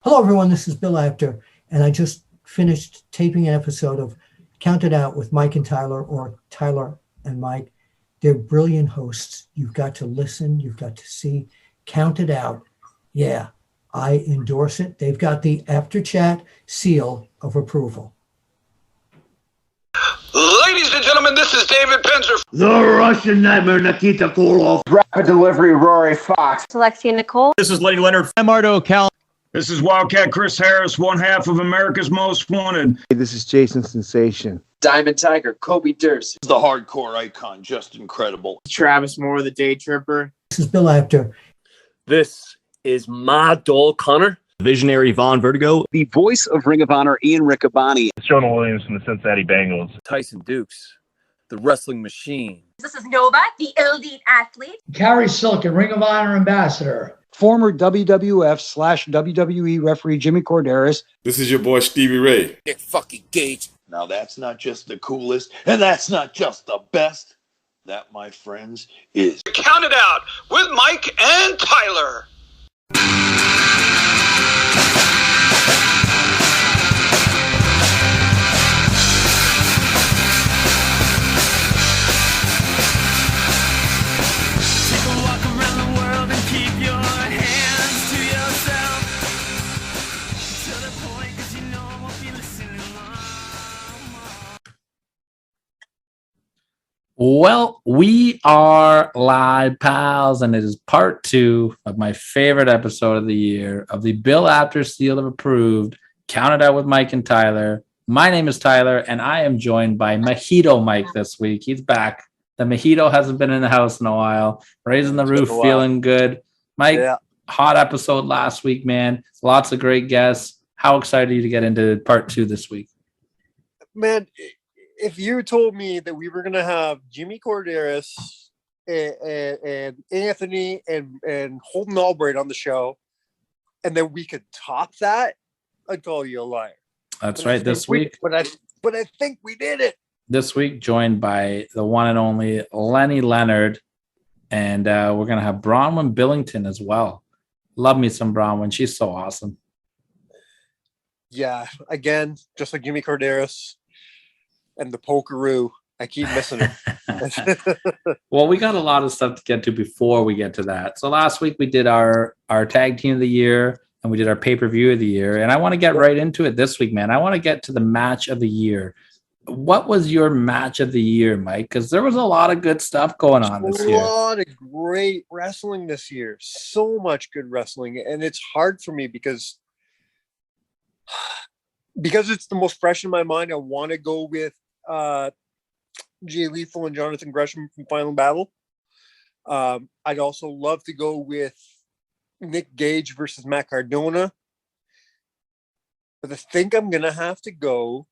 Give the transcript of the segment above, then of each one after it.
Hello, everyone. This is Bill Apter, and I just finished taping an episode of Count It Out with Mike and Tyler, or Tyler and Mike. They're brilliant hosts. You've got to listen. You've got to see. Count It Out. Yeah, I endorse it. They've got the After Chat seal of approval. Ladies and gentlemen, this is David Penzer. The Russian Nightmare, Nikita Koloff. Rapid Delivery, Rory Fox. Alexia Nicole. This is Leonard. I'm Ardo Cal. This is Wildcat Chris Harris, one half of America's Most Wanted. Hey, this is Jason Sensation. Diamond Tiger, Kobe Durst. The hardcore icon, just incredible. Travis Moore, the Day Tripper. This is Bill Apter. This is Mad Dog Connor. Visionary Von Vertigo. The voice of Ring of Honor, Ian Riccaboni. Jonah Williams from the Cincinnati Bengals. Tyson Dukes, the Wrestling Machine. This is Nova, the elite athlete. Carrie Silken, Ring of Honor ambassador. Former WWF/WWE referee Jimmy Corderas. This is your boy Stevie Ray. Nick fucking Gage. Now that's not just the coolest, and that's not just the best. That, my friends, is Count It Out with Mike and Tyler. Well, we are live, pals, and it is part 2 of my favorite episode of the year of the Bill Apter Seal of Approved, Count It Out with Mike and Tyler. My name is Tyler, and I am joined by Mojito Mike this week. He's back. The Mojito hasn't been in the house in a while. Raising the roof, feeling good. Mike, hot episode last week, man. Lots of great guests. How excited are you to get into part 2 this week? Man, if you told me that we were going to have Jimmy Corderas and Anthony and Holden Albright on the show, and then we could top that, I'd call you a liar. That's right. This week. But I think we did it. This week, joined by the one and only Lenny Leonard, and we're going to have Bronwyne Billington as well. Love me some Bronwyne. She's so awesome. Yeah. Again, just like Jimmy Corderas. And the Pokeroo. I keep missing it. Well, we got a lot of stuff to get to before we get to that. So last week we did our tag team of the year and we did our pay-per-view of the year. And I want to get right into it this week, man. I want to get to the match of the year. What was your match of the year, Mike? Because there was a lot of good stuff going on this year. A lot of great wrestling this year. So much good wrestling. And it's hard for me because it's the most fresh in my mind. I want to go with Jay Lethal and Jonathan Gresham from Final Battle. I'd also love to go with Nick Gage versus Matt Cardona. But I think I'm going to have to go,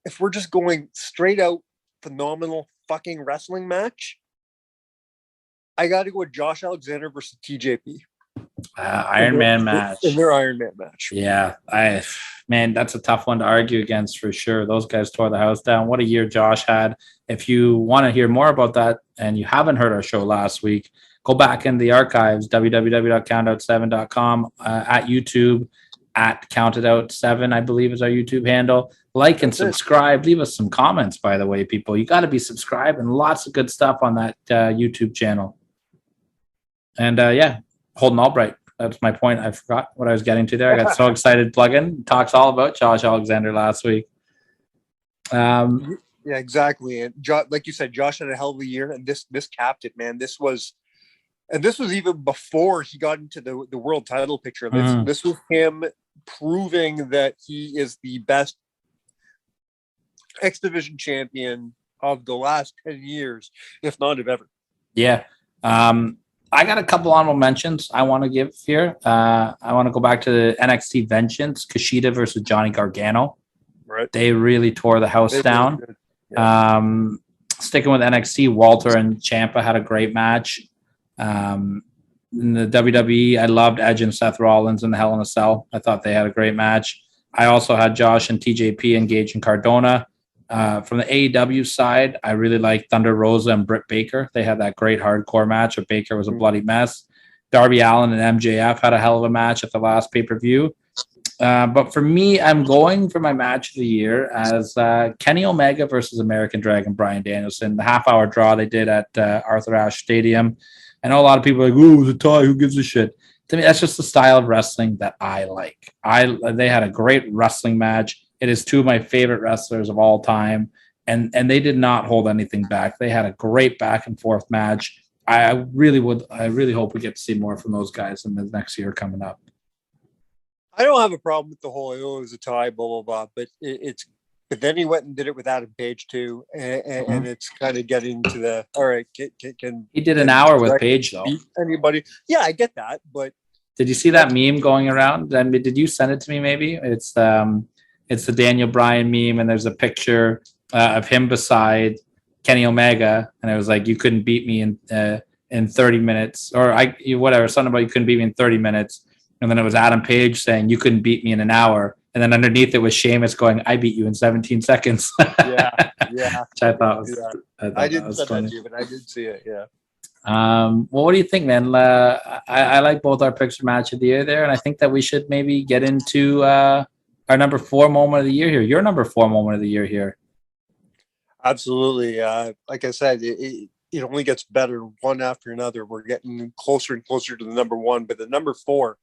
if we're just going straight out phenomenal fucking wrestling match, I got to go with Josh Alexander versus TJP. Iron Man match. In their Iron Man match. Yeah. Man, that's a tough one to argue against for sure. Those guys tore the house down. What a year Josh had. If you want to hear more about that and you haven't heard our show last week, go back in the archives, www.countout7.com, at YouTube, at countedout7, I believe is our YouTube handle. Like and subscribe. Leave us some comments, by the way, people. You got to be subscribed, and lots of good stuff on that YouTube channel. And Holden Albright. That's my point. I forgot what I was getting to there. I got so excited. Plug-in talks all about Josh Alexander last week. Yeah, exactly. And like you said, Josh had a hell of a year, and this capped it, man. This was even before he got into the world title picture. This was him proving that he is the best X Division champion of the last 10 years, if not of ever. Yeah. I got a couple honorable mentions I want to give here. I want to go back to the NXT Vengeance, Kushida versus Johnny Gargano. Right. They really tore the house down. Yeah. Sticking with NXT, Walter and Ciampa had a great match. In the WWE, I loved Edge and Seth Rollins in the Hell in a Cell. I thought they had a great match. I also had Josh and TJP engage in Cardona. From the AEW side, I really liked Thunder Rosa and Britt Baker. They had that great hardcore match where Baker was a bloody mess. Darby Allin and MJF had a hell of a match at the last pay-per-view. But for me, I'm going for my match of the year as Kenny Omega versus American Dragon Bryan Danielson. The half-hour draw they did at Arthur Ashe Stadium. I know a lot of people are like, oh, it was a tie. Who gives a shit? To me, that's just the style of wrestling that I like. They had a great wrestling match. It is two of my favorite wrestlers of all time, and they did not hold anything back. They had a great back and forth match. I really hope we get to see more from those guys in the next year coming up. I don't have a problem with the whole, it was a tie, blah, blah, blah, but but then he went and did it with Adam Page too. And it's kind of getting to the, all right, he did an hour with Page though. Anybody? Yeah, I get that. But did you see that meme going around? I mean, did you send it to me? Maybe it's the Daniel Bryan meme. And there's a picture of him beside Kenny Omega. And it was like, you couldn't beat me in 30 minutes or whatever, something about you couldn't beat me in 30 minutes. And then it was Adam Page saying, you couldn't beat me in an hour. And then underneath it was Sheamus going, I beat you in 17 seconds. Yeah. Which I thought was, I didn't send that to you, but I did see it. Yeah. Well, what do you think, man? I like both our picks for match of the year there. And I think that we should maybe get into our number 4 moment of the year here. Your number 4 moment of the year here. Absolutely. Like I said, it only gets better one after another. We're getting closer and closer to the number 1, but the number 4,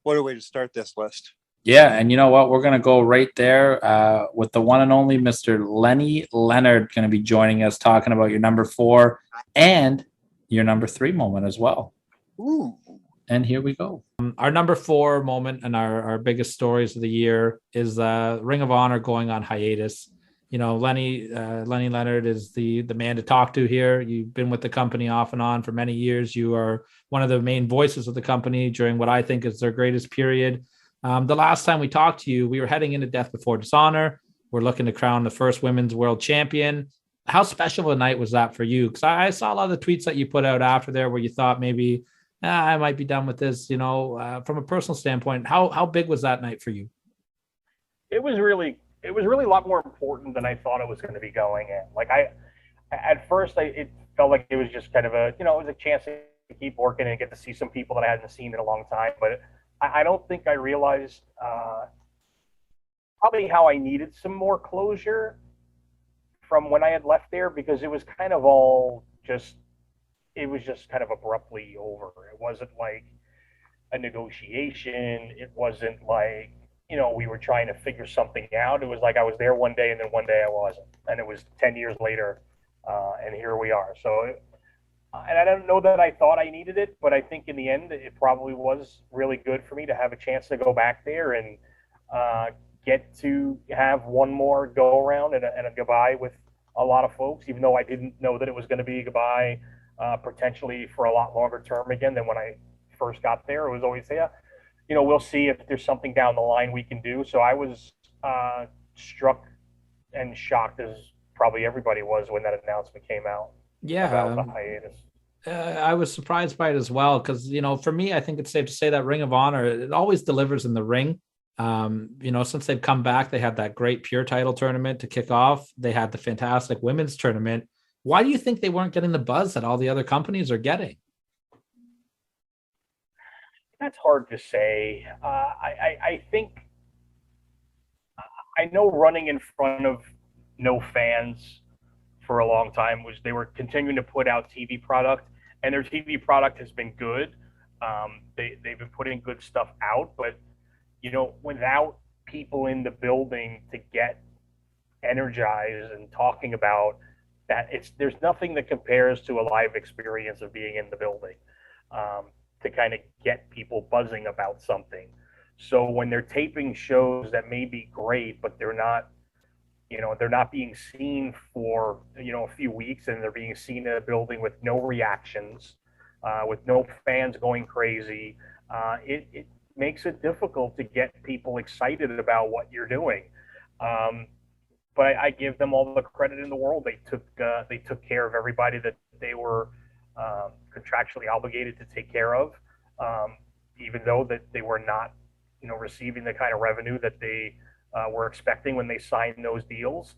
what a way to start this list. Yeah, and you know what? We're going to go right there with the one and only Mr. Lenny Leonard going to be joining us talking about your number 4 and your number 3 moment as well. Ooh. And here we go. Our number 4 moment and our biggest stories of the year is Ring of Honor going on hiatus. You know, Lenny Leonard is the man to talk to here. You've been with the company off and on for many years. You are one of the main voices of the company during what I think is their greatest period. The last time we talked to you, we were heading into Death Before Dishonor. We're looking to crown the first women's world champion. How special a night was that for you? Because I saw a lot of the tweets that you put out after there where you thought maybe I might be done with this. You know, from a personal standpoint, how big was that night for you? It was really a lot more important than I thought it was going to be going in. Like at first it felt like it was just kind of it was a chance to keep working and get to see some people that I hadn't seen in a long time. But I don't think I realized probably how I needed some more closure from when I had left there, because it was kind of all just kind of abruptly over. It wasn't like a negotiation. It wasn't like, we were trying to figure something out. It was like I was there one day and then one day I wasn't. And it was 10 years later, and here we are. So, and I don't know that I thought I needed it, but I think in the end, it probably was really good for me to have a chance to go back there and get to have one more go around and a goodbye with a lot of folks, even though I didn't know that it was going to be a goodbye potentially for a lot longer term again than when I first got there. It was always, we'll see if there's something down the line we can do. So I was struck and shocked, as probably everybody was when that announcement came out. Yeah, about the hiatus. I was surprised by it as well because, for me, I think it's safe to say that Ring of Honor, it always delivers in the ring. Since they've come back, they had that great pure title tournament to kick off. They had the fantastic women's tournament. Why do you think they weren't getting the buzz that all the other companies are getting? That's hard to say. I think I know running in front of no fans for a long time was they were continuing to put out TV product, and their TV product has been good. They've been putting good stuff out, but without people in the building to get energized and talking about that, there's nothing that compares to a live experience of being in the building to kind of get people buzzing about something. So when they're taping shows that may be great, but they're not being seen for a few weeks, and they're being seen in a building with no reactions, with no fans going crazy, it makes it difficult to get people excited about what you're doing. But I give them all the credit in the world. They took care of everybody that they were contractually obligated to take care of, even though that they were not receiving the kind of revenue that they were expecting when they signed those deals.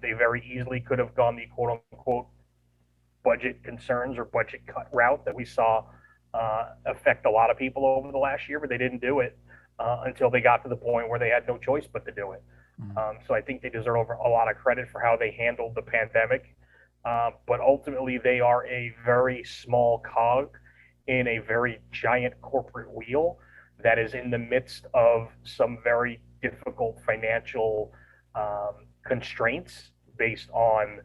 They very easily could have gone the quote unquote budget concerns or budget cut route that we saw affect a lot of people over the last year, but they didn't do it until they got to the point where they had no choice but to do it. So I think they deserve a lot of credit for how they handled the pandemic. But ultimately, they are a very small cog in a very giant corporate wheel that is in the midst of some very difficult financial constraints based on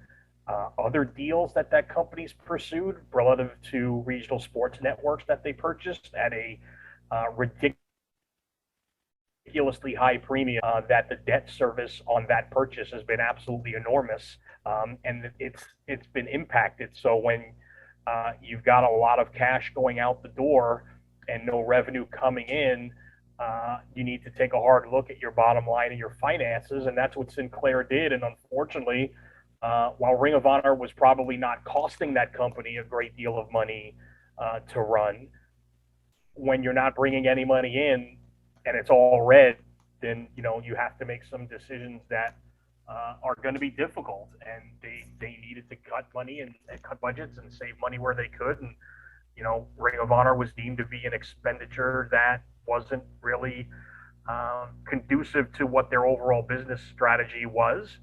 other deals that company's pursued relative to regional sports networks that they purchased at a ridiculously high premium. That the debt service on that purchase has been absolutely enormous, and it's been impacted. So when you've got a lot of cash going out the door and no revenue coming in, you need to take a hard look at your bottom line and your finances, and that's what Sinclair did. And unfortunately, while Ring of Honor was probably not costing that company a great deal of money to run, when you're not bringing any money in and it's all red, then you have to make some decisions that are going to be difficult. And they needed to cut money and cut budgets and save money where they could. And Ring of Honor was deemed to be an expenditure that wasn't really conducive to what their overall business strategy was.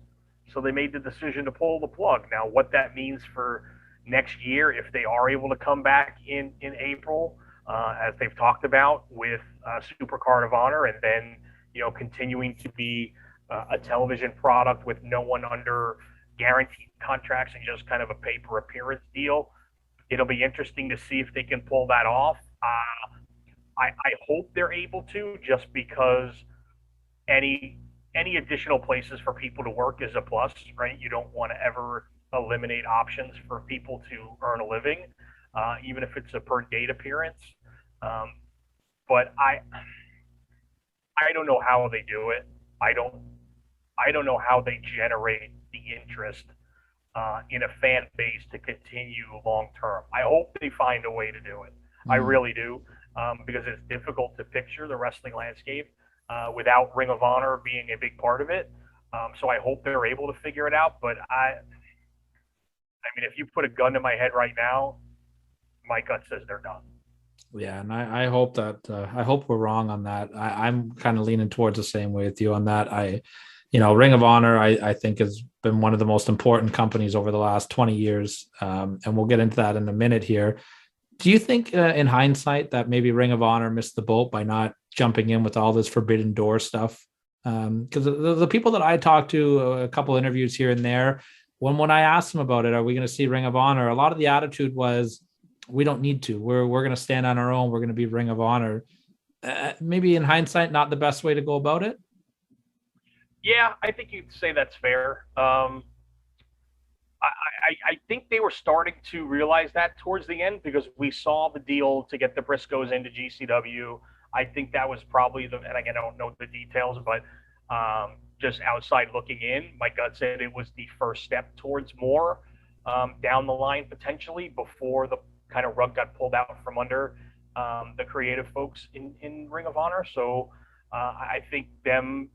So they made the decision to pull the plug. Now, what that means for next year, if they are able to come back in April, as they've talked about with Supercard of Honor, and then continuing to be a television product with no one under guaranteed contracts and just kind of a pay-per appearance deal, it'll be interesting to see if they can pull that off. I hope they're able to, just because any additional places for people to work is a plus, right? You don't want to ever eliminate options for people to earn a living, even if it's a per date appearance. But I don't know how they do it. I don't know how they generate the interest in a fan base to continue long term. I hope they find a way to do it. I really do, because it's difficult to picture the wrestling landscape without Ring of Honor being a big part of it. So I hope they're able to figure it out. But I mean, if you put a gun to my head right now, my gut says they're done. Yeah, and I hope that I hope we're wrong on that. I'm kind of leaning towards the same way with you on that. Ring of Honor, I think has been one of the most important companies over the last 20 years, and we'll get into that in a minute here. Do you think, in hindsight, that maybe Ring of Honor missed the boat by not jumping in with all this Forbidden Door stuff? Because the people that I talked to, a couple interviews here and there, when I asked them about it, are we going to see Ring of Honor? A lot of the attitude was, we don't need to. We're going to stand on our own. We're going to be Ring of Honor. Maybe in hindsight, not the best way to go about it. Yeah, I think you'd say that's fair. I think they were starting to realize that towards the end, because we saw the deal to get the Briscoes into GCW. I think that was probably and again, I don't know the details, but just outside looking in, my gut said it was the first step towards more down the line, potentially, before the kind of rug got pulled out from under the creative folks in Ring of Honor. So I think them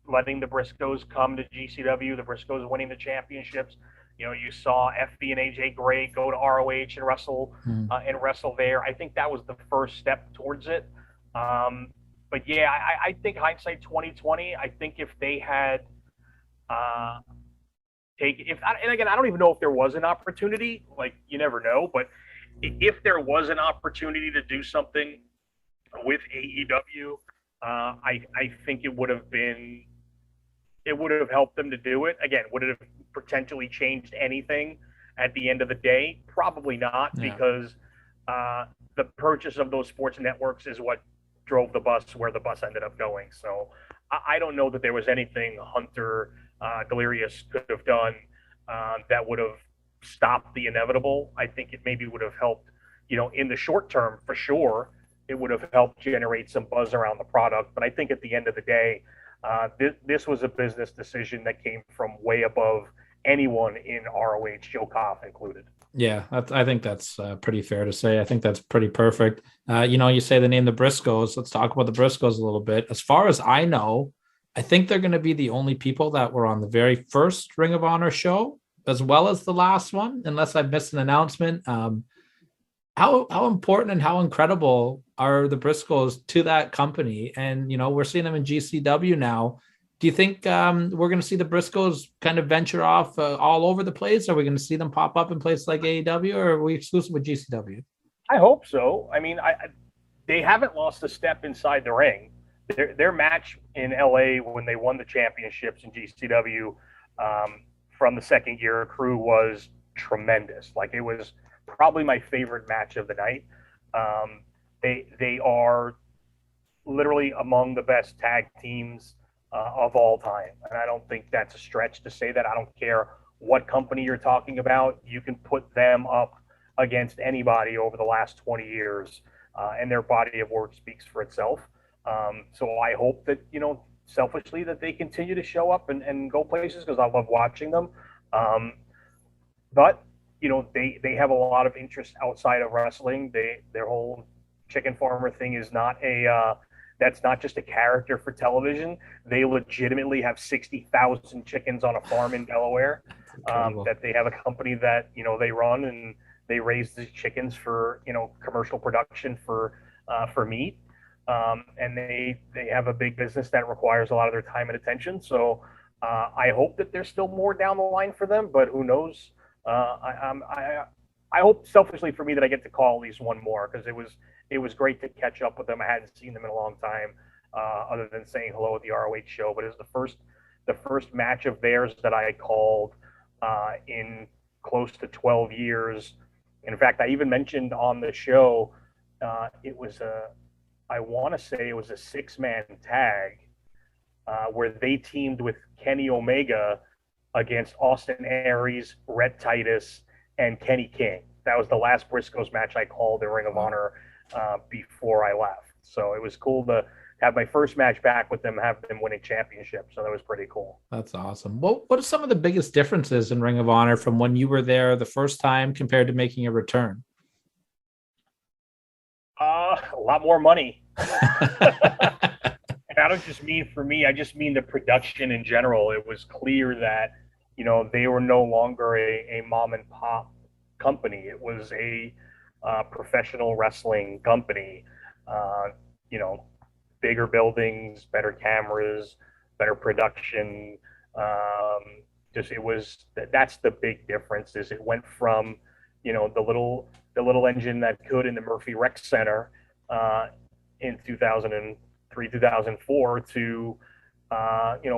letting the Briscoes come to GCW, the Briscoes winning the championships. You saw FB and AJ Gray go to ROH and wrestle there. I think that was the first step towards it. But yeah, I think hindsight 2020. I think if they had and again, I don't even know if there was an opportunity. Like, you never know, but if there was an opportunity to do something with AEW, I think it would have helped them to do it. Again, would it have potentially changed anything at the end of the day? Probably not, because the purchase of those sports networks is what drove the bus where the bus ended up going. So I don't know that there was anything Hunter Delirious could have done that would have stopped the inevitable. I think it maybe would have helped, in the short term, for sure. It would have helped generate some buzz around the product. But I think at the end of the day, this was a business decision that came from way above anyone in ROH, Joe Koff included. Yeah, I think that's pretty fair to say. I think that's pretty perfect. You say the name the Briscoes. Let's talk about the Briscoes a little bit. As far as I know, I think they're going to be the only people that were on the very first Ring of Honor show, as well as the last one, unless I've missed an announcement. how important and how incredible are the Briscoes to that company? And we're seeing them in GCW now. Do you think we're going to see the Briscoes kind of venture off all over the place? Are we going to see them pop up in places like AEW, or are we exclusive with GCW? I hope so. I mean, they haven't lost a step inside the ring. Their match in LA when they won the championships in GCW from the second year crew was tremendous. Like, it was probably my favorite match of the night. They are literally among the best tag teams of all time. And I don't think that's a stretch to say that. I don't care what company you're talking about. You can put them up against anybody over the last 20 years, and their body of work speaks for itself. So I hope that, selfishly, that they continue to show up and go places, because I love watching them. But, they have a lot of interest outside of wrestling. Their whole chicken farmer thing is not that's not just a character for television. They legitimately have 60,000 chickens on a farm in Delaware, that they have a company that, they run, and they raise the chickens for, commercial production for meat. And they have a big business that requires a lot of their time and attention. So I hope that there's still more down the line for them, but who knows? I hope, selfishly for me, that I get to call at least one more, because it was great to catch up with them. I hadn't seen them in a long time, other than saying hello at the ROH show. But it was the first match of theirs that I called in close to 12 years. In fact, I even mentioned on the show, I want to say it was a 6-man tag where they teamed with Kenny Omega against Austin Aries, Rhett Titus, and Kenny King. That was the last Briscoes match I called in Ring of Honor before I left. So it was cool to have my first match back with them, have them winning championships. So that was pretty cool. That's awesome. What are some of the biggest differences in Ring of Honor from when you were there the first time compared to making a return? A lot more money. And I don't just mean for me, I just mean the production in general. It was clear that, they were no longer a mom and pop company. It was a professional wrestling company. Bigger buildings, better cameras, better production. That's the big difference. Is it went from, the little engine that could in the Murphy Rec Center in 2003, 2004 to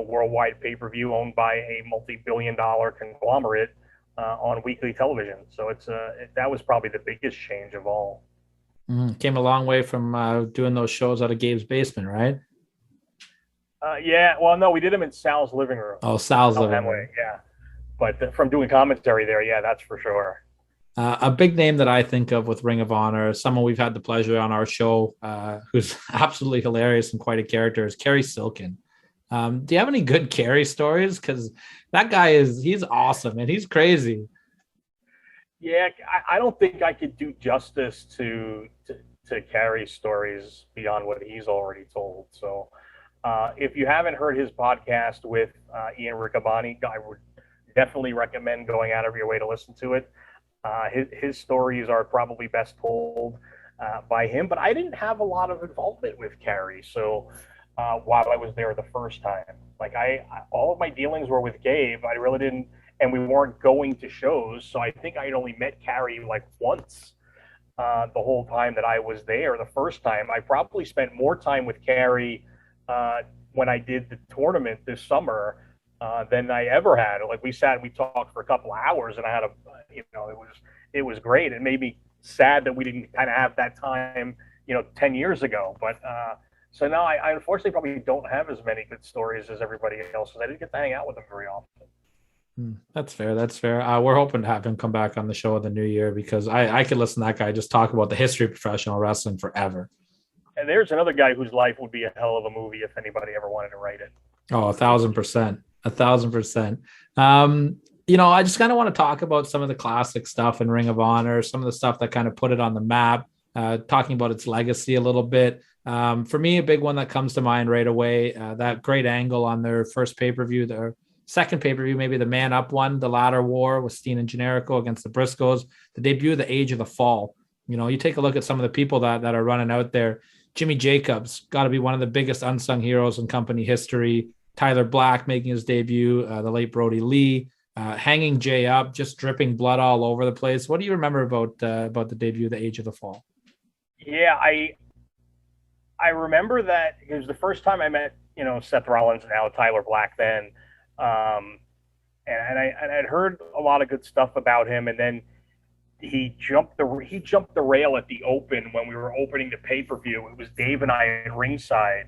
worldwide pay-per-view owned by a multi-billion-dollar conglomerate on weekly television. So that was probably the biggest change of all. Came a long way from doing those shows out of Gabe's basement, right? Yeah. Well, no, we did them in Sal's living room. Oh, Sal's living room. Yeah. But from doing commentary there, yeah, that's for sure. A big name that I think of with Ring of Honor, someone we've had the pleasure on our show, who's absolutely hilarious and quite a character, is Kerry Silkin. Do you have any good Kerry stories? Because that guy he's awesome and he's crazy. Yeah, I don't think I could do justice to Kerry's stories beyond what he's already told. So if you haven't heard his podcast with Ian Riccaboni, I would definitely recommend going out of your way to listen to it. His stories are probably best told by him, but I didn't have a lot of involvement with Kerry. So while I was there the first time, like all of my dealings were with Gabe. I really didn't, and we weren't going to shows. So I think I had only met Kerry like once the whole time that I was there. The first time, I probably spent more time with Kerry when I did the tournament this summer than I ever had. Like we talked for a couple of hours, and I had it was great. It made me sad that we didn't kind of have that time, 10 years ago. But so now I unfortunately probably don't have as many good stories as everybody else, because I didn't get to hang out with them very often. That's fair. We're hoping to have him come back on the show in the new year, because I could listen to that guy just talk about the history of professional wrestling forever. And there's another guy whose life would be a hell of a movie if anybody ever wanted to write it. Oh, 1,000%. 1,000%. I just kind of want to talk about some of the classic stuff in Ring of Honor, some of the stuff that kind of put it on the map, talking about its legacy a little bit. For me, a big one that comes to mind right away, that great angle on their first pay-per-view, their second pay-per-view, maybe the Man Up one, the Ladder War with Steen and Generico against the Briscoes, the debut of the Age of the Fall. You know, you take a look at some of the people that are running out there. Jimmy Jacobs, got to be one of the biggest unsung heroes in company history. Tyler Black making his debut, the late Brody Lee, hanging Jay up, just dripping blood all over the place. What do you remember about the debut, The Age of the Fall? Yeah, I remember that it was the first time I met, Seth Rollins and now Tyler Black then. And I'd heard a lot of good stuff about him, and then he jumped the rail at the open when we were opening the pay-per-view. It was Dave and I at ringside,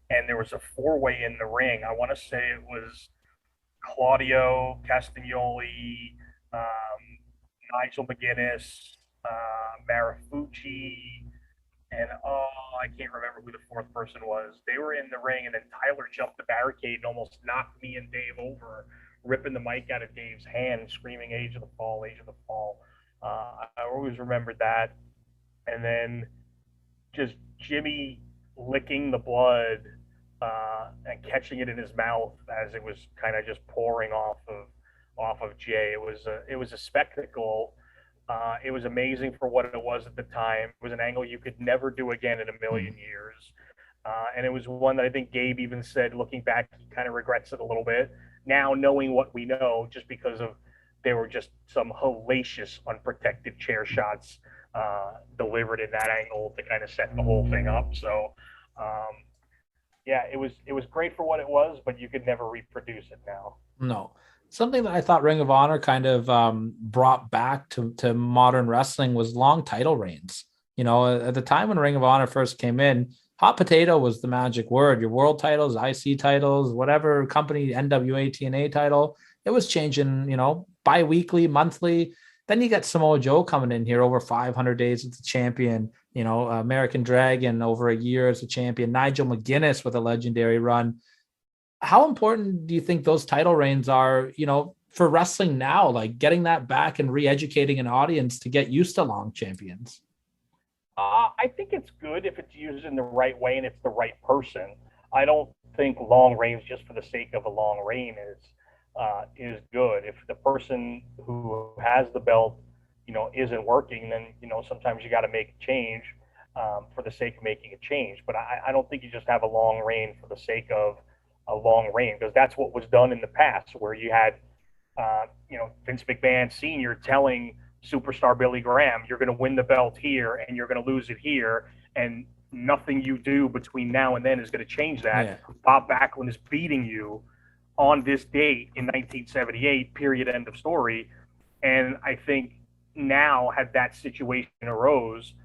and there was a four-way in the ring. I want to say it was Claudio Castagnoli, Nigel McGuinness, Marifucci, and I can't remember who the fourth person was. They were in the ring, and then Tyler jumped the barricade and almost knocked me and Dave over, ripping the mic out of Dave's hand, screaming "Age of the Fall, Age of the Fall." I always remembered that. And then just Jimmy licking the blood and catching it in his mouth as it was kind of just pouring off of Jay. It was a spectacle. It was amazing for what it was at the time. It was an angle you could never do again in a million years. And it was one that I think Gabe even said, looking back, he kind of regrets it a little bit now, knowing what we know, just because of there were just some hellacious unprotected chair shots delivered in that angle to kind of set the whole thing up. So, yeah, it was great for what it was, but you could never reproduce it now. No. Something that I thought Ring of Honor kind of brought back to modern wrestling was long title reigns. You know, at the time when Ring of Honor first came in, hot potato was the magic word. Your world titles, IC titles, whatever company, NWA, TNA title, it was changing, bi-weekly, monthly. Then you got Samoa Joe coming in here over 500 days as a champion, American Dragon over a year as a champion, Nigel McGuinness with a legendary run. How important do you think those title reigns are, for wrestling now, like getting that back and re-educating an audience to get used to long champions? I think it's good if it's used in the right way and it's the right person. I don't think long reigns just for the sake of a long reign is good. If the person who has the belt, isn't working, then, sometimes you got to make a change for the sake of making a change. But I don't think you just have a long reign for the sake of a long reign, because that's what was done in the past, where you had, Vince McMahon Sr. telling superstar Billy Graham, you're going to win the belt here and you're going to lose it here, and nothing you do between now and then is going to change that. Yeah. Bob Backlund is beating you on this date in 1978, period, end of story. And I think now, had that situation arose,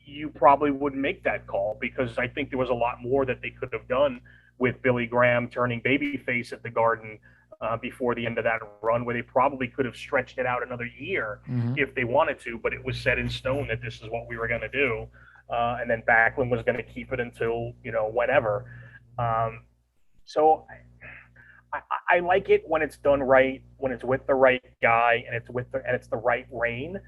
you probably wouldn't make that call, because I think there was a lot more that they could have done with Billy Graham turning babyface at the Garden before the end of that run, where they probably could have stretched it out another year if they wanted to, but it was set in stone that this is what we were going to do. And then Backlund was going to keep it until, whenever. So I like it when it's done right, when it's with the right guy and it's the right reign.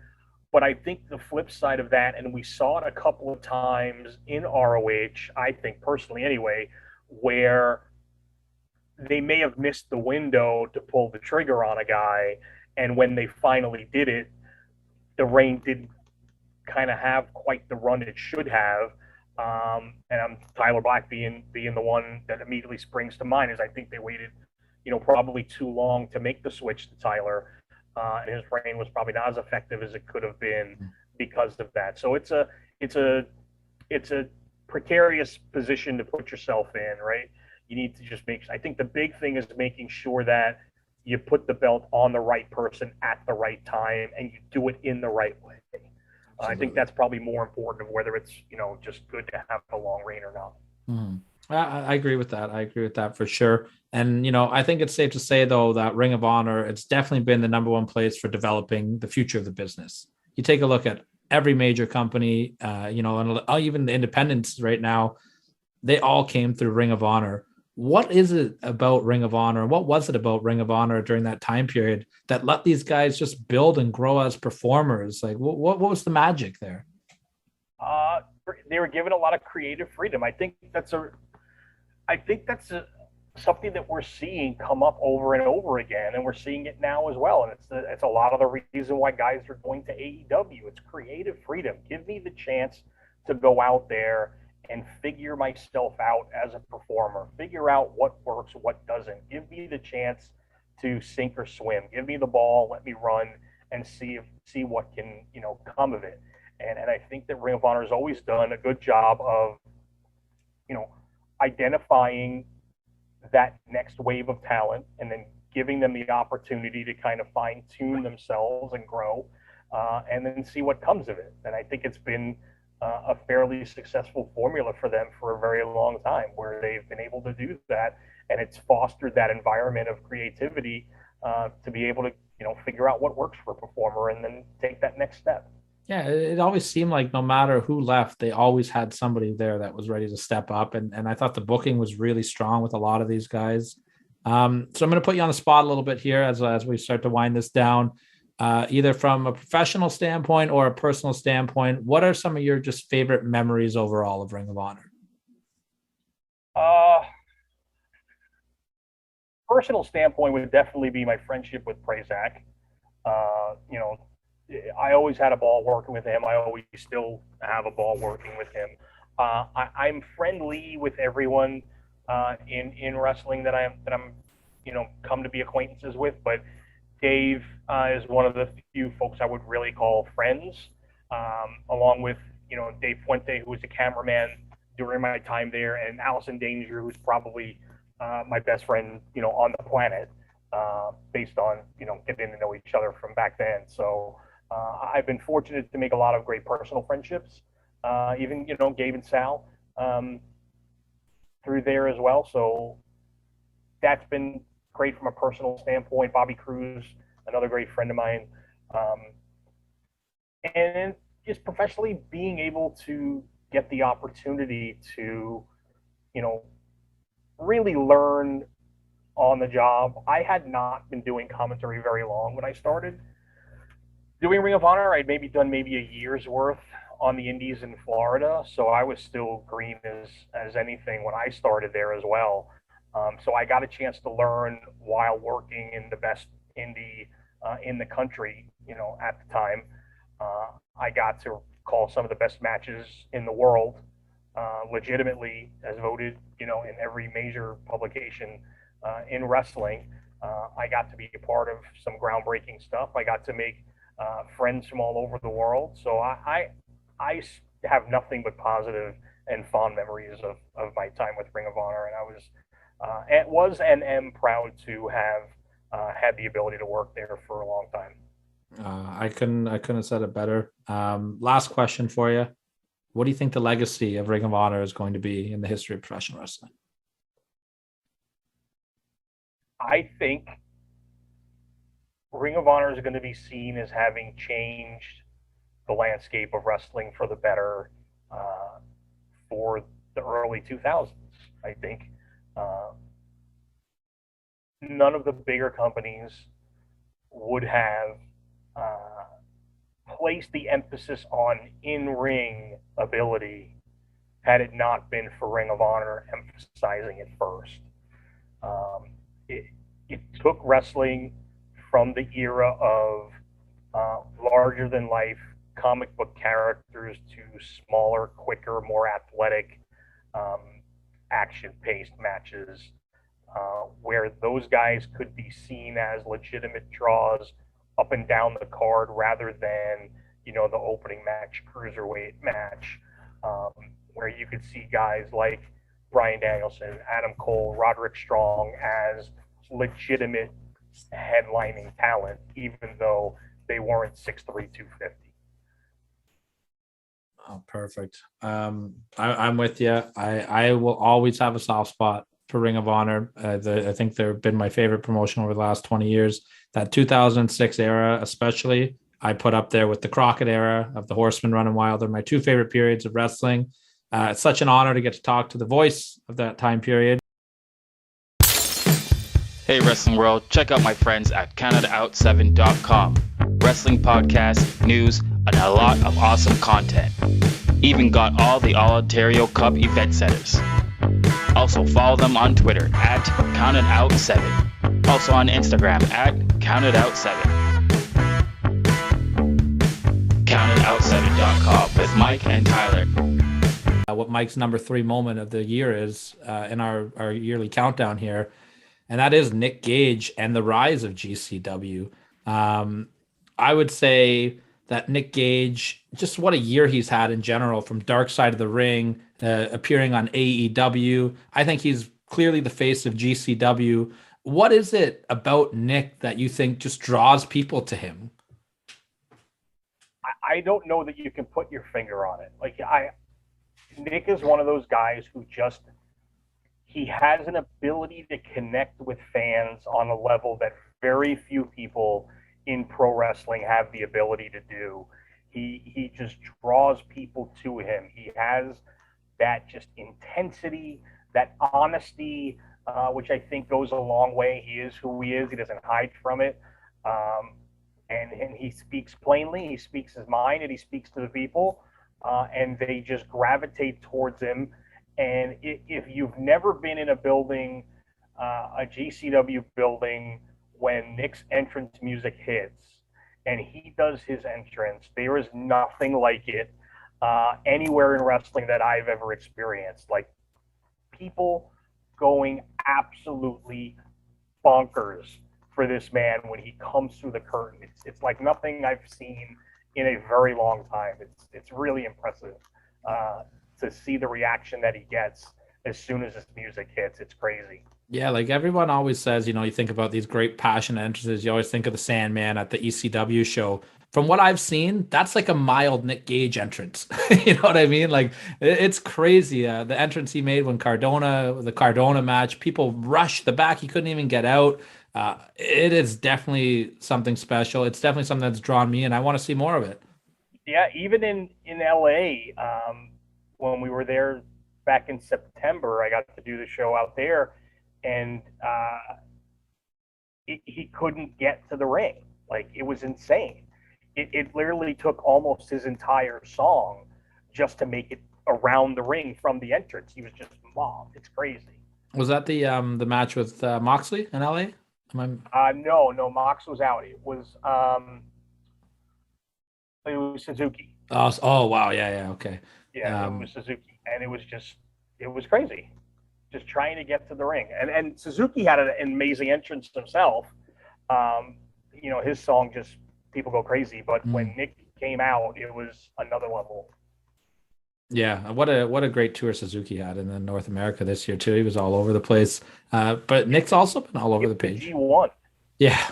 But I think the flip side of that, and we saw it a couple of times in ROH, I think personally anyway, where they may have missed the window to pull the trigger on a guy, and when they finally did it, the reign didn't kind of have quite the run it should have. And Tyler Black being the one that immediately springs to mind, is I think they waited, probably too long to make the switch to Tyler. And his reign was probably not as effective as it could have been because of that. So it's a precarious position to put yourself in, right? You need to just I think the big thing is making sure that you put the belt on the right person at the right time, and you do it in the right way. I think that's probably more important of whether it's, just good to have a long reign or not. I agree with that. I agree with that for sure. And, I think it's safe to say, though, that Ring of Honor, it's definitely been the number one place for developing the future of the business. You take a look at every major company, and even the independents right now, they all came through Ring of Honor. What is it about Ring of Honor? What was it about Ring of Honor during that time period that let these guys just build and grow as performers? Like, what was the magic there? They were given a lot of creative freedom. I think that's something that we're seeing come up over and over again, and we're seeing it now as well. And it's a lot of the reason why guys are going to AEW. It's creative freedom. Give me the chance to go out there and figure myself out as a performer. Figure out what works, what doesn't. Give me the chance to sink or swim. Give me the ball, let me run, and see what can come of it. And I think that Ring of Honor has always done a good job of identifying that next wave of talent and then giving them the opportunity to kind of fine tune themselves and grow, and then see what comes of it. And I think it's been a fairly successful formula for them for a very long time, where they've been able to do that, and it's fostered that environment of creativity to be able to figure out what works for a performer and then take that next step. Yeah, it always seemed like no matter who left, they always had somebody there that was ready to step up. And I thought the booking was really strong with a lot of these guys. So I'm going to put you on the spot a little bit here as we start to wind this down, either from a professional standpoint or a personal standpoint. What are some of your just favorite memories overall of Ring of Honor? Personal standpoint would definitely be my friendship with Prazak. I always had a ball working with him. I always still have a ball working with him. I'm friendly with everyone in wrestling that I'm come to be acquaintances with, but Dave is one of the few folks I would really call friends, along with Dave Fuente, who was a cameraman during my time there, and Allison Danger, who's probably my best friend on the planet, based on getting to know each other from back then. So I've been fortunate to make a lot of great personal friendships, even Gabe and Sal through there as well. So that's been great from a personal standpoint. Bobby Cruz, another great friend of mine, and just professionally being able to get the opportunity to really learn on the job. I had not been doing commentary very long when I started doing Ring of Honor. I'd done maybe a year's worth on the indies in Florida, so I was still green as anything when I started there as well. So I got a chance to learn while working in the best indie in the country, at the time. I got to call some of the best matches in the world, legitimately, as voted, in every major publication in wrestling. I got to be a part of some groundbreaking stuff. I got to make friends from all over the world. So I have nothing but positive and fond memories of my time with Ring of Honor, and I was and am proud to have had the ability to work there for a long time. I couldn't have said it better. Last question for you. What do you think the legacy of Ring of Honor is going to be in the history of professional wrestling? I think Ring of Honor is going to be seen as having changed the landscape of wrestling for the better for the early 2000s. I think none of the bigger companies would have placed the emphasis on in-ring ability had it not been for Ring of Honor emphasizing it first. It took wrestling from the era of larger-than-life comic book characters to smaller, quicker, more athletic, action-paced matches, where those guys could be seen as legitimate draws up and down the card rather than, the opening match, cruiserweight match, where you could see guys like Bryan Danielson, Adam Cole, Roderick Strong as legitimate headlining talent, even though they weren't 6'3", 250. Oh, perfect. I'm with you. I will always have a soft spot for Ring of Honor. I think they've been my favorite promotion over the last 20 years. That 2006 era, especially, I put up there with the Crockett era of the Horsemen running wild. They're my two favorite periods of wrestling. It's such an honor to get to talk to the voice of that time period. Hey Wrestling World, check out my friends at CanadaOut7.com. Wrestling podcasts, news, and a lot of awesome content. Even got all the All Ontario Cup event setters. I'll Also follow them on Twitter at CountedOut7. Also on Instagram at CountedOut7. CountedOut7.com with Mike and Tyler. What Mike's number 3 moment of the year is in our yearly countdown here, and that is Nick Gage and the rise of GCW. I would say that Nick Gage, just what a year he's had in general, from Dark Side of the Ring, appearing on AEW. I think he's clearly the face of GCW. What is it about Nick that you think just draws people to him? I don't know that you can put your finger on it. Nick is one of those guys who he has an ability to connect with fans on a level that very few people in pro wrestling have the ability to do. He just draws people to him. He has that just intensity, that honesty, which I think goes a long way. He is who he is. He doesn't hide from it. And he speaks plainly, he speaks his mind, and he speaks to the people, and they just gravitate towards him. And if you've never been in a building, a GCW building, when Nick's entrance music hits and he does his entrance, there is nothing like it anywhere in wrestling that I've ever experienced. Like, people going absolutely bonkers for this man when he comes through the curtain. It's like nothing I've seen in a very long time. It's really impressive to see the reaction that he gets as soon as his music hits. It's crazy. Yeah, like everyone always says, you think about these great passionate entrances. You always think of the Sandman at the ECW show. From what I've seen, that's like a mild Nick Gage entrance. You know what I mean? Like, it's crazy. The entrance he made when the Cardona match, people rushed the back. He couldn't even get out. It is definitely something special. It's definitely something that's drawn me, and I want to see more of it. Yeah, even in LA, when we were there back in September, I got to do the show out there, and he couldn't get to the ring. Like, it was insane. It literally took almost his entire song just to make it around the ring from the entrance. He was just mobbed. It's crazy. Was that the match with Moxley in LA? No, Mox was out. It was Suzuki. Oh wow, yeah, okay. Yeah, it was Suzuki, and it was crazy, just trying to get to the ring. And Suzuki had an amazing entrance himself. His song just, people go crazy. But when Nick came out, it was another level. Yeah, what a great tour Suzuki had in North America this year too. He was all over the place. But Nick's also been all over the page. G1. Yeah.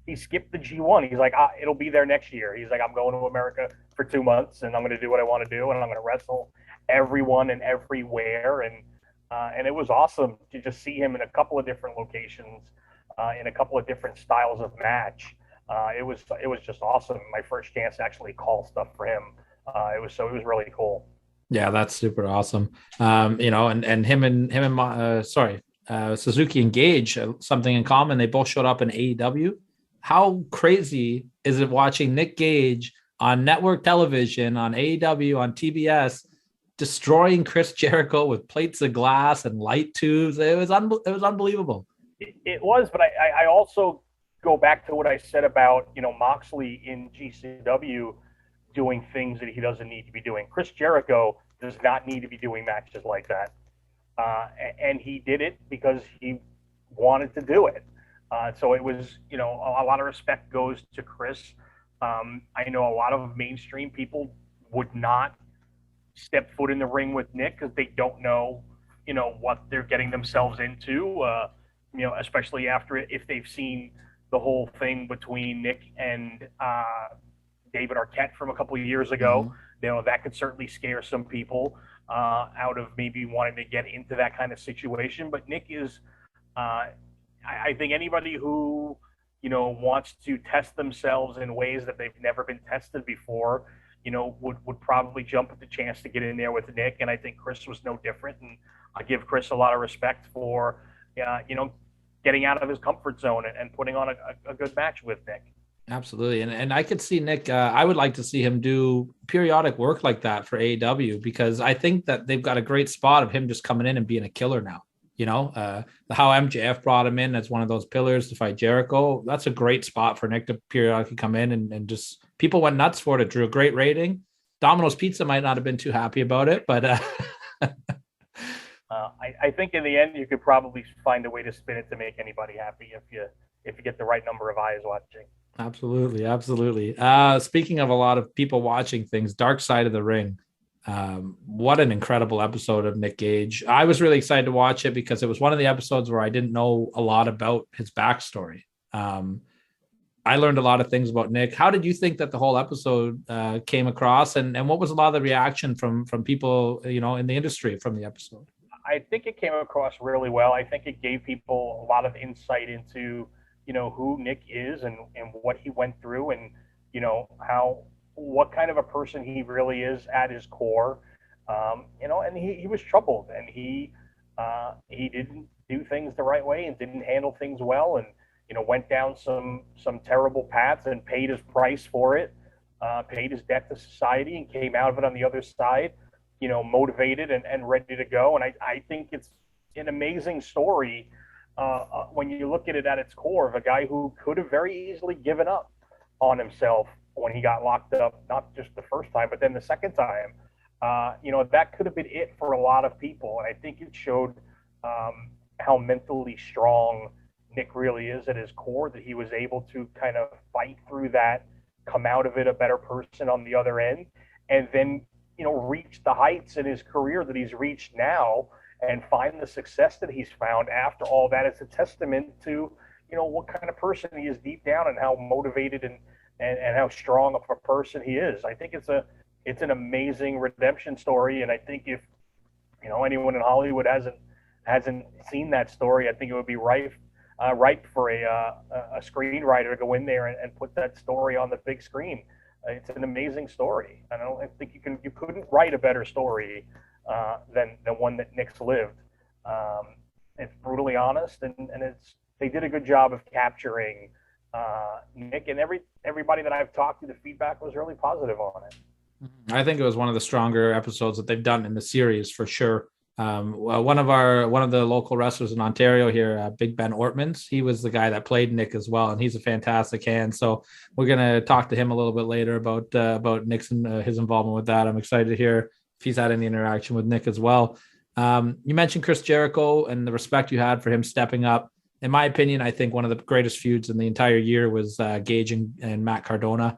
He skipped the G1. He's like, it'll be there next year. He's like, I'm going to America for 2 months, and I'm going to do what I want to do, and I'm going to wrestle everyone and everywhere. And it was awesome to just see him in a couple of different locations, in a couple of different styles of match. It was just awesome. My first chance to actually call stuff for him. It was really cool. Yeah, that's super awesome. And him and Suzuki and Gage, something in common. They both showed up in AEW. How crazy is it watching Nick Gage on network television, on AEW, on TBS, destroying Chris Jericho with plates of glass and light tubes? It was unbelievable. It was, but I also go back to what I said about Moxley in GCW doing things that he doesn't need to be doing. Chris Jericho does not need to be doing matches like that. And he did it because he wanted to do it. So it was, a lot of respect goes to Chris. I know a lot of mainstream people would not step foot in the ring with Nick because they don't know, what they're getting themselves into, especially if they've seen the whole thing between Nick and David Arquette from a couple of years ago. That could certainly scare some people out of maybe wanting to get into that kind of situation. But Nick is, I think anybody who, wants to test themselves in ways that they've never been tested before, would probably jump at the chance to get in there with Nick. And I think Chris was no different. And I give Chris a lot of respect for, getting out of his comfort zone and putting on a good match with Nick. Absolutely. And I could see Nick, I would like to see him do periodic work like that for AEW, because I think that they've got a great spot of him just coming in and being a killer now. You know, how MJF brought him in as one of those pillars to fight Jericho. That's a great spot for Nick to periodically come in and just, people went nuts for it. It drew a great rating. Domino's Pizza might not have been too happy about it, but I think in the end you could probably find a way to spin it to make anybody happy if you get the right number of eyes watching. Absolutely. Speaking of a lot of people watching things, Dark Side of the Ring. What an incredible episode of Nick Gage. I was really excited to watch it because it was one of the episodes where I didn't know a lot about his backstory. I learned a lot of things about Nick. How did you think that the whole episode came across, and what was a lot of the reaction from people, in the industry from the episode? I think it came across really well. I think it gave people a lot of insight into, who Nick is and what he went through, and, what kind of a person he really is at his core. And he was troubled, and he didn't do things the right way and didn't handle things well, and, went down some terrible paths and paid his price for it, paid his debt to society, and came out of it on the other side, motivated and ready to go. And I think it's an amazing story when you look at it at its core, of a guy who could have very easily given up on himself when he got locked up, not just the first time, but then the second time. That could have been it for a lot of people. And I think it showed how mentally strong Nick really is at his core, that he was able to kind of fight through that, come out of it a better person on the other end, and then, reach the heights in his career that he's reached now, and find the success that he's found after all that. It's a testament to, what kind of person he is deep down, and how motivated and how strong of a person he is. I think it's an amazing redemption story. And I think if, anyone in Hollywood hasn't seen that story, I think it would be ripe for a screenwriter to go in there and put that story on the big screen. It's an amazing story. I think you couldn't write a better story than one that Nick's lived. It's brutally honest, and they did a good job of capturing Nick, and everybody that I've talked to, the feedback was really positive on it. I think it was one of the stronger episodes that they've done in the series for sure. One of the local wrestlers in Ontario here, Big Ben Ortmans, he was the guy that played Nick as well, and he's a fantastic hand. So we're gonna talk to him a little bit later about Nick's and his involvement with that. I'm excited to hear if he's had any interaction with Nick as well. You mentioned Chris Jericho and the respect you had for him stepping up. In my opinion, I think one of the greatest feuds in the entire year was Gage and Matt Cardona.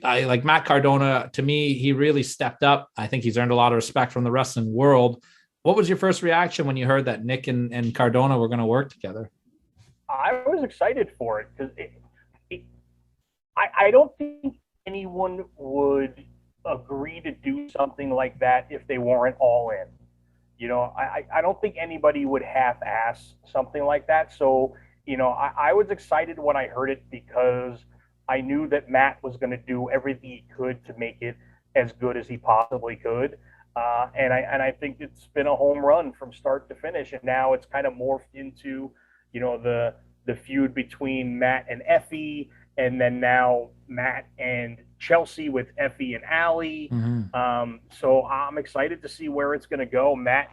Like Matt Cardona, to me, he really stepped up. I think he's earned a lot of respect from the wrestling world. What was your first reaction when you heard that Nick and Cardona were going to work together? I was excited for it, because I don't think anyone would agree to do something like that if they weren't all in. I don't think anybody would half-ass something like that. So, I was excited when I heard it, because I knew that Matt was going to do everything he could to make it as good as he possibly could. And I think it's been a home run from start to finish. And now it's kind of morphed into, the feud between Matt and Effie, and then now Matt and Chelsea with Effie and Allie. Mm-hmm. So I'm excited to see where it's going to go. Matt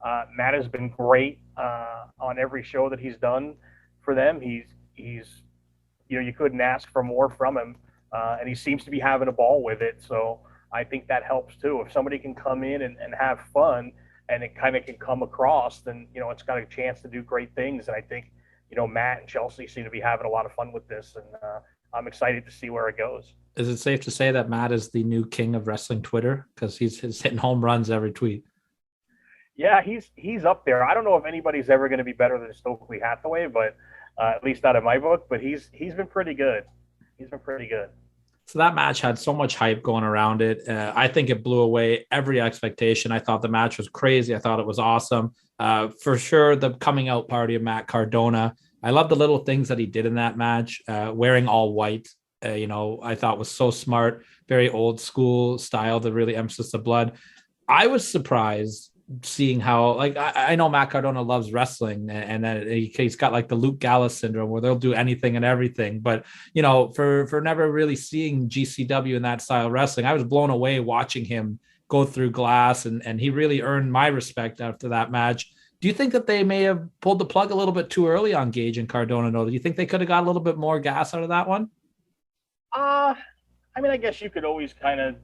has been great on every show that he's done for them. He's you couldn't ask for more from him, and he seems to be having a ball with it. So I think that helps too. If somebody can come in and have fun, and it kind of can come across, then it's got a chance to do great things. And I think Matt and Chelsea seem to be having a lot of fun with this, and I'm excited to see where it goes. Is it safe to say that Matt is the new king of wrestling Twitter, because he's hitting home runs every tweet? Yeah, he's up there. I don't know if anybody's ever going to be better than Stokely Hathaway, but at least out of my book. But he's been pretty good. He's been pretty good. So that match had so much hype going around it. I think it blew away every expectation. I thought the match was crazy. I thought it was awesome. For sure, the coming out party of Matt Cardona. I love the little things that he did in that match. Wearing all white, I thought was so smart. Very old school style to really emphasize the blood. I was surprised seeing how, like, I know Matt Cardona loves wrestling, and that he's got like the Luke Gallows syndrome where they'll do anything and everything. But, you know, for never really seeing GCW in that style of wrestling, I was blown away watching him go through glass, and he really earned my respect after that match. Do you think that they may have pulled the plug a little bit too early on Gage and Cardona? Do you think they could have got a little bit more gas out of that one? I mean, I guess you could always kind of,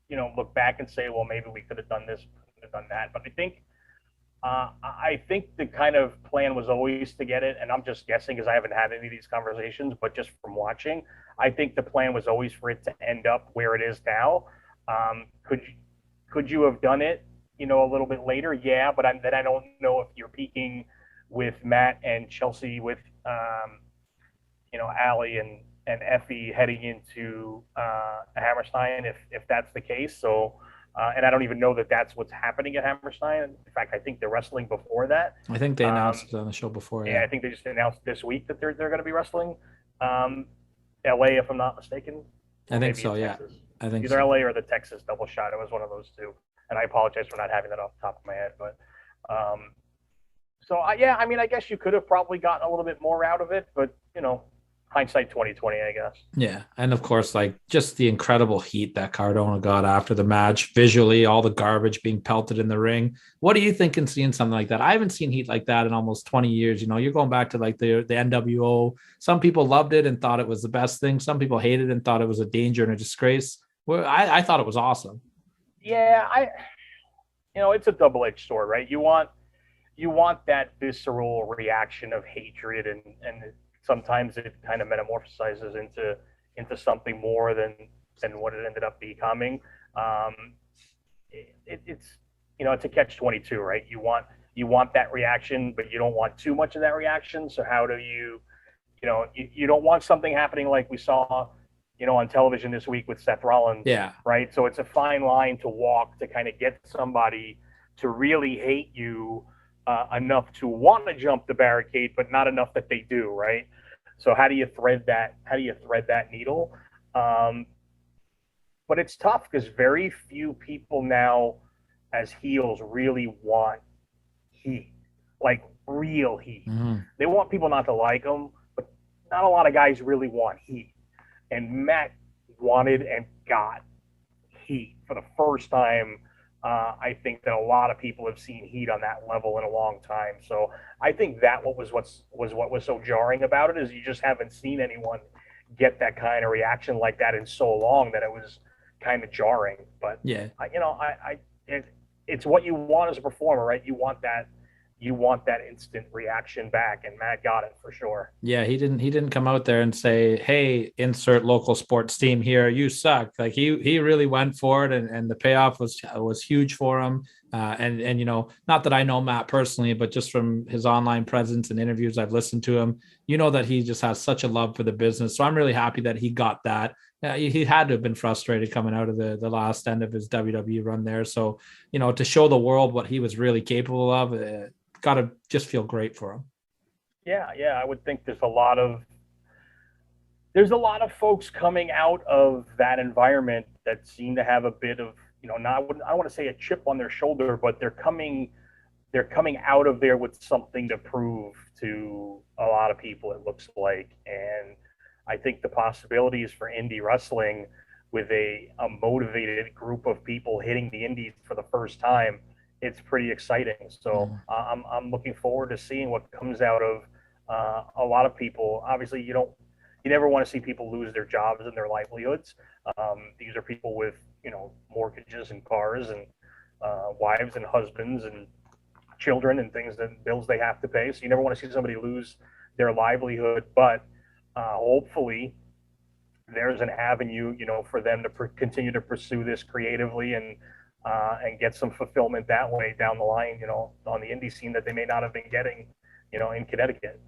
you know, look back and say, well, maybe we could have done this, could have done that. But I think the kind of plan was always to get it, and I'm just guessing because I haven't had any of these conversations, but just from watching, I think the plan was always for it to end up where it is now. Could you have done it, you know, a little bit later? Yeah, but then I don't know if you're peaking with Matt and Chelsea with, you know, Allie and Effie heading into Hammerstein, if that's the case. So, and I don't even know that that's what's happening at Hammerstein. In fact, I think they're wrestling before that. I think they announced it on the show before. Yeah, I think they just announced this week that they're going to be wrestling LA, if I'm not mistaken. I think so. Yeah, I think either so. LA or the Texas double shot. It was one of those two. And I apologize for not having that off the top of my head, but yeah, I mean, I guess you could have probably gotten a little bit more out of it, but you know, hindsight 2020, I guess. Yeah, and of course, like just the incredible heat that Cardona got after the match, visually, all the garbage being pelted in the ring. What do you think in seeing something like that? I haven't seen heat like that in almost 20 years. You know, you're going back to like the NWO. Some people loved it and thought it was the best thing. Some people hated it and thought it was a danger and a disgrace. Well, I thought it was awesome. Yeah, you know, it's a double-edged sword, right? You want that visceral reaction of hatred, and sometimes it kind of metamorphosizes into something more than what it ended up becoming. It's you know, it's a catch-22, right? You want that reaction, but you don't want too much of that reaction. So how do you know, you don't want something happening like we saw, you know, on television this week with Seth Rollins. Yeah. Right. So it's a fine line to walk to kind of get somebody to really hate you enough to want to jump the barricade, but not enough that they do. Right. So how do you thread that? How do you thread that needle? But it's tough because very few people now as heels really want heat, like real heat. Mm-hmm. They want people not to like them, but not a lot of guys really want heat. And Matt wanted and got heat for the first time. I think that a lot of people have seen heat on that level in a long time. So I think that what was so jarring about it is you just haven't seen anyone get that kind of reaction like that in so long that it was kind of jarring. But yeah, you know, it's what you want as a performer, right? You want that instant reaction back, and Matt got it for sure. Yeah, he didn't come out there and say, hey, insert local sports team here, you suck. Like he really went for it, and the payoff was huge for him. And you know, not that I know Matt personally, but just from his online presence and interviews I've listened to him, you know that he just has such a love for the business. So I'm really happy that he got that. He had to have been frustrated coming out of the last end of his WWE run there. So, you know, to show the world what he was really capable of, got to just feel great for him. Yeah, I would think there's a lot of folks coming out of that environment that seem to have a bit of, you know, I don't want to say a chip on their shoulder, but they're coming out of there with something to prove to a lot of people, it looks like. And I think the possibilities for indie wrestling with a motivated group of people hitting the indies for the first time, it's pretty exciting. So I'm looking forward to seeing what comes out of a lot of people. Obviously, you never want to see people lose their jobs and their livelihoods. These are people with, you know, mortgages and cars and wives and husbands and children and things, that bills they have to pay. So you never want to see somebody lose their livelihood, but hopefully there's an avenue, you know, for them to continue to pursue this creatively and get some fulfillment that way down the line, you know, on the indie scene that they may not have been getting, you know, in Connecticut.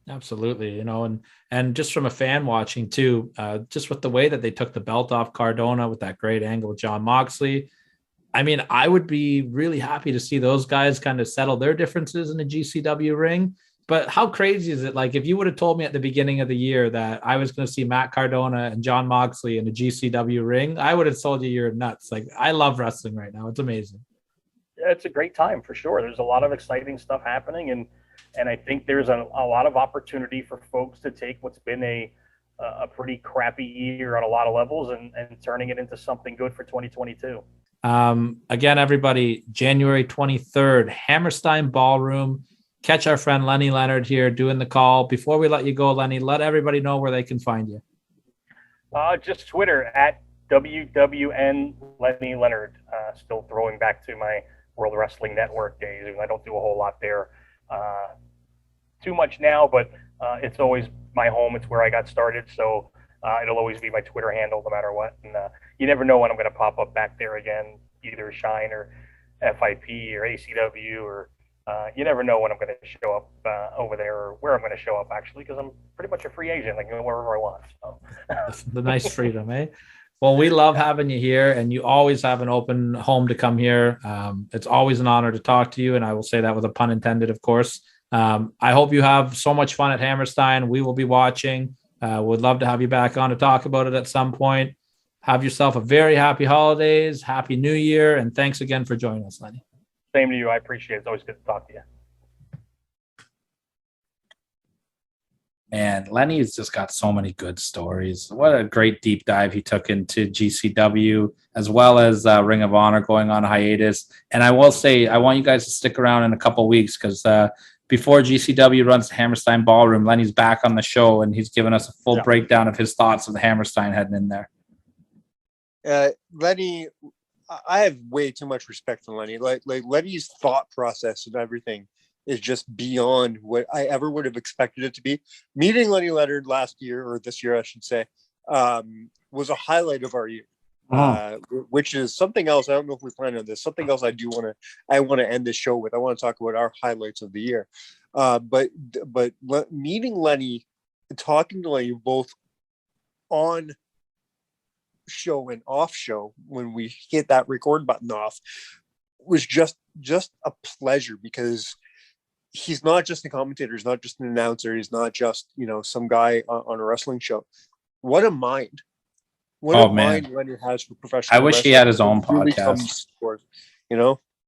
Absolutely. You know, and just from a fan watching too, just with the way that they took the belt off Cardona with that great angle with John Moxley. I mean, I would be really happy to see those guys kind of settle their differences in the GCW ring. But how crazy is it? Like, if you would have told me at the beginning of the year that I was going to see Matt Cardona and John Moxley in a GCW ring, I would have told you you're nuts. Like, I love wrestling right now. It's amazing. it's a great time for sure. There's a lot of exciting stuff happening, and I think there's a lot of opportunity for folks to take what's been a pretty crappy year on a lot of levels and turning it into something good for 2022. Again, everybody, January 23rd, Hammerstein Ballroom. Catch our friend Lenny Leonard here doing the call. Before we let you go, Lenny, let everybody know where they can find you. Just Twitter at WWN Lenny Leonard. Still throwing back to my World Wrestling Network days. I don't do a whole lot there too much now, but it's always my home. It's where I got started, so it'll always be my Twitter handle no matter what. And you never know when I'm going to pop up back there again, either Shine or FIP or ACW, or you never know when I'm going to show up over there, or where I'm going to show up, actually, because I'm pretty much a free agent. I can go wherever I want. So. The nice freedom, eh? Well, we love having you here, and you always have an open home to come here. It's always an honor to talk to you, and I will say that with a pun intended, of course. I hope you have so much fun at Hammerstein. We will be watching. Would love to have you back on to talk about it at some point. Have yourself a very happy holidays, happy New Year, and thanks again for joining us, Lenny. Same to you. I appreciate it. It's always good to talk to you. And Lenny's just got so many good stories. What a great deep dive he took into GCW, as well as Ring of Honor going on hiatus. And I will say, I want you guys to stick around in a couple weeks, because before GCW runs the Hammerstein Ballroom, Lenny's back on the show, and he's given us a full breakdown of his thoughts of the Hammerstein heading in there. Lenny, I have way too much respect for Lenny. Like Lenny's thought process and everything is just beyond what I ever would have expected it to be. Meeting Lenny Leonard last year, or this year, I should say, was a highlight of our year. Which is something else. I don't know if we plan on this. Something else I want to end this show with. I want to talk about our highlights of the year. But meeting Lenny, talking to Lenny both on show and off show, when we hit that record button off, was just a pleasure, because he's not just a commentator, he's not just an announcer, he's not just, some guy on a wrestling show. What a mind. What a mind Lenny has for professional I wish wrestling. he had his own Really podcast.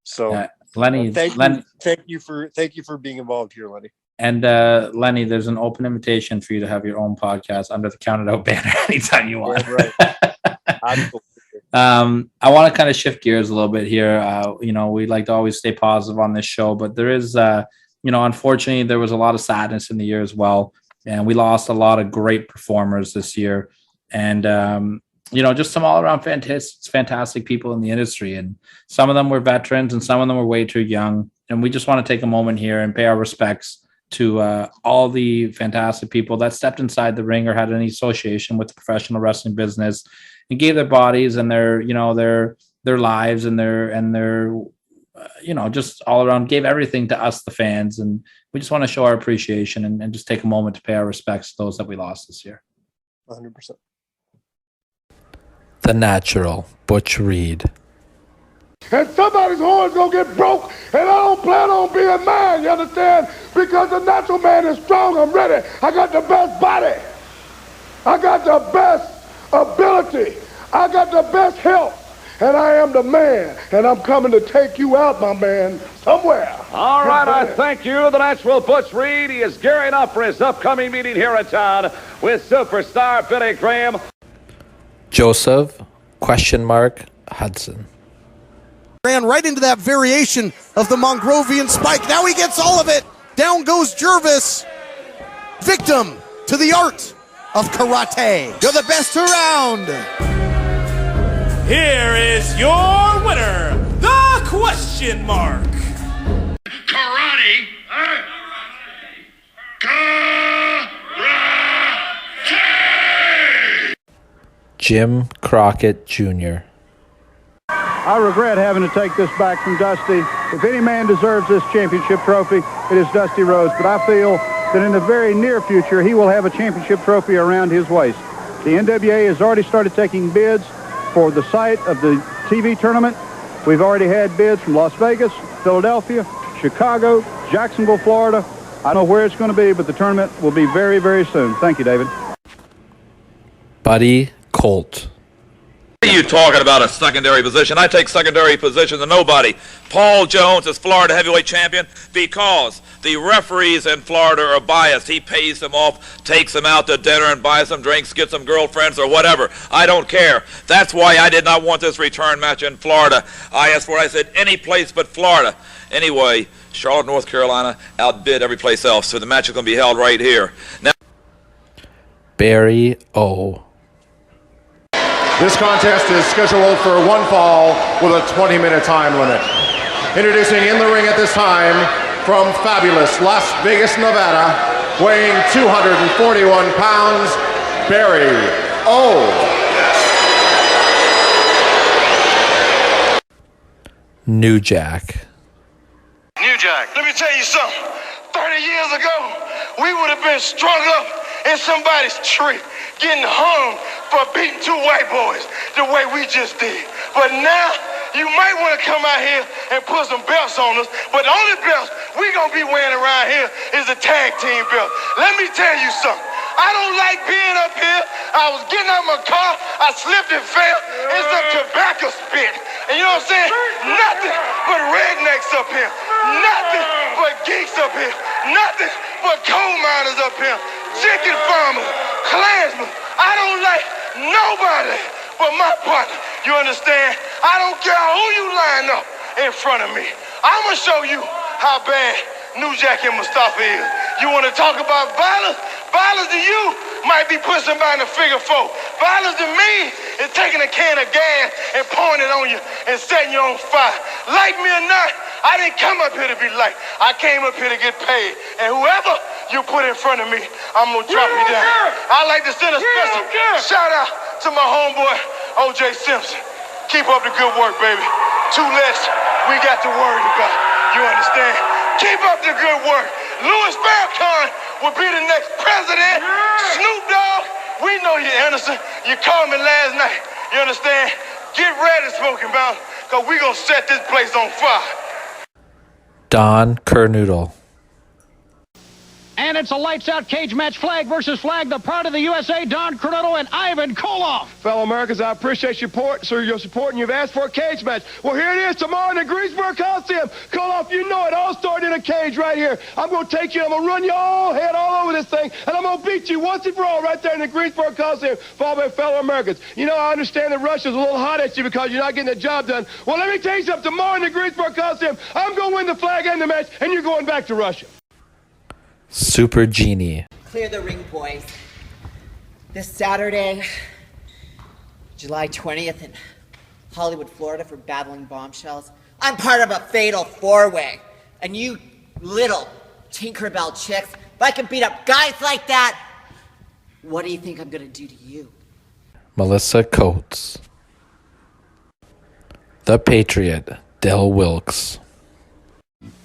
So Lenny, thank you for being involved here, Lenny. And Lenny, there's an open invitation for you to have your own podcast under the Counted Out banner anytime you want. Yeah, right. I want to kind of shift gears a little bit here. We like to always stay positive on this show, but there is, unfortunately, there was a lot of sadness in the year as well. And we lost a lot of great performers this year. And, just some all around fantastic people in the industry. And some of them were veterans and some of them were way too young. And we just want to take a moment here and pay our respects to all the fantastic people that stepped inside the ring or had any association with the professional wrestling business and gave their bodies and their lives and their just all around gave everything to us, the fans. And we just want to show our appreciation and just take a moment to pay our respects to those that we lost this year. 100%. The Natural, Butch Reed. And somebody's horn's gonna get broke, and I don't plan on being mine, you understand? Because the natural man is strong, I'm ready. I got the best body. I got the best ability. I got the best health. And I am the man, and I'm coming to take you out, my man, somewhere. All right, I thank you, the Natural Butch Reed. He is gearing up for his upcoming meeting here in town with superstar Billy Graham. Joseph, Hudson. Ran right into that variation of the Mongrovian spike. Now he gets all of it. Down goes Jervis. Victim to the art of karate. You're the best around. Here is your winner, the question mark. Karate? Jim Crockett Jr. I regret having to take this back from Dusty. If any man deserves this championship trophy, it is Dusty Rhodes. But I feel that in the very near future, he will have a championship trophy around his waist. The NWA has already started taking bids for the site of the TV tournament. We've already had bids from Las Vegas, Philadelphia, Chicago, Jacksonville, Florida. I don't know where it's going to be, but the tournament will be very, very soon. Thank you, David. Buddy Colt. What are you talking about a secondary position? I take secondary position to nobody. Paul Jones is Florida heavyweight champion because the referees in Florida are biased. He pays them off, takes them out to dinner and buys some drinks, gets some girlfriends or whatever. I don't care. That's why I did not want this return match in Florida. I asked for it. I said any place but Florida. Anyway, Charlotte, North Carolina outbid every place else, so the match is going to be held right here. Now, Barry O. This contest is scheduled for one fall with a 20-minute time limit. Introducing in the ring at this time from fabulous Las Vegas, Nevada, weighing 241 pounds, Barry O. New Jack. New Jack, let me tell you something. 30 years ago, we would have been strung up in somebody's tree, getting hung for beating two white boys the way we just did. But now, you might want to come out here and put some belts on us, but the only belts we gonna be wearing around here is the tag team belt. Let me tell you something. I don't like being up here. I was getting out of my car, I slipped and fell. It's a tobacco spit. And you know what I'm saying? Nothing but rednecks up here. Nothing but geeks up here. Nothing but coal miners up here. Chicken farmers, Klansmen. I don't like nobody but my partner. You understand? I don't care who you line up in front of me. I'm going to show you how bad New Jack and Mustafa is. You want to talk about violence? Violence to you might be putting somebody in a figure four. Violence to me is taking a can of gas and pouring it on you and setting you on fire. Like me or not, I didn't come up here to be liked. I came up here to get paid. And whoever you put in front of me, I'm going to drop you down. I'd like to send a special shout out to my homeboy, O.J. Simpson. Keep up the good work, baby. 2 less we got to worry about. You understand? Keep up the good work. Louis Farrakhan will be the next president. Snoop Dogg, we know you're innocent. You called me last night. You understand? Get ready, Smoking Mountain, because we're going to set this place on fire. Don Kernoodle. And it's a lights-out cage match, flag versus flag. The pride of the USA, Don Cornetto and Ivan Koloff. Fellow Americans, I appreciate your support, and you've asked for a cage match. Well, here it is tomorrow in the Greensboro Coliseum. Koloff, you know it all started in a cage right here. I'm going to take you, I'm going to run your whole head all over this thing, and I'm going to beat you once and for all right there in the Greensboro Coliseum for all my fellow Americans. You know, I understand that Russia's a little hot at you because you're not getting the job done. Well, let me tell you something. Tomorrow in the Greensboro Coliseum, I'm going to win the flag and the match, and you're going back to Russia. Super Genie. Clear the ring, boys. This Saturday, July 20th in Hollywood, Florida for Battling Bombshells. I'm part of a fatal 4-way. And you little Tinkerbell chicks, if I can beat up guys like that, what do you think I'm gonna do to you? Melissa Coates. The Patriot, Del Wilkes.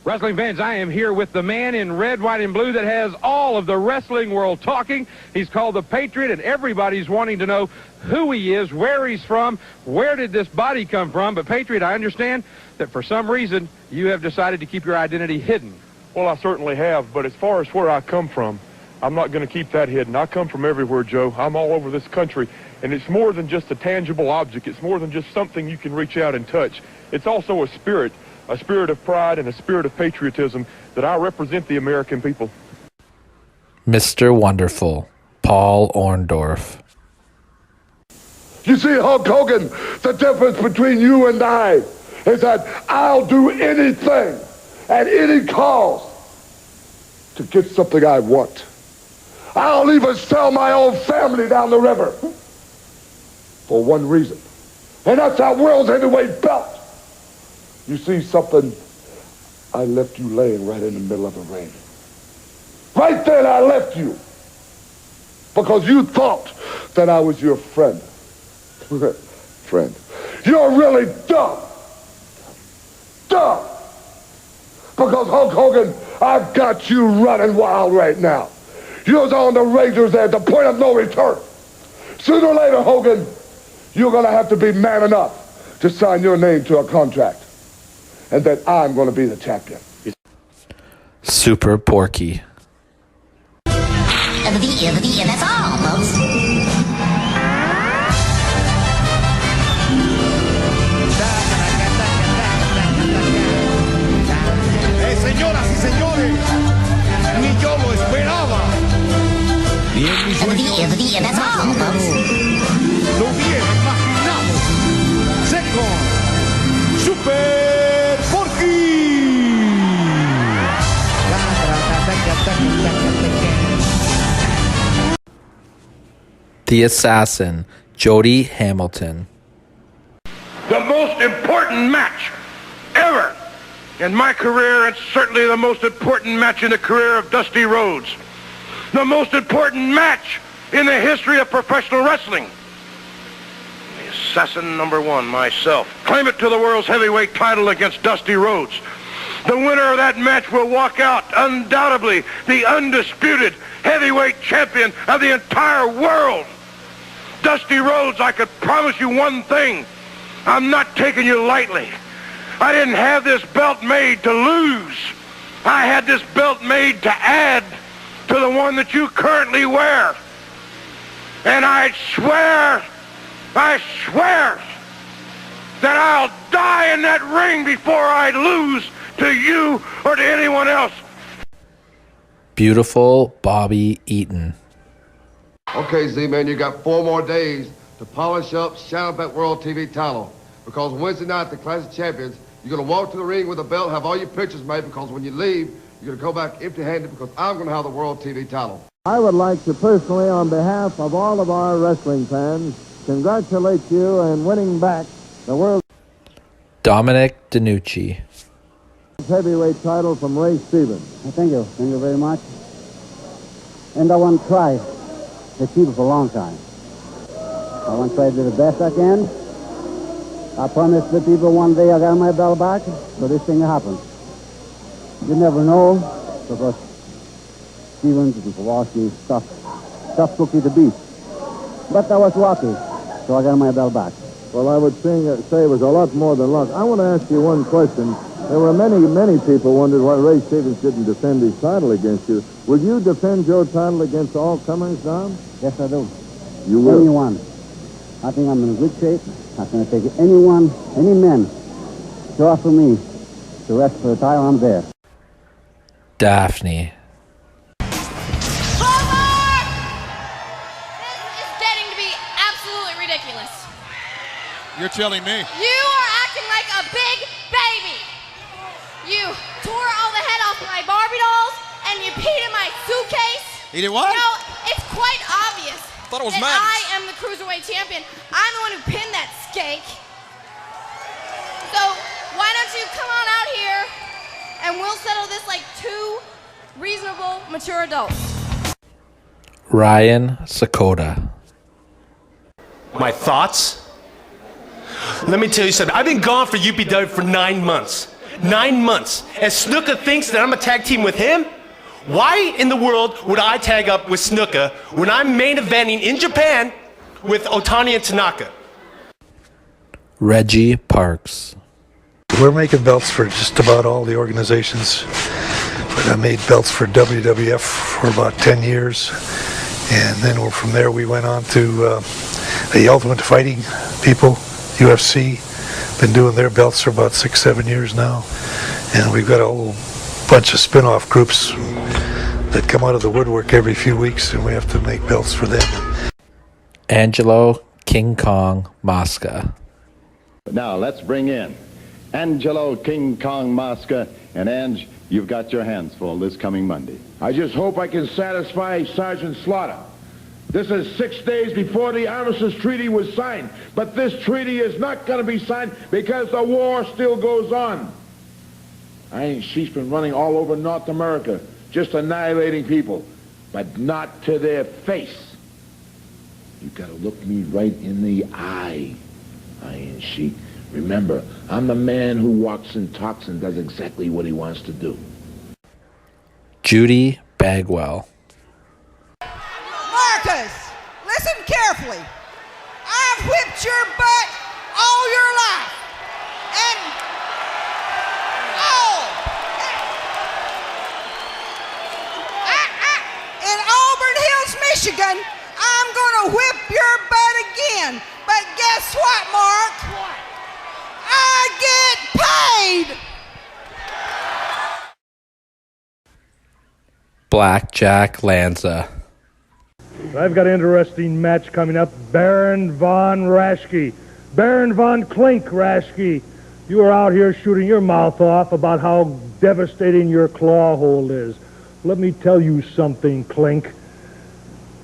Wrestling fans, I am here with the man in red, white, and blue that has all of the wrestling world talking. He's called the Patriot, and everybody's wanting to know who he is, where he's from, where did this body come from. But Patriot, I understand that for some reason you have decided to keep your identity hidden. Well, I certainly have, but as far as where I come from, I'm not going to keep that hidden. I come from everywhere, Joe. I'm all over this country, and it's more than just a tangible object. It's more than just something you can reach out and touch. It's also a spirit of pride and a spirit of patriotism that I represent the American people. Mr. Wonderful, Paul Orndorff. You see, Hulk Hogan, the difference between you and I is that I'll do anything at any cost to get something I want. I'll even sell my own family down the river for one reason, and that's that world's heavyweight belt. You see something? I left you laying right in the middle of the ring. Right then I left you because you thought that I was your friend. Friend, you're really dumb. Dumb. Because Hulk Hogan, I've got you running wild right now. You're on the razor's edge, the point of no return. Sooner or later, Hogan, you're going to have to be man enough to sign your name to a contract. And that I'm going to be the champion. Super Porky. That's all, folks. The Assassin, Jody Hamilton. The most important match ever in my career, and certainly the most important match in the career of Dusty Rhodes. The most important match in the history of professional wrestling. The Assassin #1, myself, claim it to the world's heavyweight title against Dusty Rhodes. The winner of that match will walk out, undoubtedly, the undisputed heavyweight champion of the entire world. Dusty Rhodes, I could promise you one thing. I'm not taking you lightly. I didn't have this belt made to lose. I had this belt made to add to the one that you currently wear. And I swear that I'll die in that ring before I lose to you or to anyone else. Beautiful Bobby Eaton. Okay, Z-Man, you got 4 more days to polish up, shine up that World TV title. Because Wednesday night at the Clash of Champions, you're going to walk to the ring with a belt, have all your pictures made, because when you leave, you're going to go back empty-handed because I'm going to have the World TV title. I would like to personally, on behalf of all of our wrestling fans, congratulate you on winning back the World Dominic DeNucci. Heavyweight title from Ray Stevens. Thank you. Thank you very much. And I want to try to keep it for a long time. I want to try to do the best I can. I promised the people one day I got my belt back, so this thing happened. You never know, because Stevens and Kowalski tough cookie to beat. But I was lucky, so I got my belt back. Well, I would say it was a lot more than luck. I want to ask you one question. There were many people wondered why Ray Stevens didn't defend his title against you. Will you defend your title against all comers, Dom? Yes, I do. You will? Anyone. I think I'm in good shape. I'm going to take anyone, any men, to offer me to rest for the title. I'm there. Daphne. Forward! This is getting to be absolutely ridiculous. You're telling me. You are acting like a big baby. You tore all the head off my Barbie dolls, and you peed in my suitcase. He did what? You know, it's quite obvious Thought it was that madness. I am the Cruiserweight champion. I'm the one who pinned that skank. So why don't you come on out here, and we'll settle this like 2 reasonable, mature adults. Ryan Sakota. My thoughts? Let me tell you something. I've been gone for UPW for 9 months. 9 months. And Snuka thinks that I'm a tag team with him? Why in the world would I tag up with Snuka when I'm main eventing in Japan with Otani and Tanaka? Reggie Parks. We're making belts for just about all the organizations. But I made belts for WWF for about 10 years. And then from there we went on to the Ultimate Fighting people, UFC. Been doing their belts for about 6-7 years now. And we've got a whole bunch of spin-off groups that come out of the woodwork every few weeks, and we have to make belts for them. Angelo King Kong Mosca. Now let's bring in Angelo King Kong Mosca. And Ange, you've got your hands full this coming Monday. I just hope I can satisfy Sergeant Slaughter. This is 6 days before the Armistice Treaty was signed. But this treaty is not going to be signed because the war still goes on. Iron Sheik's been running all over North America, just annihilating people, but not to their face. You've got to look me right in the eye, Iron Sheik. Remember, I'm the man who walks and talks and does exactly what he wants to do. Judy Bagwell. Marcus, listen carefully. I've whipped your butt all your life. And in Auburn Hills, Michigan, I'm gonna whip your butt again. But guess what, Mark? What? I get paid. Blackjack Lanza. I've got an interesting match coming up. Baron von Raschke. Baron von Klink Raschke. You were out here shooting your mouth off about how devastating your claw hold is. Let me tell you something, Klink.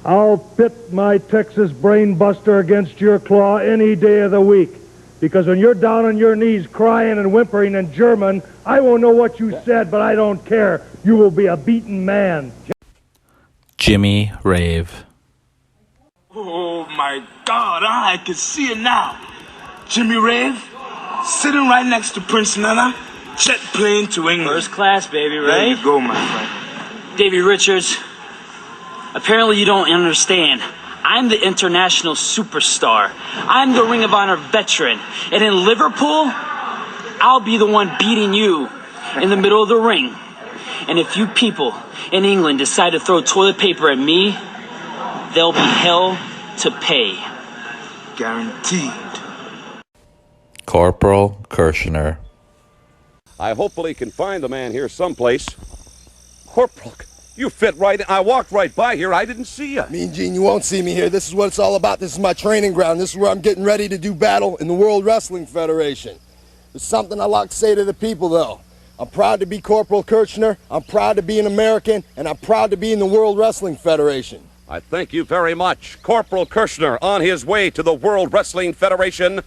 I'll pit my Texas brain buster against your claw any day of the week. Because when you're down on your knees crying and whimpering in German, I won't know what you said, but I don't care. You will be a beaten man. Jimmy Rave. Oh my God, I can see it now. Jimmy Rave, sitting right next to Prince Nana, jet plane to England. First class, baby, right? There you go, my friend. Davey Richards, apparently you don't understand. I'm the international superstar. I'm the Ring of Honor veteran. And in Liverpool, I'll be the one beating you in the middle of the ring. And if you people in England decide to throw toilet paper at me, there'll be hell to pay. Guaranteed. Corporal Kirshner. I hopefully can find the man here someplace. Corporal, you fit right in. I walked right by here. I didn't see you. Mean Gene, you won't see me here. This is what it's all about. This is my training ground. This is where I'm getting ready to do battle in the World Wrestling Federation. There's something I like to say to the people, though. I'm proud to be Corporal Kirshner. I'm proud to be an American, and I'm proud to be in the World Wrestling Federation. I thank you very much. Corporal Kirshner on his way to the World Wrestling Federation.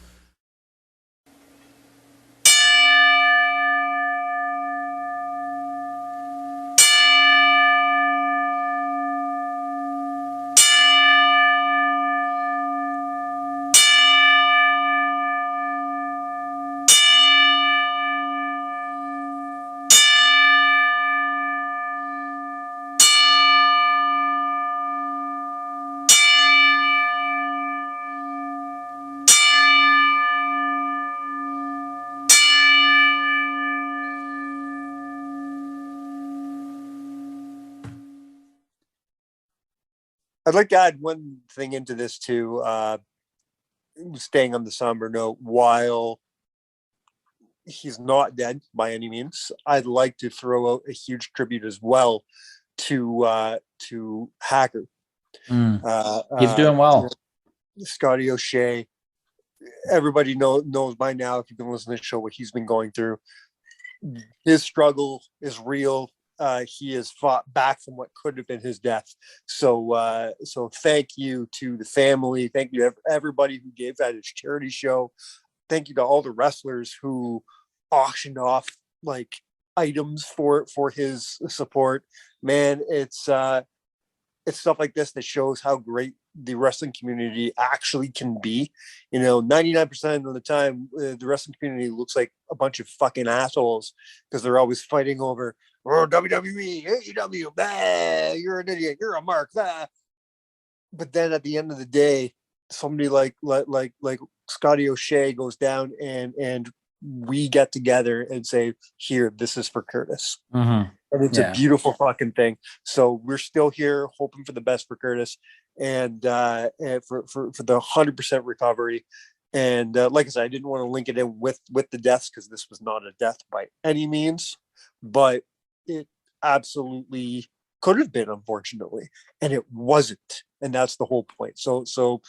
I'd like to add one thing into this too, staying on the somber note. While he's not dead by any means, I'd like to throw out a huge tribute as well to Hacker. He's doing well. Scotty O'Shea. Everybody knows by now, if you've been listening to the show, what he's been going through. His struggle is real. He has fought back from what could have been his death. So thank you to the family. Thank you to everybody who gave at his charity show. Thank you to all the wrestlers who auctioned off like items for his support. Man, it's stuff like this that shows how great the wrestling community actually can be. 99% of the time, the wrestling community looks like a bunch of fucking assholes because they're always fighting over, oh, WWE, AEW, bah, you're an idiot, you're a mark, bah. But then at the end of the day, somebody like Scotty O'Shea goes down and we get together and say, here, this is for Curtis. Mm-hmm. And it's a beautiful fucking thing. So we're still here hoping for the best for Curtis and for the 100% recovery. And like I said, I didn't want to link it in with the deaths because this was not a death by any means, but it absolutely could have been, unfortunately, and it wasn't. And that's the whole point. So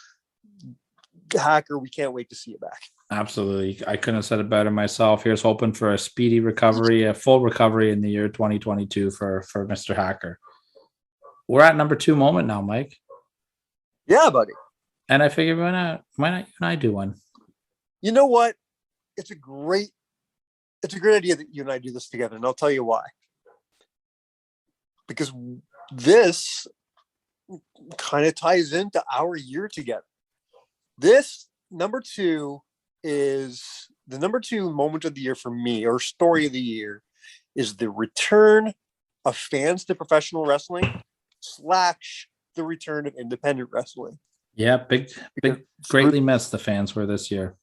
Hacker, we can't wait to see you back. Absolutely. I couldn't have said it better myself. Here's hoping for a speedy recovery, a full recovery in the year 2022 for Mr. Hacker. We're at number 2 moment now, Mike. Yeah, buddy. And I figured why not you and I do one? You know what? It's a great idea that you and I do this together, and I'll tell you why. Because this kind of ties into our year together. This number 2 is the number 2 moment of the year for me, or story of the year, is the return of fans to professional wrestling / the return of independent wrestling. Yeah, big greatly missed the fans were this year.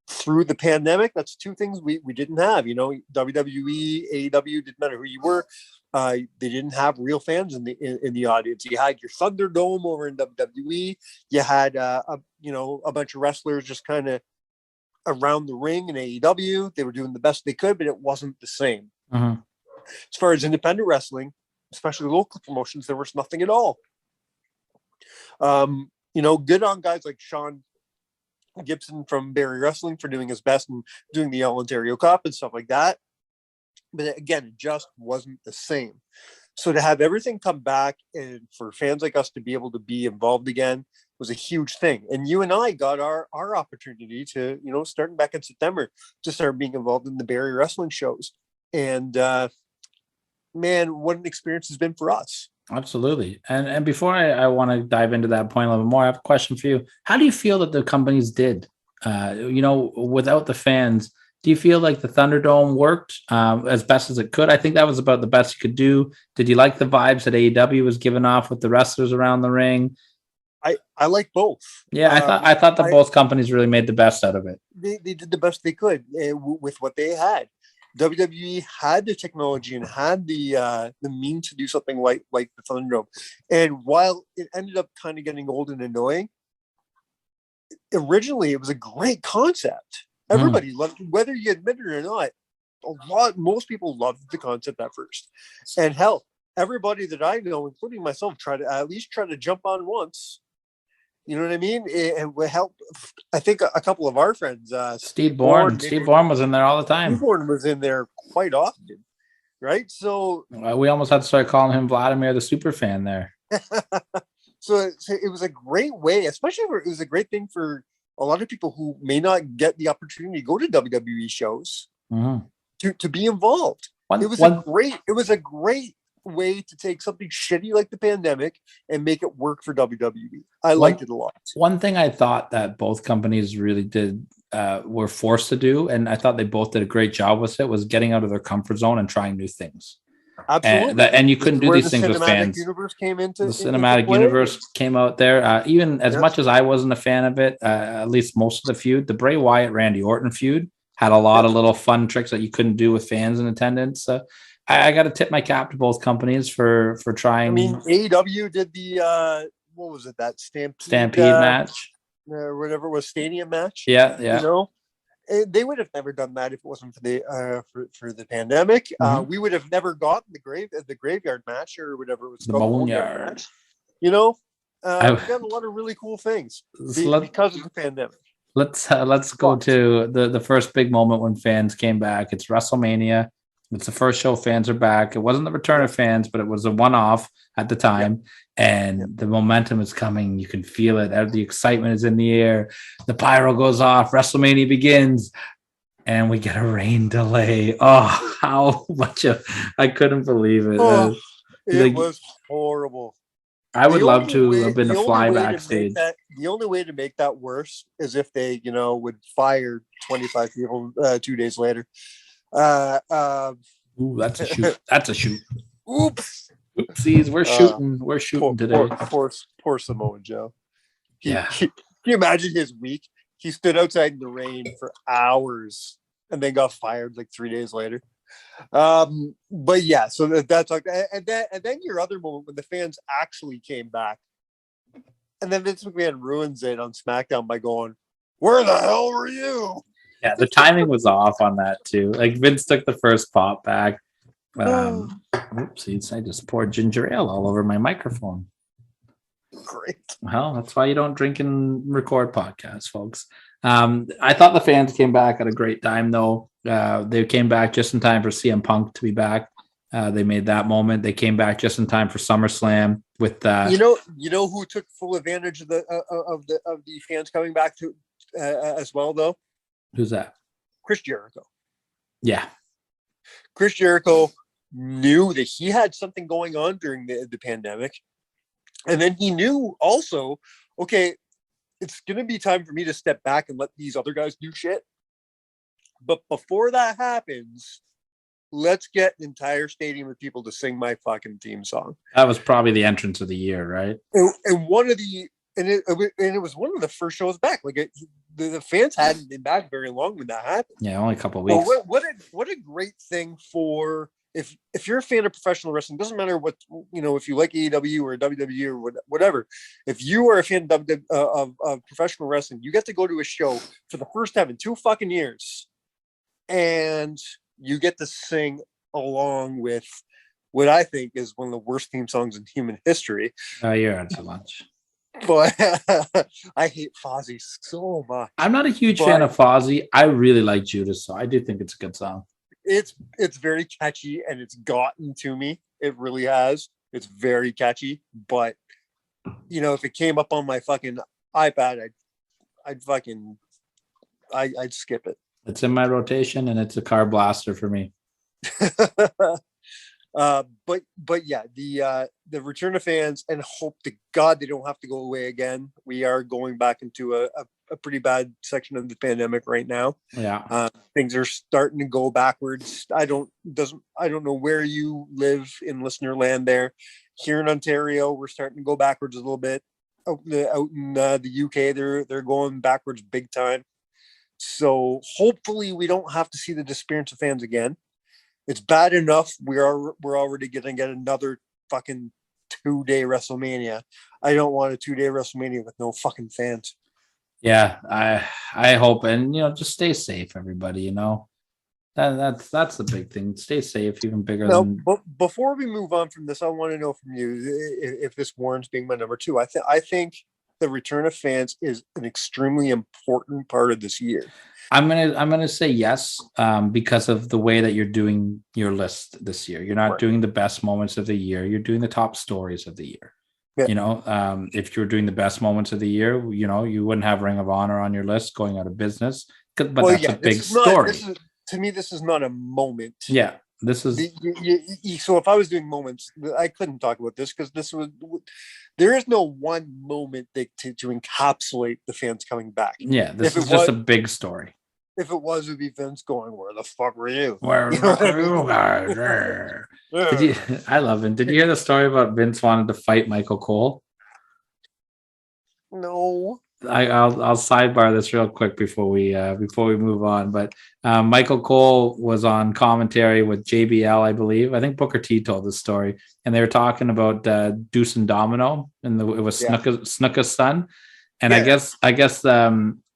Through the pandemic, that's 2 things we didn't have. WWE, AEW, didn't matter who you were. They didn't have real fans in the audience. You had your Thunderdome over in WWE. You had a bunch of wrestlers just kind of around the ring in AEW. They were doing the best they could, but it wasn't the same. Mm-hmm. As far as independent wrestling, especially local promotions, there was nothing at all. Good on guys like Sean Gibson from Barrie Wrestling for doing his best and doing the All Ontario Cup and stuff like that. But again, it just wasn't the same. So to have everything come back and for fans like us to be able to be involved again was a huge thing. And you and I got our opportunity to, starting back in September, to start being involved in the Bay Area wrestling shows. And man, what an experience it's been for us. Absolutely. And before I want to dive into that point a little bit more, I have a question for you. How do you feel that the companies did? Without the fans, do you feel like the Thunderdome worked as best as it could? I think that was about the best you could do. Did you like the vibes that AEW was giving off with the wrestlers around the ring? I like both. Yeah, I thought that both companies really made the best out of it. They did the best they could with what they had. WWE had the technology and had the means to do something like the Thunderdome. And while it ended up kind of getting old and annoying, originally it was a great concept. Everybody loved it, whether you admit it or not. Most people loved the concept at first. And hell, everybody that I know, including myself, tried to jump on once. You know what I mean? And we helped. I think a couple of our friends, Steve Bourne. Steve Bourne was in there all the time. Steve Bourne was in there quite often, right? So we almost had to start calling him Vladimir the Superfan there. So it was a great way, especially it was a great thing for a lot of people who may not get the opportunity to go to WWE shows to be involved. It was a great way to take something shitty like the pandemic and make it work for WWE. I liked it a lot. One thing I thought that both companies really did were forced to do, and I thought they both did a great job with it, was getting out of their comfort zone and trying new things. Absolutely. And you couldn't do these things with fans. The cinematic universe came out there. Even as much as I wasn't a fan of it, at least most of the feud, the Bray Wyatt Randy Orton feud had a lot of little fun tricks that you couldn't do with fans in attendance. I got to tip my cap to both companies for trying. I mean, AEW did the what was it, that Stampede match, or whatever it was, Stadium match. Yeah. They would have never done that if it wasn't for the for the pandemic. We would have never gotten the graveyard match or whatever it was the called. Boneyard. We've done a lot of really cool things because of the pandemic. Let's go to the first big moment when fans came back. It's WrestleMania. It's the first show fans are back. It wasn't the return of fans, but it was a one-off at the time. And the momentum is coming. You can feel it. The excitement is in the air. The pyro goes off. WrestleMania begins. And we get a rain delay. Oh, how much I couldn't believe it. It was horrible. I would love to have been a fly backstage. The only way to make that worse is if they, would fire 25 people 2 days later. Ooh, that's a shoot. That's a shoot. Oops. Oopsies. We're shooting today. Poor Samoa Joe. Can you imagine his week? He stood outside in the rain for hours and then got fired like 3 days later. But yeah, so that's like, and then your other moment when the fans actually came back, and then Vince McMahon ruins it on SmackDown by going, "Where the hell were you?" Yeah, the timing was off on that too. Like Vince took the first pop back. Oopsies, I just poured ginger ale all over my microphone. Great. Well, that's why you don't drink and record podcasts, folks. I thought the fans came back at a great time, though. They came back just in time for CM Punk to be back. They made that moment. They came back just in time for SummerSlam with you know who took full advantage of the fans coming back to as well, though. Who's that? Chris Jericho. Yeah. Chris Jericho knew that he had something going on during the pandemic. And then he knew also, okay, it's going to be time for me to step back and let these other guys do shit. But before that happens, let's get an entire stadium of people to sing my fucking theme song. That was probably the entrance of the year, right? And it was one of the first shows back. Like the fans hadn't been back very long when that happened. Yeah, only a couple of weeks. Well, what a great thing for if you're a fan of professional wrestling. Doesn't matter what if you like AEW or WWE or whatever. If you are a fan of professional wrestling, you get to go to a show for the first time in 2 fucking years, and you get to sing along with what I think is one of the worst theme songs in human history. Oh, you're on so much. But I hate Fozzy so much. I'm not a huge fan of Fozzy. I really like Judas, so I do think it's a good song. It's very catchy, and it's gotten to me. It really has. It's very catchy, but if it came up on my fucking iPad, I'd skip it. It's in my rotation, and it's a car blaster for me. But yeah, the return of fans, and hope to God they don't have to go away again. We are going back into a pretty bad section of the pandemic right now. Yeah. Things are starting to go backwards. I don't know where you live in listener land there. Here in Ontario, we're starting to go backwards a little bit. Out in the UK, they're going backwards big time. So hopefully we don't have to see the disappearance of fans again. It's bad enough we're already going to get another fucking 2-day WrestleMania. I don't want a 2-day WrestleMania with no fucking fans. Yeah, I hope, and just stay safe, everybody. That's the big thing. Stay safe, even bigger than. But before we move on from this, I want to know from you if this warrants being my number 2. I think the return of fans is an extremely important part of this year. I'm gonna say yes, because of the way that you're doing your list this year. You're not doing the best moments of the year. You're doing the top stories of the year. Yeah. If you're doing the best moments of the year, you wouldn't have Ring of Honor on your list going out of business. But that's a big story. To me, this is not a moment. Yeah, this is. So if I was doing moments, I couldn't talk about this because there is no one moment to encapsulate the fans coming back. Yeah, this is just a big story. If it was, it would be Vince going, "Where the fuck were you? Where were you guys?" I love it. Did you hear the story about Vince wanted to fight Michael Cole? No. I'll sidebar this real quick before we move on. But Michael Cole was on commentary with JBL, I believe. I think Booker T told this story, and they were talking about Deuce and Domino, and it was Snuka's son. And I guess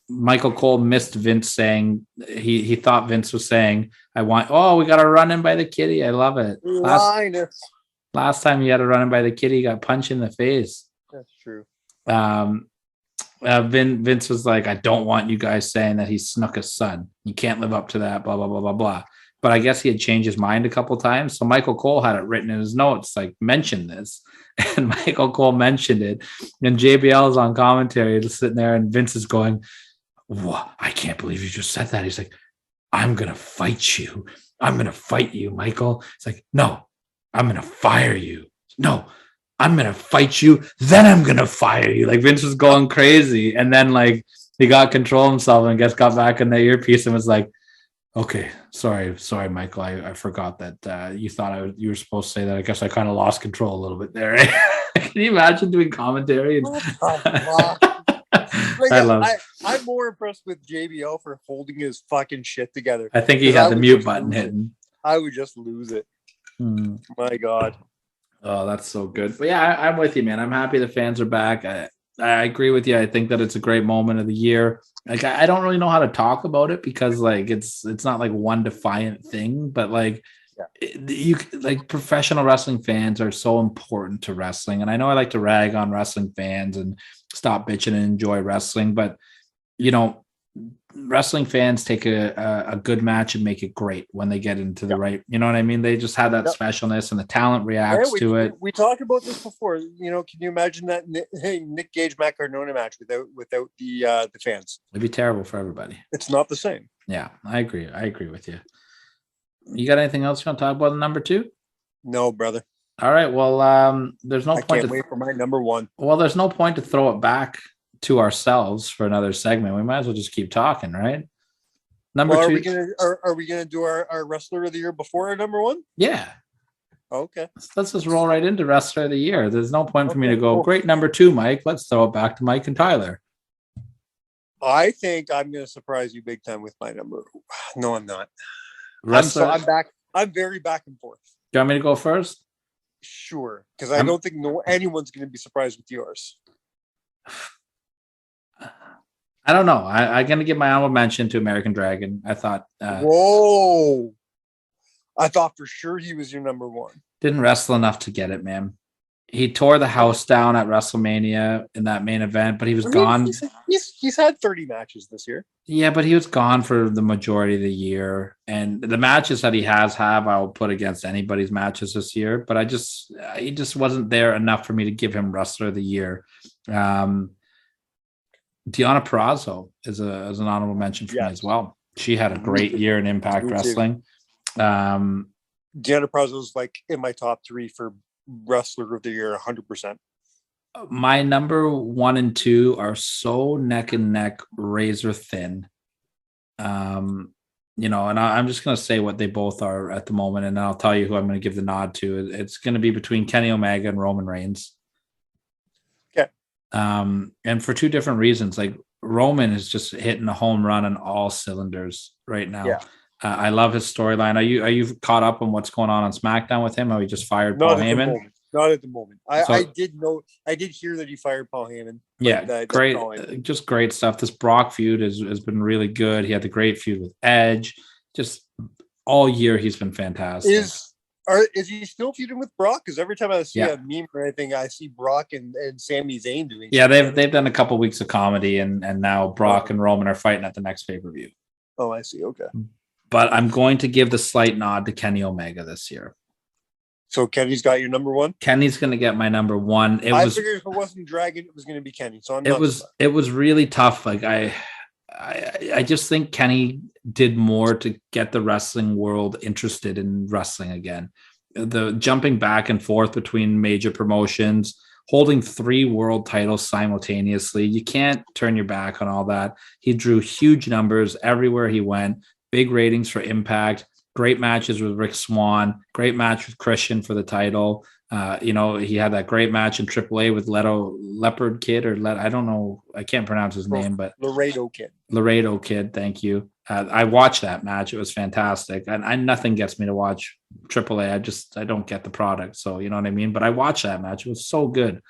Michael Cole missed Vince saying he thought Vince was saying, we got to run in by the kitty. I love it. Last time he had to run in by the kitty, he got punched in the face. That's true. Vince was like, I don't want you guys saying that he's Snuka's son. You can't live up to that, blah, blah, blah, blah, blah. But I guess he had changed his mind a couple times. So Michael Cole had it written in his notes, like, mention this. And Michael Cole mentioned it. And JBL is on commentary, just sitting there, and Vince is going, "What? I can't believe you just said that." He's like, "I'm going to fight you. I'm going to fight you, Michael." It's like, "No, I'm going to fire you. No, I'm going to fight you. Then I'm going to fire you." Like, Vince was going crazy. And then, like, he got control of himself and got back in the earpiece and was like, "Okay, sorry, Michael. I forgot that you thought you were supposed to say that. I guess I kind of lost control a little bit there." Can you imagine doing commentary? I'm more impressed with JBL for holding his fucking shit together. I think he had the mute button hidden. I would just lose it. My God. Oh, that's so good. But yeah, I'm with you, man. I'm happy the fans are back. I agree with you. I think that it's a great moment of the year. Like, I don't really know how to talk about it because, like, it's not like one defiant thing, but like, professional wrestling fans are so important to wrestling. And I know I like to rag on wrestling fans and stop bitching and enjoy wrestling, but wrestling fans take a good match and make it great when they get into the right, you know what I mean? They just have that specialness and the talent reacts to it. We talked about this before. Can you imagine that Nick Gage Matt Cardona match without the fans? It'd be terrible for everybody. It's not the same. Yeah, I agree. I agree with you. You got anything else you want to talk about in number 2? No, brother. All right. Well, there's no point. I can't wait for my number 1. Well, there's no point to throw it back to ourselves for another segment. We might as well just keep talking, right? Number 2. Are we gonna do our wrestler of the year before our number 1? Yeah. Okay. Let's just roll right into wrestler of the year. There's no point for me to go, great number 2, Mike. Let's throw it back to Mike and Tyler. I think I'm gonna surprise you big time with my number. No, I'm not. I'm back. I'm very back and forth. Do you want me to go first? Sure, because I don't think anyone's going to be surprised with yours. I don't know. I'm going to give my honorable mention to American Dragon. I thought. Whoa! I thought for sure he was your number 1. Didn't wrestle enough to get it, man. He tore the house down at WrestleMania in that main event, but he was gone. He's had 30 matches this year. Yeah, but he was gone for the majority of the year. And the matches that he I'll put against anybody's matches this year. But he just wasn't there enough for me to give him Wrestler of the Year. Deonna Purrazzo is an honorable mention for me as well. She had a great year in Impact Wrestling. Deonna Purrazzo's like in my top 3 for Wrestler of the Year, 100%. My number 1 and 2 are so neck and neck, razor thin. And I'm just going to say what they both are at the moment, and I'll tell you who I'm going to give the nod to. It's going to be between Kenny Omega and Roman Reigns. Okay. And for 2 different reasons. Like, Roman is just hitting a home run on all cylinders right now. Yeah. I love his storyline. Are you caught up on what's going on SmackDown with him? How he just fired Paul Heyman? Not at the moment. I did hear that he fired Paul Heyman. Yeah, great, just great stuff. This Brock feud has been really good. He had the great feud with Edge. Just all year he's been fantastic. Is he still feuding with Brock? Because every time I see a meme or anything, I see Brock and Sami Zayn doing. Yeah, they've done a couple weeks of comedy, and now Brock and Roman are fighting at the next pay-per-view. Oh, I see. Okay. But I'm going to give the slight nod to Kenny Omega this year. So Kenny's got your number 1? Kenny's going to get my number 1. I figured if it wasn't Dragon, it was going to be Kenny. So it was really tough. Like I just think Kenny did more to get the wrestling world interested in wrestling again. The jumping back and forth between major promotions, holding 3 world titles simultaneously. You can't turn your back on all that. He drew huge numbers everywhere he went. Big ratings for Impact, great matches with Rick Swann, great match with Christian for the title. He had that great match in AAA with Leopard Kid I don't know. I can't pronounce his name, but Laredo Kid. Thank you. I watched that match. It was fantastic. And nothing gets me to watch AAA. I don't get the product. So, you know what I mean? But I watched that match. It was so good.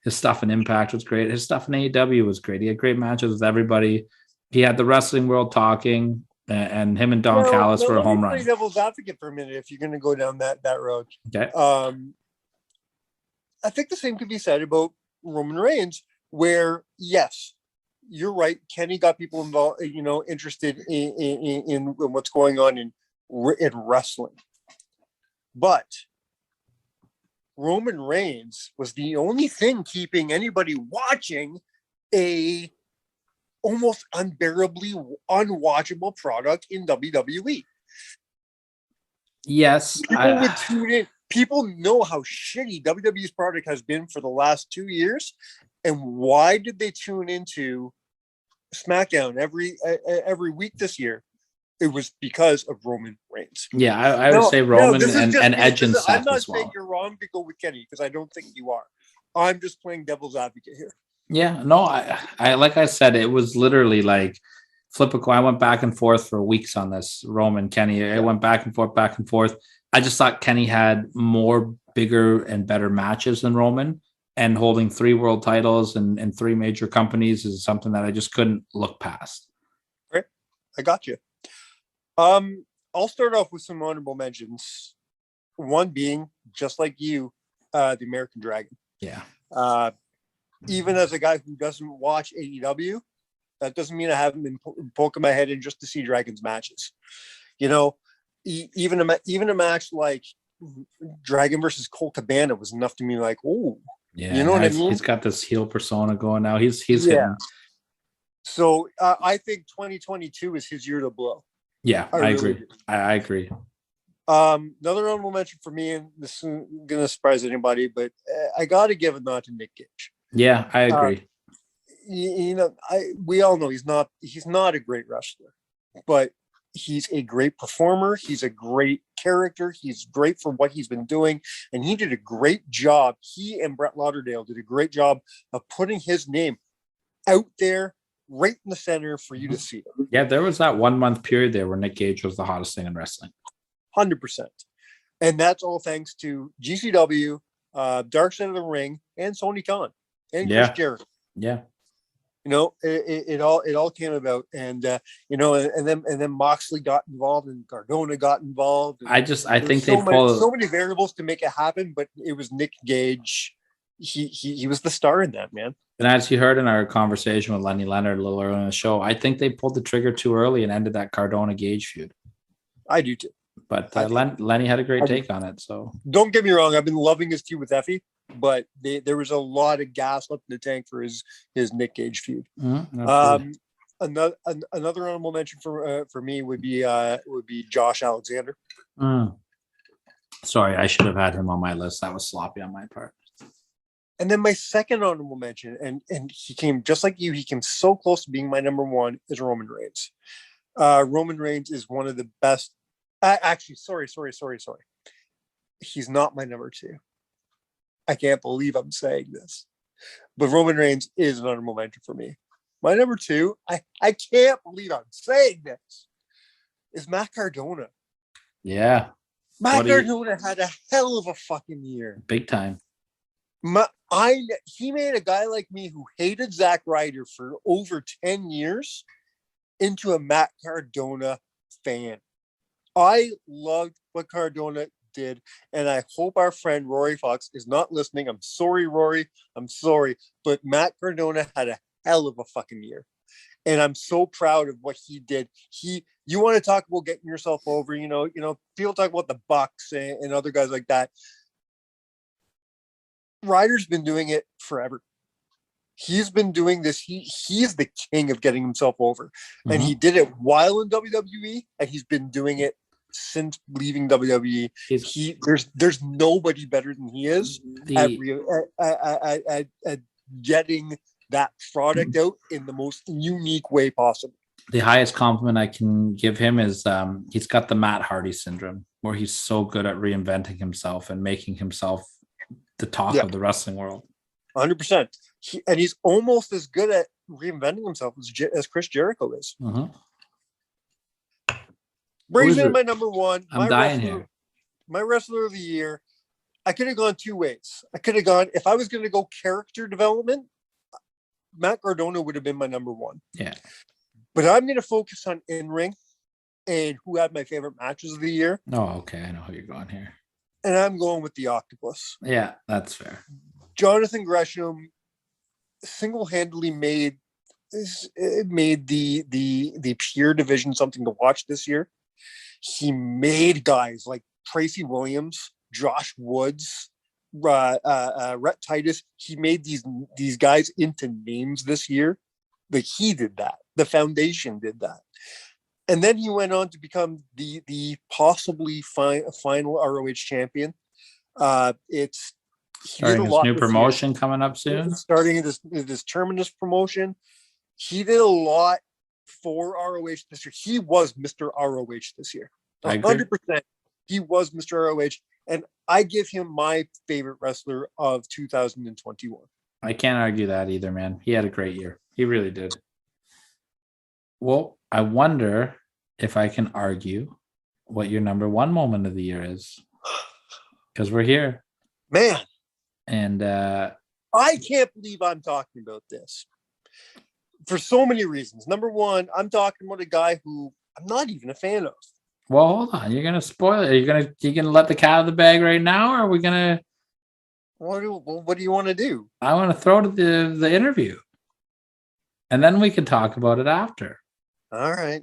His stuff in Impact was great. His stuff in AEW was great. He had great matches with everybody. He had the wrestling world talking. And him and Don Callis for a home run. Play devil's advocate for a minute if you're going to go down that road. Okay. I think the same could be said about Roman Reigns, where yes, you're right. Kenny got people involved, interested in what's going on in wrestling, but Roman Reigns was the only thing keeping anybody watching a almost unbearably unwatchable product in WWE. Yes. People would tune in. People know how shitty WWE's product has been for the last 2 years. And why did they tune into SmackDown every week this year? It was because of Roman Reigns. Yeah, I would say Roman and Edge and Seth. I'm not saying you're wrong to go with Kenny because I don't think you are. I'm just playing devil's advocate here. Yeah, no, I like I said, it was literally like flip a coin. I went back and forth for weeks on this Roman Kenny. I went back and forth. I just thought Kenny had more bigger and better matches than Roman, and holding 3 world titles and 3 major companies is something that I just couldn't look past. Great, I got you. I'll start off with some honorable mentions. One being, just like you, the American Dragon. Yeah. Even as a guy who doesn't watch AEW, that doesn't mean I haven't been poking my head in just to see Dragon's matches. Even a match like Dragon versus Colt Cabana was enough to me like, oh, yeah, you know what I mean? He's got this heel persona going now. He's hitting. So I think 2022 is his year to blow. Yeah, I agree. I agree. Another honorable mention for me, and this isn't going to surprise anybody, but I got to give a nod to Nick Gage. Yeah, I agree. We all know he's not a great wrestler, but he's a great performer. He's a great character. He's great for what he's been doing, and he did a great job. He and Brett Lauderdale did a great job of putting his name out there, right in the center for you to see. Yeah, there was that 1 month period there where Nick Gage was the hottest thing in wrestling. 100%, and that's all thanks to GCW, Dark Side of the Ring, and Sony Khan. And Chris Jericho. Yeah. It all came about, and and then Moxley got involved, and Cardona got involved. I think they so many variables to make it happen, but it was Nick Gage he was the star in that, man. And as you heard in our conversation with Lenny Leonard a little earlier in the show, I think they pulled the trigger too early and ended that Cardona Gage feud. I do too. But Lenny had a great take on it. So don't get me wrong, I've been loving his feud with Effie, but there was a lot of gas left in the tank for his Nick Gage feud. Another honorable mention for me would be Josh Alexander. Sorry, I should have had him on my list. That was sloppy on my part. And then my second honorable mention, and he came just like you, he came so close to being my number one, is Roman Reigns. Roman Reigns is one of the best. Actually, sorry. He's not my number two. I can't believe I'm saying this, but Roman Reigns is an honorable mention for me. My number two, I can't believe I'm saying this, is Matt Cardona. Yeah. Matt Cardona had a hell of a fucking year. Big time. He made a guy like me who hated Zack Ryder for over 10 years into a Matt Cardona fan. I loved what Cardona did, and I hope our friend Rory Fox is not listening. I'm sorry, Rory. I'm sorry. But Matt Cardona had a hell of a fucking year. And I'm so proud of what he did. You want to talk about getting yourself over, people talk about the Bucks and other guys like that. Ryder's been doing it forever. He's been doing this. He's the king of getting himself over. And he did it while in WWE, and he's been doing it since leaving WWE. There's nobody better than he is at getting that product out in the most unique way possible. The highest compliment I can give him is he's got the Matt Hardy syndrome, where he's so good at reinventing himself and making himself the talk of the wrestling world. 100%. He's almost as good at reinventing himself as Chris Jericho is. Brings in my number one. I'm dying here. My wrestler of the year. I could have gone two ways. I could have gone, if I was going to go character development, Matt Cardona would have been my number one. Yeah. But I'm going to focus on in-ring and who had my favorite matches of the year. Oh, okay. I know how you're going here. And I'm going with the Octopus. Yeah, that's fair. Jonathan Gresham single-handedly made the pure division something to watch this year. He made guys like Tracy Williams, Josh Woods, Rhett Titus. He made these guys into names this year. Like, he did that. The foundation did that. And then he went on to become the possibly final ROH champion. It's starting his new promotion coming up soon. Starting this Terminus promotion. He did a lot for ROH this year. He was Mr. ROH this year. 100%. He was Mr. ROH. And I give him my favorite wrestler of 2021. I can't argue that either, man. He had a great year. He really did. Well, I wonder if I can argue what your number one moment of the year is. Because we're here. Man. And I can't believe I'm talking about this. For so many reasons. Number one, I'm talking about a guy who I'm not even a fan of. Well, hold on. You're gonna spoil it. You're gonna let the cat out of the bag right now, or are we gonna? What do you want to do? I want to throw to the interview, and then we can talk about it after. All right.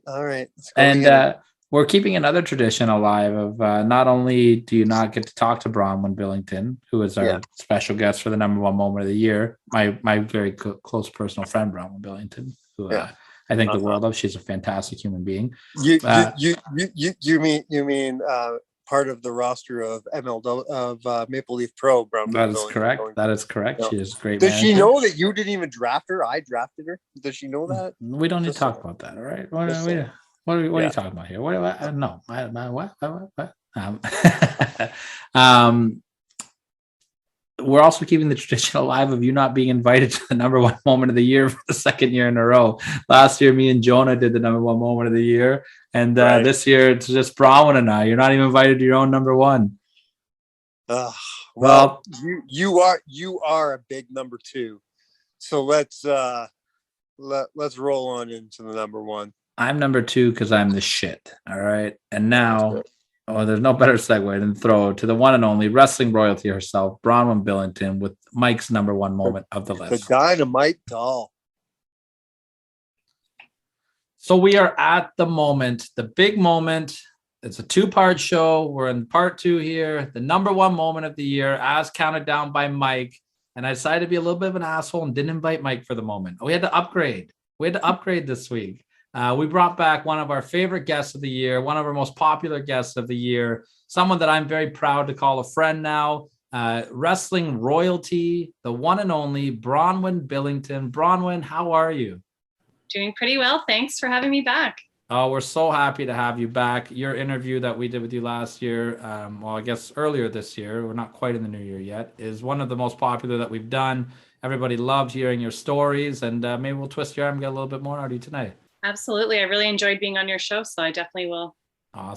And we're keeping another tradition alive of not only do you not get to talk to Bronwyne Billington, who is our special guest for the number one moment of the year, my very close personal friend Bronwyne Billington, who I think the world of. She's a fantastic human being. You mean part of the roster of MLW of Maple Leaf Pro? That is correct. That is correct. She is a great. Does she know that you didn't even draft her? I drafted her. Does she know that? We don't need to talk about that. All right. What are you talking about here? We're also keeping the tradition alive of you not being invited to the number one moment of the year for the second year in a row. Last year, me and Jonah did the number one moment of the year. And this year, it's just Bronwyne and I. You're not even invited to your own number one. Well, you are a big number two. So let's roll on into the number one. I'm number two because I'm the shit. All right. And now Oh, there's no better segue than throw to the one and only wrestling royalty herself, Bronwyne Billington, with Mike's number one moment of the The list. Dynamite Doll. So we are at the moment, the big moment. It's a two-part show. We're in part 2 here. The number one moment of the year, as counted down by Mike. And I decided to be a little bit of an asshole and didn't invite Mike for the moment. We had to upgrade. This week. We brought back one of our favorite guests of the year, one of our most popular guests of the year, someone that I'm very proud to call a friend now, wrestling royalty, the one and only Bronwyne Billington. Bronwyne, how are you? Doing pretty well. Thanks for having me back. Oh, we're so happy to have you back. Your interview that we did with you last year, well, I guess earlier this year, we're not quite in the new year yet, is one of the most popular that we've done. Everybody loved hearing your stories, and maybe we'll twist your arm and get a little bit more out of you tonight. Absolutely. I really enjoyed being on your show, so I definitely will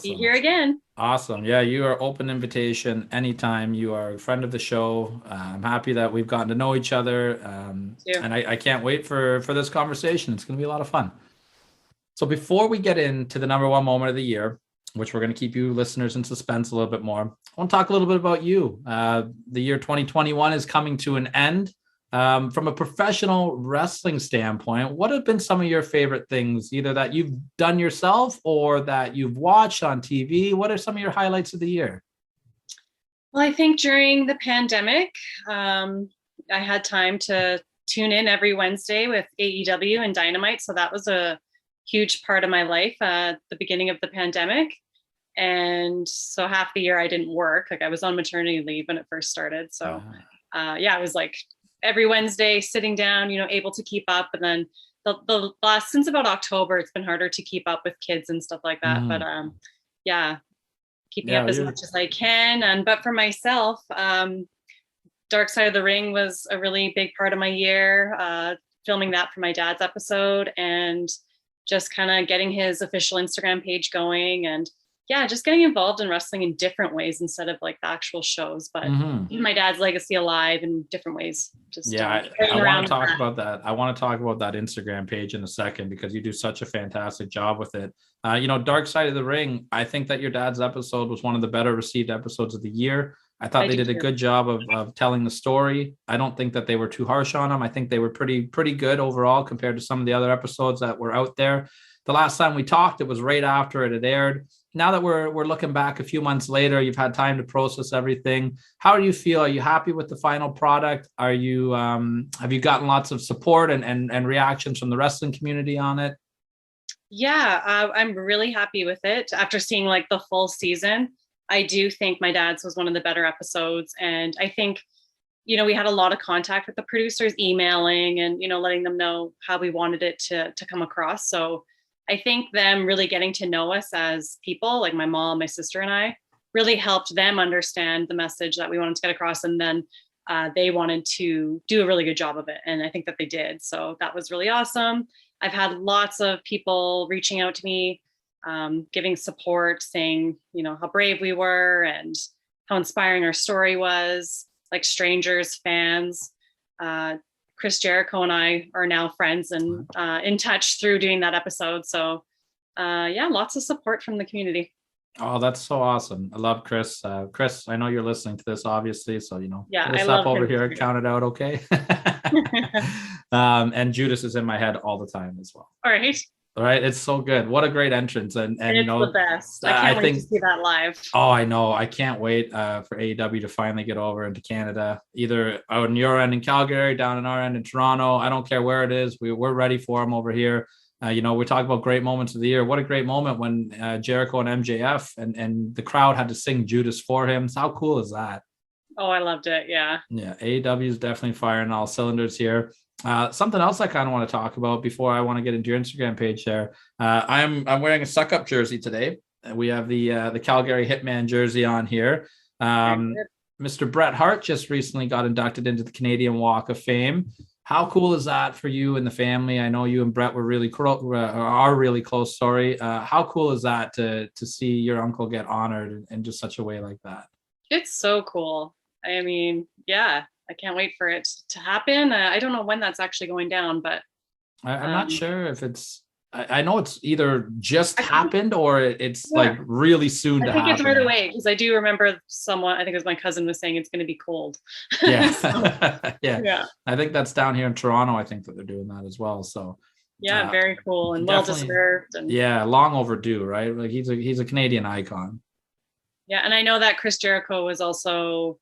be here again. Awesome. Yeah, you are open invitation anytime. You are a friend of the show. I'm happy that we've gotten to know each other, and I can't wait for this conversation. It's going to be a lot of fun. So before we get into the number one moment of the year, which we're going to keep you listeners in suspense a little bit more, I want to talk a little bit about you. The year 2021 is coming to an end. From a professional wrestling standpoint, what have been some of your favorite things, either that you've done yourself or that you've watched on TV? What are some of your highlights of the year? Well, I think during the pandemic, I had time to tune in every Wednesday with AEW and Dynamite. So that was a huge part of my life at the beginning of the pandemic. And so half the year I didn't work. Like I was on maternity leave when it first started. So it was like every Wednesday sitting down, able to keep up. And then the last, since about October, it's been harder to keep up with kids and stuff like that. But keeping up as much as I can. But for myself, Dark Side of the Ring was a really big part of my year, filming that for my dad's episode and just kind of getting his official Instagram page going and just getting involved in wrestling in different ways instead of like the actual shows, but my dad's legacy alive in different ways. Just I want to talk about that. I want to talk about that Instagram page in a second because you do such a fantastic job with it. Dark Side of the Ring, I think that your dad's episode was one of the better received episodes of the year. I thought they did a good job of telling the story. I don't think that they were too harsh on them. I think they were pretty good overall compared to some of the other episodes that were out there. The last time we talked, it was right after it had aired. Now that we're looking back a few months later, you've had time to process everything. How do you feel? Are you happy with the final product? Are you have you gotten lots of support and reactions from the wrestling community on it? Yeah, I'm really happy with it. After seeing like the full season, I do think my dad's was one of the better episodes. And I think, we had a lot of contact with the producers, emailing and, letting them know how we wanted it to come across. So I think them really getting to know us as people, like my mom, my sister, and I, really helped them understand the message that we wanted to get across. And then they wanted to do a really good job of it. And I think that they did. So that was really awesome. I've had lots of people reaching out to me, giving support, saying, how brave we were and how inspiring our story was, like strangers, fans. Chris Jericho and I are now friends and in touch through doing that episode. So lots of support from the community. Oh, that's so awesome. I love Chris. Chris, I know you're listening to this, obviously. So, I step love over him. here, count it out, okay? And Judas is in my head all the time as well. All right. All right. It's so good. What a great entrance. And it's the best. I can't wait to see that live. Oh, I know. I can't wait for AEW to finally get over into Canada, either on your end in Calgary, down on our end in Toronto. I don't care where it is. We're ready for them over here. We talk about great moments of the year. What a great moment when Jericho and MJF and the crowd had to sing Judas for him. So how cool is that? Oh, I loved it. Yeah. Yeah. AEW is definitely firing all cylinders here. Something else I kind of want to talk about before I want to get into your Instagram page there. I'm wearing a Suck Up jersey today. We have the Calgary Hitman jersey on here. Mr. Bret Hart just recently got inducted into the Canadian Walk of Fame. How cool is that for you and the family? I know you and Bret were are really close. Sorry. How cool is that to see your uncle get honored in just such a way like that? It's so cool. I mean, I can't wait for it to happen. I don't know when that's actually going down, but I'm not sure if it's I know it's either just happened or it's like really soon to I think happen. it's right away because I do remember someone, I think it was my cousin, was saying it's going to be cold. Yeah. Yeah. Yeah. I think that's down here in Toronto. I think that they're doing that as well. So Yeah, very cool and well deserved. And yeah, long overdue, right? Like he's a Canadian icon. yeah, and I know that Chris Jericho was also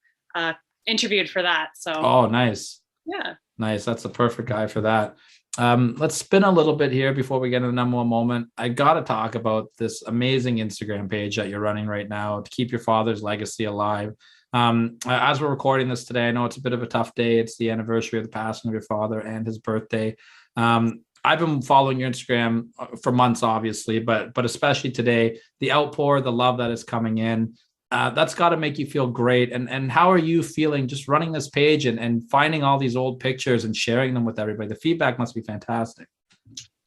interviewed for that. So Oh, nice. yeah. Nice. That's the perfect guy for that. Let's spin a little bit here before we get into the number one moment. I got to talk about this amazing Instagram page that you're running right now to keep your father's legacy alive. As we're recording this today, I know it's a bit of a tough day. It's the anniversary of the passing of your father and his birthday. I've been following your Instagram for months, obviously, but especially today, the outpour, the love that is coming in. That's got to make you feel great. And how are you feeling just running this page and finding all these old pictures and sharing them with everybody? The feedback must be fantastic.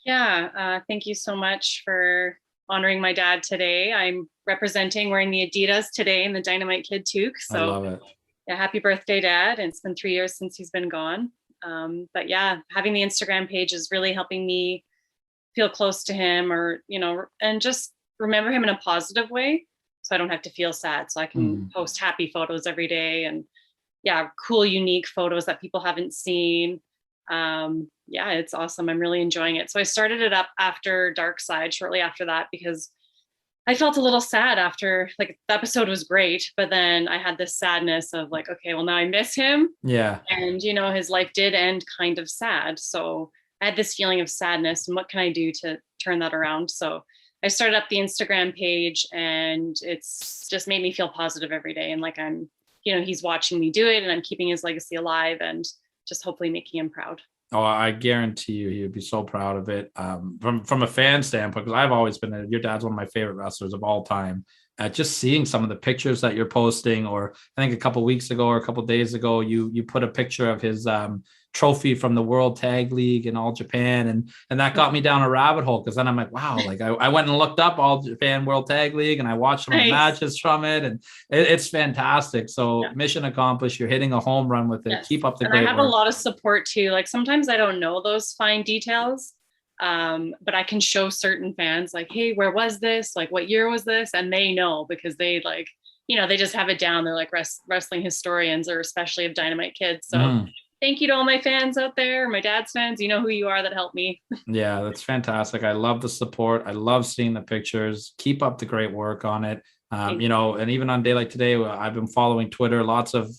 Yeah. Thank you so much for honoring my dad today. I'm representing wearing the Adidas today in the Dynamite Kid toque. So I love it. Yeah, happy birthday, Dad. And it's been 3 years since he's been gone. But yeah, having the Instagram page is really helping me feel close to him and just remember him in a positive way. So I don't have to feel sad. So I can post happy photos every day and cool, unique photos that people haven't seen. It's awesome. I'm really enjoying it. So I started it up after Dark Side, shortly after that, because I felt a little sad after, like, the episode was great, but then I had this sadness of like, okay, well, now I miss him. Yeah. And, his life did end kind of sad. So I had this feeling of sadness and what can I do to turn that around? So I started up the Instagram page and it's just made me feel positive every day. And like he's watching me do it and I'm keeping his legacy alive and just hopefully making him proud. Oh, I guarantee you he would be so proud of it. From a fan standpoint, because I've always been your dad's one of my favorite wrestlers of all time. Just seeing some of the pictures that you're posting, or I think a couple of weeks ago or a couple of days ago, you put a picture of his trophy from the World Tag League in All Japan, and that got me down a rabbit hole, because then I'm like, wow, like I went and looked up All Japan World Tag League and I watched some of the matches from it, and it's fantastic. So mission accomplished. You're hitting a home run with it. Yes. Keep up the and great I have work. a lot of support too. Like sometimes I don't know those fine details, but I can show certain fans like, hey, where was this? Like, what year was this? And they know because they they just have it down. They're like wrestling historians, or especially of Dynamite Kids. So thank you to all my fans out there, my dad's fans. You know who you are that helped me. Yeah, that's fantastic. I love the support. I love seeing the pictures. Keep up the great work on it. And even on a day like today, I've been following Twitter, lots of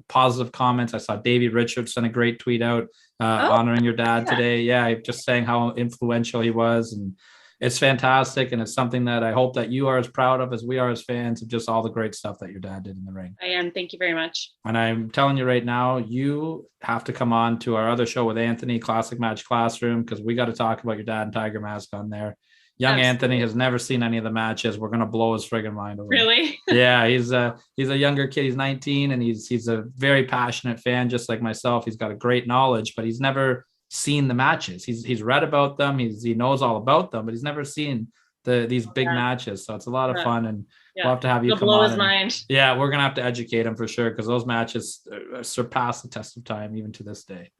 positive comments. I saw Davey Richards sent a great tweet out honoring your dad today. Yeah, just saying how influential he was. And it's fantastic. And it's something that I hope that you are as proud of as we are as fans of, just all the great stuff that your dad did in the ring. I am. Thank you very much. And I'm telling you right now, you have to come on to our other show with Anthony, Classic Match Classroom, because we got to talk about your dad and Tiger Mask on there. Young Anthony has never seen any of the matches. We're going to blow his friggin' mind away. Really? Yeah, he's a younger kid. He's 19 and he's a very passionate fan, just like myself. He's got a great knowledge, but he's never seen the matches. He's read about them. He knows all about them, but he's never seen these big matches. So it's a lot of fun, and we'll have to have you come blow on. His mind. Yeah, we're going to have to educate him for sure, because those matches surpass the test of time even to this day.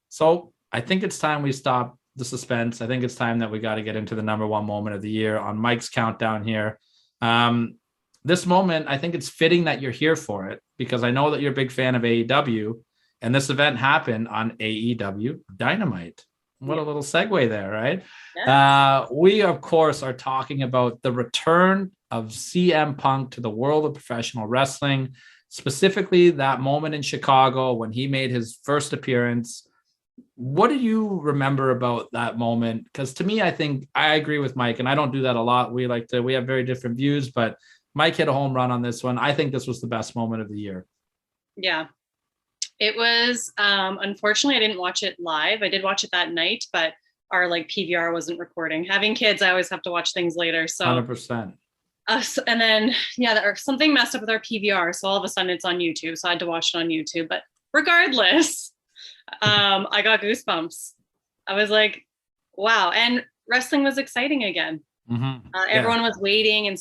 So I think it's time we stop the suspense. I think it's time that we got to get into the number one moment of the year on Mike's countdown here. This moment, I think it's fitting that you're here for it, because I know that you're a big fan of AEW, and this event happened on AEW Dynamite. What a little segue there, right? Yeah. We, of course, are talking about the return of CM Punk to the world of professional wrestling, specifically that moment in Chicago when he made his first appearance. What do you remember about that moment? Because to me, I think I agree with Mike, and I don't do that a lot. We have very different views, but Mike hit a home run on this one. I think this was the best moment of the year. Yeah, it was. Unfortunately, I didn't watch it live. I did watch it that night, but our PVR wasn't recording. Having kids, I always have to watch things later. So 100%. And then, something messed up with our PVR. So all of a sudden it's on YouTube. So I had to watch it on YouTube. But regardless, I got goosebumps. I was like, wow. And wrestling was exciting again. Everyone was waiting and,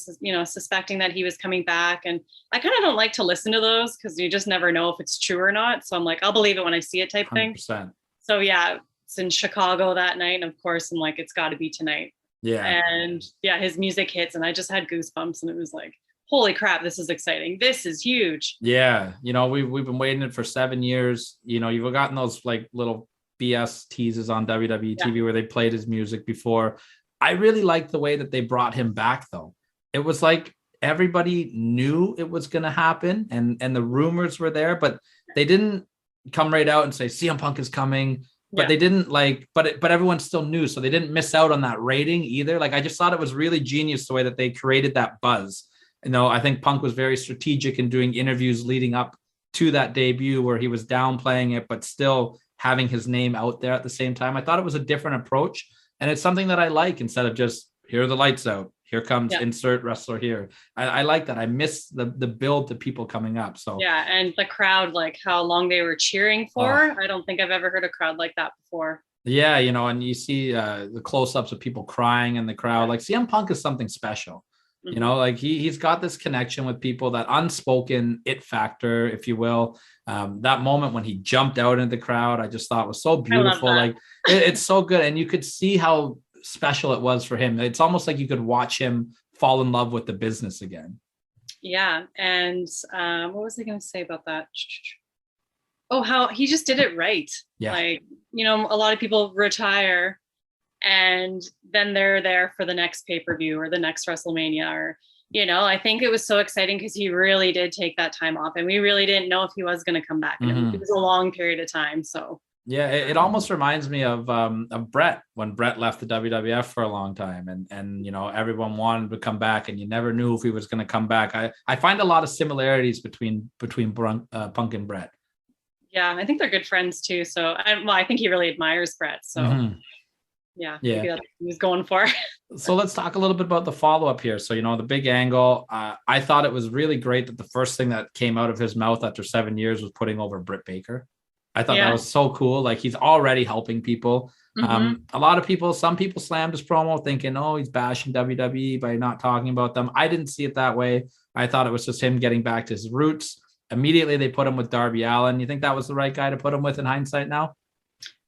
suspecting that he was coming back. And I kind of don't like to listen to those, because you just never know if it's true or not. So I'm like, I'll believe it when I see it type 100%. thing. So yeah, it's in Chicago that night. And of course, I'm like, it's got to be tonight. Yeah. And yeah, his music hits and I just had goosebumps and it was like, holy crap, this is exciting. This is huge. Yeah. You know, we've been waiting it for 7 years. You know, you've gotten those like little BS teases on WWE TV where they played his music before. I really liked the way that they brought him back though. It was like everybody knew it was going to happen and the rumors were there, but they didn't come right out and say CM Punk is coming. But they didn't but everyone still knew. So they didn't miss out on that rating either. Like, I just thought it was really genius the way that they created that buzz. You know, I think Punk was very strategic in doing interviews leading up to that debut where he was downplaying it, but still having his name out there at the same time. I thought it was a different approach. And it's something that I like instead of just, here are the lights out. Here comes insert wrestler here. I like that. I miss the build to people coming up. So yeah, and the crowd, like how long they were cheering for. I don't think I've ever heard a crowd like that before. Yeah, you know, and you see the close-ups of people crying in the crowd. Like CM Punk is something special. You know, like he's got this connection with people, that unspoken it factor, if you will. That moment when he jumped out into the crowd, I just thought was so beautiful. Like it's so good, and you could see how special it was for him. It's almost like you could watch him fall in love with the business again. Yeah. And what was I going to say about that? Oh, how he just did it right. Yeah. Like, you know, a lot of people retire and then they're there for the next pay-per-view or the next WrestleMania, or, you know, I think it was so exciting because he really did take that time off and we really didn't know if he was going to come back. And it was a long period of time. So yeah, it almost reminds me of Brett, when Brett left the WWF for a long time, and you know, everyone wanted to come back, and you never knew if he was going to come back. I find a lot of similarities between Punk and Brett. Yeah, I think they're good friends too. So I think he really admires Brett. So yeah, maybe that's what he was going for. So let's talk a little bit about the follow-up here. So, you know, the big angle. I thought it was really great that the first thing that came out of his mouth after 7 years was putting over Britt Baker. I thought that was so cool. Like, he's already helping people. Some people slammed his promo thinking, oh, he's bashing WWE by not talking about them. I didn't see it that way. I thought it was just him getting back to his roots. Immediately they put him with Darby Allin. You think that was the right guy to put him with in hindsight now?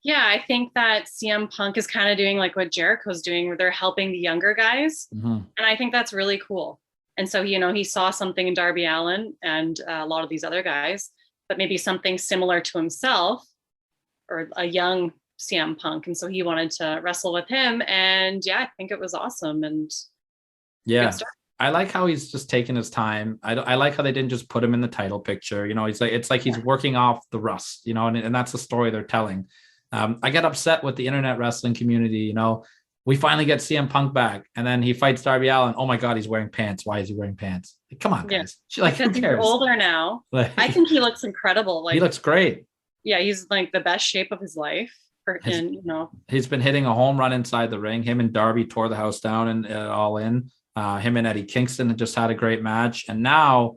Yeah, I think that CM Punk is kind of doing like what Jericho's doing, where they're helping the younger guys. And I think that's really cool. And so, you know, he saw something in Darby Allin and a lot of these other guys, but maybe something similar to himself or a young CM Punk. And so he wanted to wrestle with him. And yeah, I think it was awesome. And yeah, I like how he's just taking his time. I like how they didn't just put him in the title picture. You know, it's like he's working off the rust, you know, and that's the story they're telling. I get upset with the internet wrestling community. You know, we finally get CM Punk back and then he fights Darby Allin. Oh my God, he's wearing pants. Why is he wearing pants? Like, come on, guys. Like, because he's older now. I think he looks incredible. Like, he looks great. Yeah, he's like the best shape of his life. And, you know, he's been hitting a home run inside the ring. Him and Darby tore the house down and All In. Him and Eddie Kingston just had a great match. And now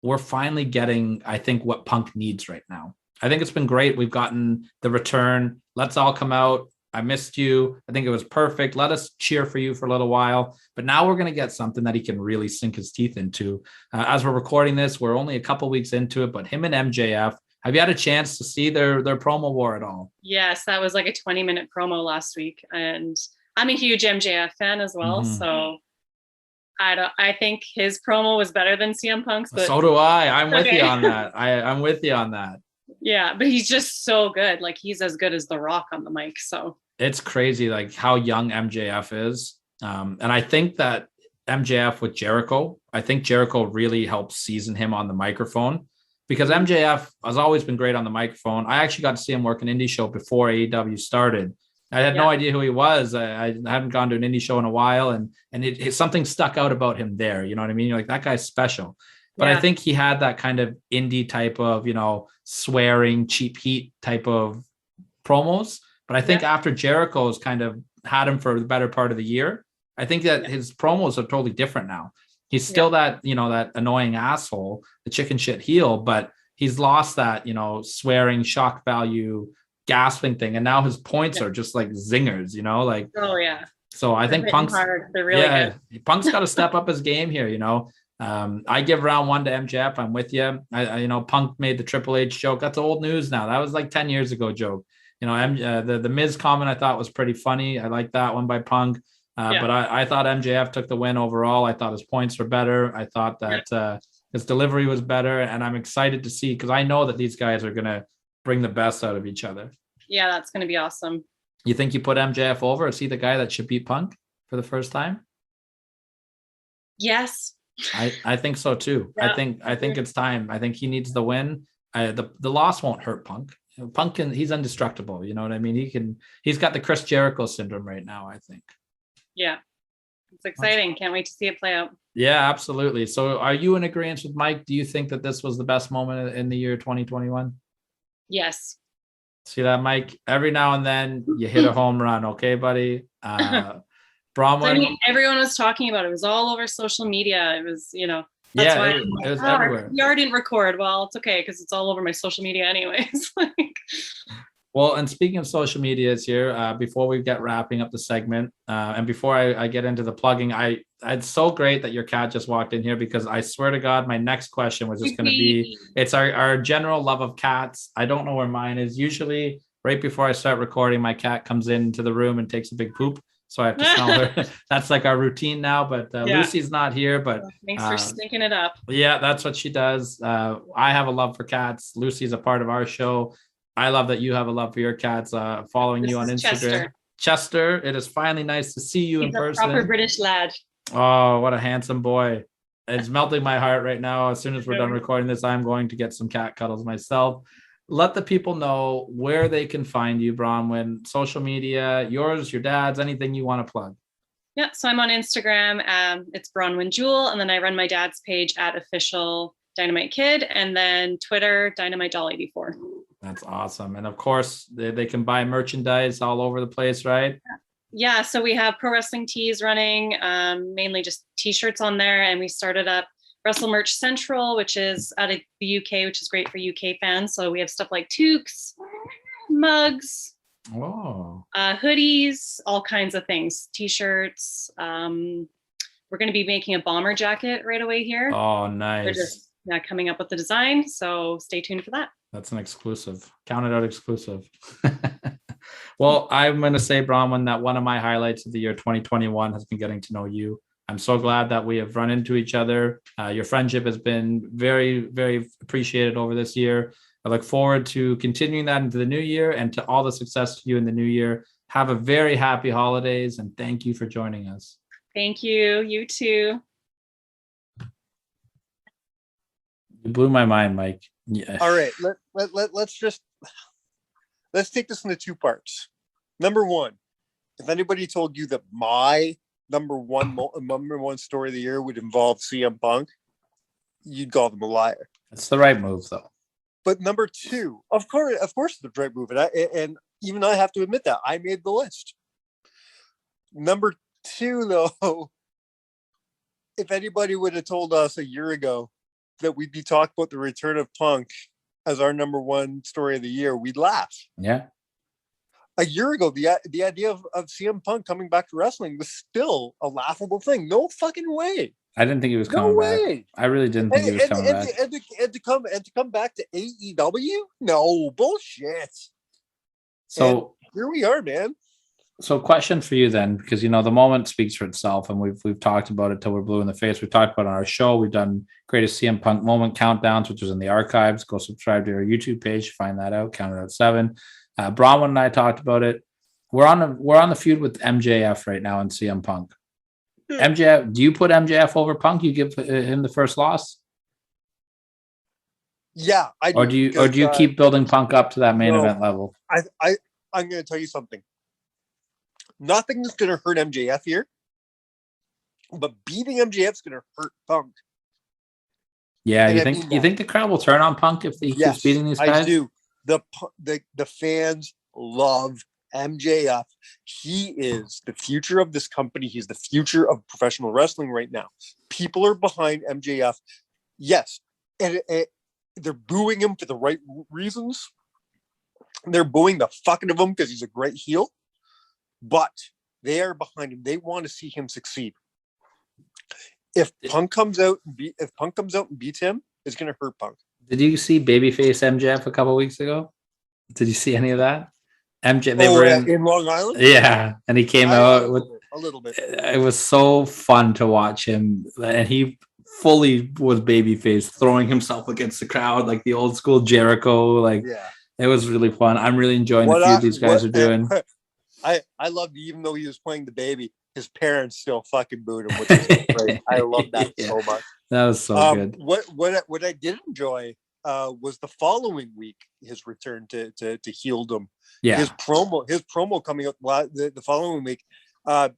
we're finally getting, I think, what Punk needs right now. I think it's been great. We've gotten the return. Let's all come out. I missed you. I think it was perfect. Let us cheer for you for a little while. But now we're going to get something that he can really sink his teeth into. As we're recording this, we're only a couple weeks into it, but him and MJF, have you had a chance to see their promo war at all? Yes, that was like a 20-minute promo last week. And I'm a huge MJF fan as well. So I think his promo was better than CM Punk's. But so do I. I'm with you on that. I'm with you on that. Yeah, but he's just so good. Like, he's as good as The Rock on the mic. So it's crazy, like how young MJF is. And I think that MJF with Jericho, I think Jericho really helped season him on the microphone, because MJF has always been great on the microphone. I actually got to see him work an indie show before AEW started. I had no idea who he was. I haven't gone to an indie show in a while, and something stuck out about him there. You know what I mean? You're like, that guy's special. But I think he had that kind of indie type of, you know, swearing, cheap heat type of promos. But I think after Jericho's kind of had him for the better part of the year, I think that his promos are totally different now. He's still that, you know, that annoying asshole, the chicken shit heel, but he's lost that, you know, swearing, shock value, gasping thing. And now his points are just like zingers, you know, like, so I think Punk's good. Punk's got to step up his game here, you know. I give round one to MJF. I'm with you. I you know, Punk made the Triple H joke. That's old news now. That was like 10 years ago joke. You know, the Miz comment I thought was pretty funny. I like that one by Punk. But I thought MJF took the win overall. I thought his points were better. I thought that his delivery was better. And I'm excited to see, because I know that these guys are going to bring the best out of each other. Yeah, that's going to be awesome. You think you put MJF over? Is he the guy that should beat Punk for the first time? Yes. I think so too. Yeah. I think it's time. I think he needs the win. The loss won't hurt Punk. Punk he's indestructible. You know what I mean? He's got the Chris Jericho syndrome right now, I think. Yeah. It's exciting. Can't wait to see it play out. Yeah, absolutely. So are you in agreement with Mike? Do you think that this was the best moment in the year 2021? Yes. See that, Mike? Every now and then you hit a home run. Okay, buddy? Bronwyne. I mean, everyone was talking about it. It was all over social media. It was, that's why it was everywhere. PR didn't record. Well, it's okay because it's all over my social media anyways. Well, and speaking of social medias here, before we get wrapping up the segment, and before I get into the plugging, it's so great that your cat just walked in here, because I swear to God, my next question was just going to be, it's our general love of cats. I don't know where mine is. Usually right before I start recording, my cat comes into the room and takes a big poop. So I have to smell her. That's like our routine now, but Lucy's not here, but thanks for stinking it up. Yeah, that's what she does. I have a love for cats. Lucy's a part of our show. I love that you have a love for your cats. Following you on Instagram. Chester, it is finally nice to see you in person. Proper British lad. Oh, what a handsome boy. It's melting my heart right now. As soon as we're done recording this, I'm going to get some cat cuddles myself. Let the people know where they can find you, Bronwyne. Social media, yours, your dad's, anything you want to plug. Yeah, so I'm on Instagram. It's Bronwyne Jewel, and then I run my dad's page at official Dynamite Kid, and then Twitter, Dynamite Doll 84. That's awesome. And of course, they can buy merchandise all over the place, right? Yeah, so we have pro wrestling tees running, mainly just t-shirts on there. And we started up Wrestle Merch Central, which is out of the UK, which is great for UK fans. So we have stuff like toques, mugs, hoodies, all kinds of things, t-shirts. We're going to be making a bomber jacket right away here. Oh, nice. We're just coming up with the design. So stay tuned for that. That's an exclusive. Count it out exclusive. Well, I'm going to say, Bronwyne, that one of my highlights of the year 2021 has been getting to know you. I'm so glad that we have run into each other. Your friendship has been very, very appreciated over this year. I look forward to continuing that into the new year and to all the success to you in the new year. Have a very happy holidays, and thank you for joining us. Thank you. You too. You blew my mind, Mike. Yeah. All right, let's take this into two parts. Number one, if anybody told you that my number one story of the year would involve CM Punk, you'd call them a liar. That's the right move, though. But number two, of course, it's the right move, and even I have to admit that I made the list. Number two, though, if anybody would have told us a year ago that we'd be talking about the return of Punk as our number one story of the year, we'd laugh. Yeah. A year ago, the idea of CM Punk coming back to wrestling was still a laughable thing. No fucking way. I didn't think he was coming back. I really didn't think he was coming back. And to come back to AEW? No, bullshit. So and here we are, man. So question for you then, because, the moment speaks for itself, and we've talked about it till we're blue in the face. We've talked about it on our show. We've done greatest CM Punk moment countdowns, which is in the archives. Go subscribe to our YouTube page, find that out. Count it out 7. Bronwyne and I talked about it. We're on the feud with MJF right now and CM Punk. MJF, do you put MJF over Punk? You give him the first loss? Yeah, I do. Or do you keep building Punk up to that main event level? I'm going to tell you something. Nothing is going to hurt MJF here, but beating MJF is going to hurt Punk. Yeah, you think the crowd will turn on Punk if he keeps beating these guys? I do. The fans love MJF. He is the future of this company. He's the future of professional wrestling right now. People are behind MJF. Yes, and they're booing him for the right reasons. They're booing the fuck out of him because he's a great heel. But they are behind him. They want to see him succeed. If Punk comes out and beats him, it's going to hurt Punk. Did you see babyface MJF a couple weeks ago? Did you see any of that? MJ, they were in Long Island. Yeah, and he came out with a little bit. It was so fun to watch him, and he fully was babyface, throwing himself against the crowd like the old school Jericho. Like, it was really fun. I'm really enjoying the feud these guys are doing. I loved, even though he was playing the baby, his parents still fucking booed him, which is great. I love that so much. That was so good. What I did enjoy was the following week, his return to Heeldom. Yeah. His promo coming up the following week,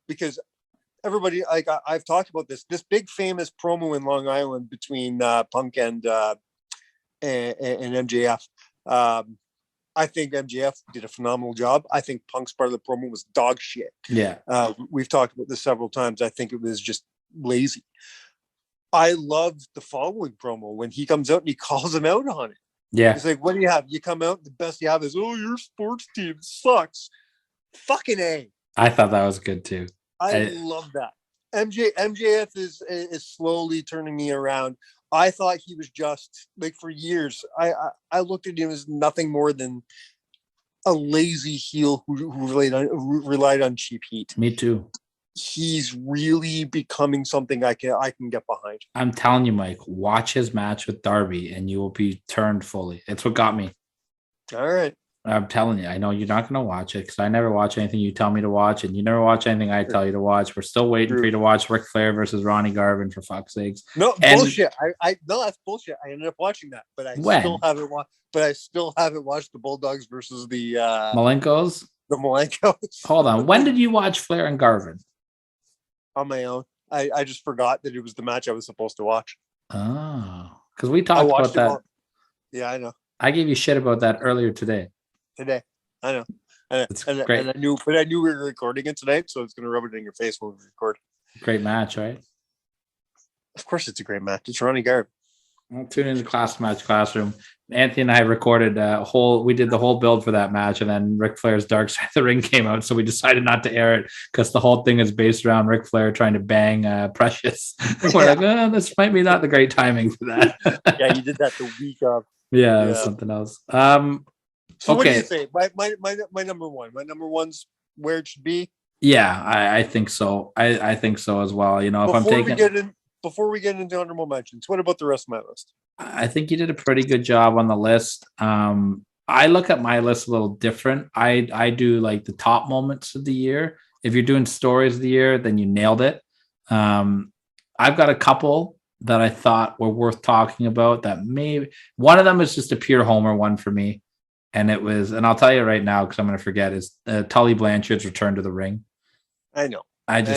because everybody, like I've talked about this big famous promo in Long Island between Punk and MJF. I think MJF did a phenomenal job. I think Punk's part of the promo was dog shit. Yeah. We've talked about this several times. I think it was just lazy. I loved the following promo when he comes out and he calls him out on it. Yeah. He's like, what do you have? You come out, the best you have is, oh, your sports team sucks. Fucking A. I thought that was good too. I love that. MJF is slowly turning me around. I thought he was just, like, for years, I looked at him as nothing more than a lazy heel who relied on cheap heat. Me too. He's really becoming something I can get behind. I'm telling you, Mike, watch his match with Darby and you will be turned fully. It's what got me. All right. I'm telling you, I know you're not going to watch it because I never watch anything you tell me to watch, and you never watch anything I tell you to watch. We're still waiting for you to watch Ric Flair versus Ronnie Garvin, for fuck's sakes. No, bullshit. No, that's bullshit. I ended up watching that, but I still haven't watched. But I still haven't watched the Bulldogs versus the Malenkos. The Malenkos. Hold on. When did you watch Flair and Garvin? On my own. I just forgot that it was the match I was supposed to watch. Oh, because we talked about that. Yeah, I know. I gave you shit about that earlier today. I know. And I knew we were recording it tonight, so it's going to rub it in your face when we record. Great match, right? Of course, it's a great match. It's Ronnie Garvin. Well, tune in the Classroom. Anthony and I recorded we did the whole build for that match, and then Ric Flair's Dark Side of the Ring came out, so we decided not to air it because the whole thing is based around Ric Flair trying to bang Precious. We're like, this might be not the great timing for that. Yeah, you did that the week of. Yeah, it was something else. So what do you say? My number one. My number one's where it should be. Yeah, I think so. I think so as well. You know, Before we get into honorable mentions, what about the rest of my list? I think you did a pretty good job on the list. I look at my list a little different. I do like the top moments of the year. If you're doing stories of the year, then you nailed it. I've got a couple that I thought were worth talking about. That maybe one of them is just a pure homer one for me. And it was, and I'll tell you right now because I'm going to forget, is Tully Blanchard's return to the ring. I know. And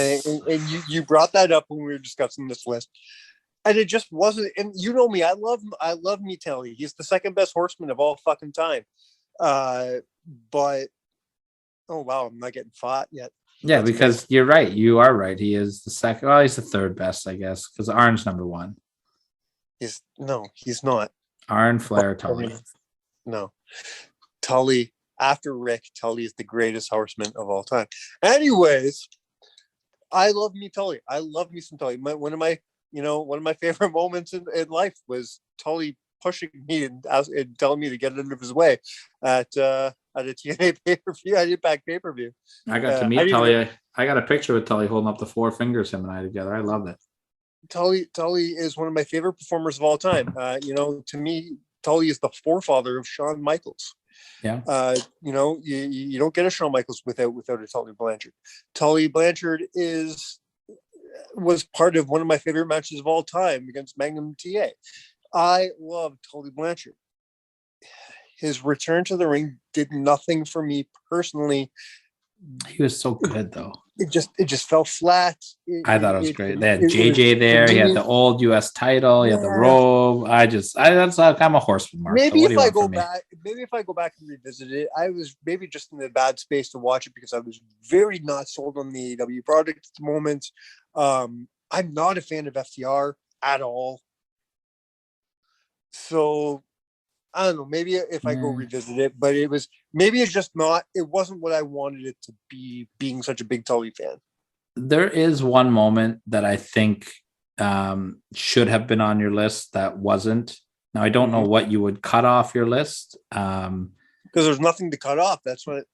you brought that up when we were discussing this list, and it just wasn't. And you know me, I love me Tully. He's the second best horseman of all fucking time. But oh wow, I'm not getting fought yet. Yeah, because you're right. You are right. He is the second. Well, he's the third best, I guess, because Arn's number one. He's not. Arn, Flair, Tully. No, Tully after Rick. Tully is the greatest horseman of all time. Anyways, I love me Tully. I love me some Tully. One of my favorite moments in life was Tully pushing me and telling me to get out of his way at a TNA pay-per-view. I did back pay-per-view. I got to meet Tully. I got a picture with Tully holding up the four fingers, him and I together. I loved it. Tully is one of my favorite performers of all time. To me, Tully is the forefather of Shawn Michaels. Yeah. You don't get a Shawn Michaels without a Tully Blanchard. Tully Blanchard was part of one of my favorite matches of all time against Magnum TA. I love Tully Blanchard. His return to the ring did nothing for me personally. He was so good though. It just fell flat. I thought it was great. They had JJ there. He had the old U.S. title. He had the robe. I'm a horseman, Mark. Maybe if I go back and revisit it, I was maybe just in a bad space to watch it because I was very not sold on the AEW product at the moment. I'm not a fan of FTR at all. So I don't know. Maybe if I go revisit it, but it wasn't what I wanted it to be, being such a big Tully fan. There is one moment that I think should have been on your list that wasn't. Now, I don't know what you would cut off your list. because there's nothing to cut off. That's what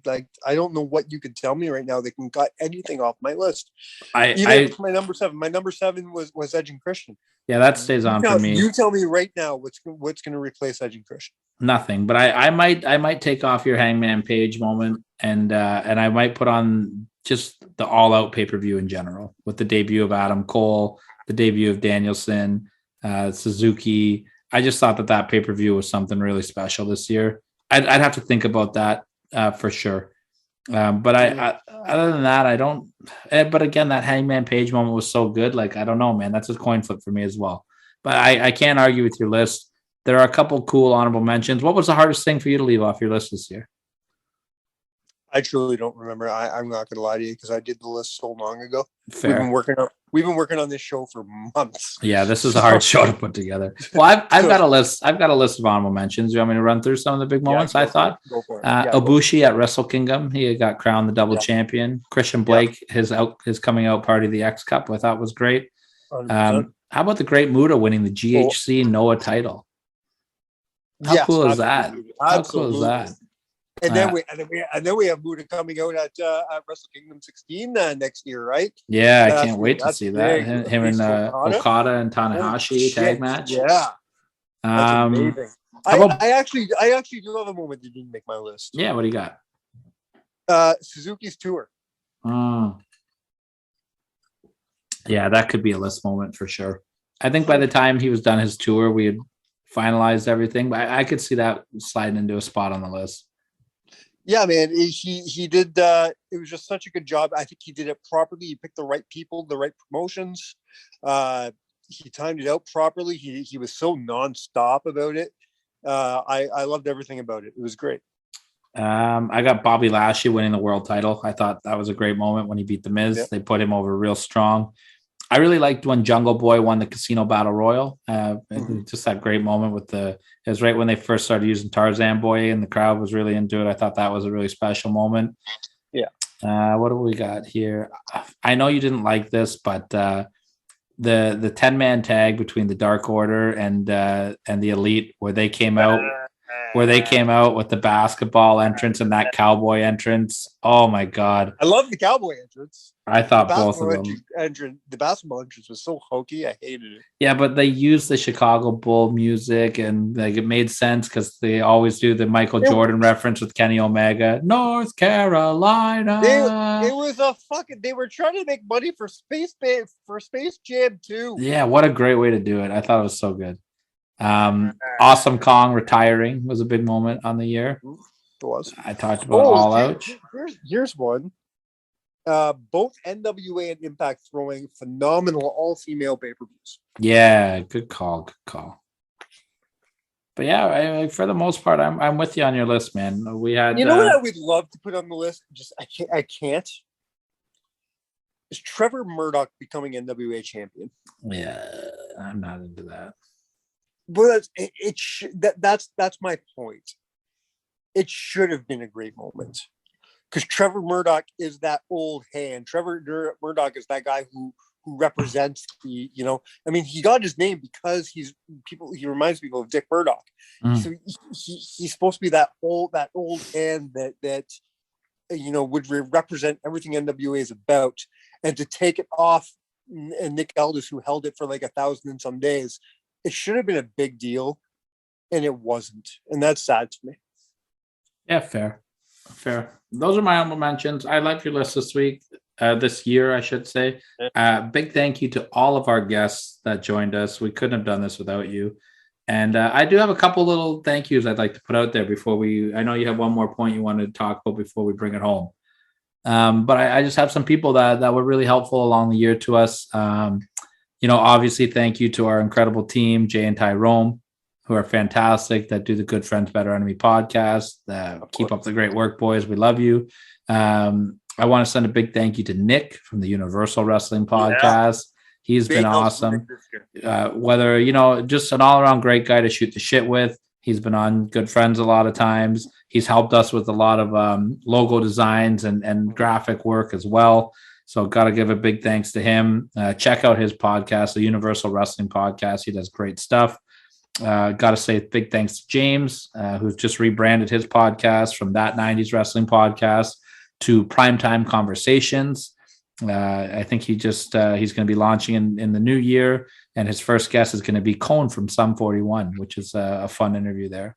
like I don't know what you could tell me right now that can cut anything off my list. Even my number 7. My number 7 was Edge and Christian. Yeah, that stays on for me. You tell me right now what's going to replace Edge and Christian. Nothing, but I might take off your Hangman Page moment, and I might put on just the All Out pay-per-view in general, with the debut of Adam Cole, the debut of Danielson, Suzuki. I just thought that pay-per-view was something really special this year. I'd have to think about that for sure. But I other than that, I don't. But again, that Hangman Page moment was so good. Like, I don't know, man. That's a coin flip for me as well. But I can't argue with your list. There are a couple cool honorable mentions. What was the hardest thing for you to leave off your list this year? I truly don't remember. I'm not going to lie to you because I did the list so long ago. Fair. We've been working on this show for months. Yeah, this is a hard show to put together. Well, I've got a list. I've got a list of honorable mentions. You want me to run through some of the big moments? I thought. Go for it. Ibushi at Wrestle Kingdom. He got crowned the double champion. Christian Blake, his coming out party, the X Cup, I thought was great. How about the Great Muta winning the GHC Noah title? How cool is that? How cool is that? And then we have Muta coming out at Wrestle Kingdom 16 next year, right? Yeah, I can't wait to see that. Him and Okada and Tanahashi tag match. Yeah, that's amazing. I actually do have a moment that didn't make my list. Yeah, what do you got? Suzuki's tour. Yeah, that could be a list moment for sure. I think by the time he was done his tour, we had finalized everything. But I could see that sliding into a spot on the list. Yeah, man, he did. It was just such a good job. I think he did it properly. He picked the right people, the right promotions. He timed it out properly. He was so nonstop about it. I loved everything about it. It was great. I got Bobby Lashley winning the world title. I thought that was a great moment when he beat The Miz. Yeah. They put him over real strong. I really liked when Jungle Boy won the Casino Battle Royal. Just that great moment with it was right when they first started using Tarzan Boy and the crowd was really into it. I thought that was a really special moment. Yeah. What do we got here? I know you didn't like this, but the 10-man tag between the Dark Order and the Elite, where they came out with the basketball entrance and that cowboy entrance. Oh my God. I love the cowboy entrance. I thought both of them. The basketball entrance was so hokey. I hated it. Yeah, but they used the Chicago Bull music and like it made sense because they always do the Michael Jordan reference with Kenny Omega. North Carolina. It was a fucking. They were trying to make money for Space Jam too. Yeah, what a great way to do it. I thought it was so good. Awesome Kong retiring was a big moment on the year. It was. I talked about All Out. Here's one. Both NWA and Impact throwing phenomenal all-female pay-per-views. Yeah, good call. But yeah, for the most part, I'm with you on your list, man. We had. You know what I would love to put on the list? Just I can't. Is Trevor Murdoch becoming NWA champion? Yeah, I'm not into that. But that's my point. It should have been a great moment. Because Trevor Murdoch is that old hand. Trevor Murdoch is that guy who represents the, I mean, he got his name because he reminds people of Dick Murdoch. So he's supposed to be that old hand that would represent everything NWA is about. And to take it off and Nick Aldis, who held it for like 1,000 and some days, it should have been a big deal. And it wasn't. And that's sad to me. Yeah, fair. Those are my honorable mentions. I like your list this year, I should say. Big thank you to all of our guests that joined us. We couldn't have done this without you. And I do have a couple little thank yous I'd like to put out there before I know you have one more point you wanted to talk about before we bring it home. But I just have some people that were really helpful along the year to us. Obviously, thank you to our incredible team, Jay and Tyrone, who are fantastic, that do the Good Friends, Better Enemy podcast, that keep up the great work, boys. We love you. I want to send a big thank you to Nick from the Universal Wrestling podcast. He's been awesome. Whether, just an all-around great guy to shoot the shit with. He's been on Good Friends a lot of times. He's helped us with a lot of logo designs and graphic work as well. So got to give a big thanks to him. Check out his podcast, the Universal Wrestling Podcast. He does great stuff. Got to say big thanks to James, who's just rebranded his podcast from That 90s Wrestling Podcast to Primetime Conversations. I think he's going to be launching in the new year, and his first guest is going to be Cone from Sum 41, which is a fun interview there.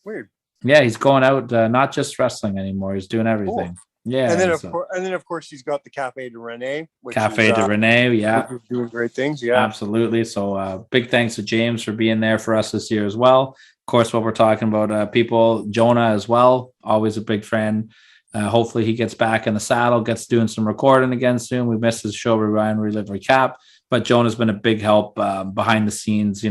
Weird. Yeah, he's going out, not just wrestling anymore. He's doing everything. Cool. Yeah, and then of course he's got the Cafe de Rene, which Cafe de Rene, yeah, which is doing great things. Yeah, absolutely. So big thanks to James for being there for us this year as well. Of course, what we're talking about, people, Jonah as well, always a big fan. Hopefully he gets back in the saddle, gets doing some recording again soon. We missed his show, Rewind, Relive, Recap, but Jonah's been a big help behind the scenes,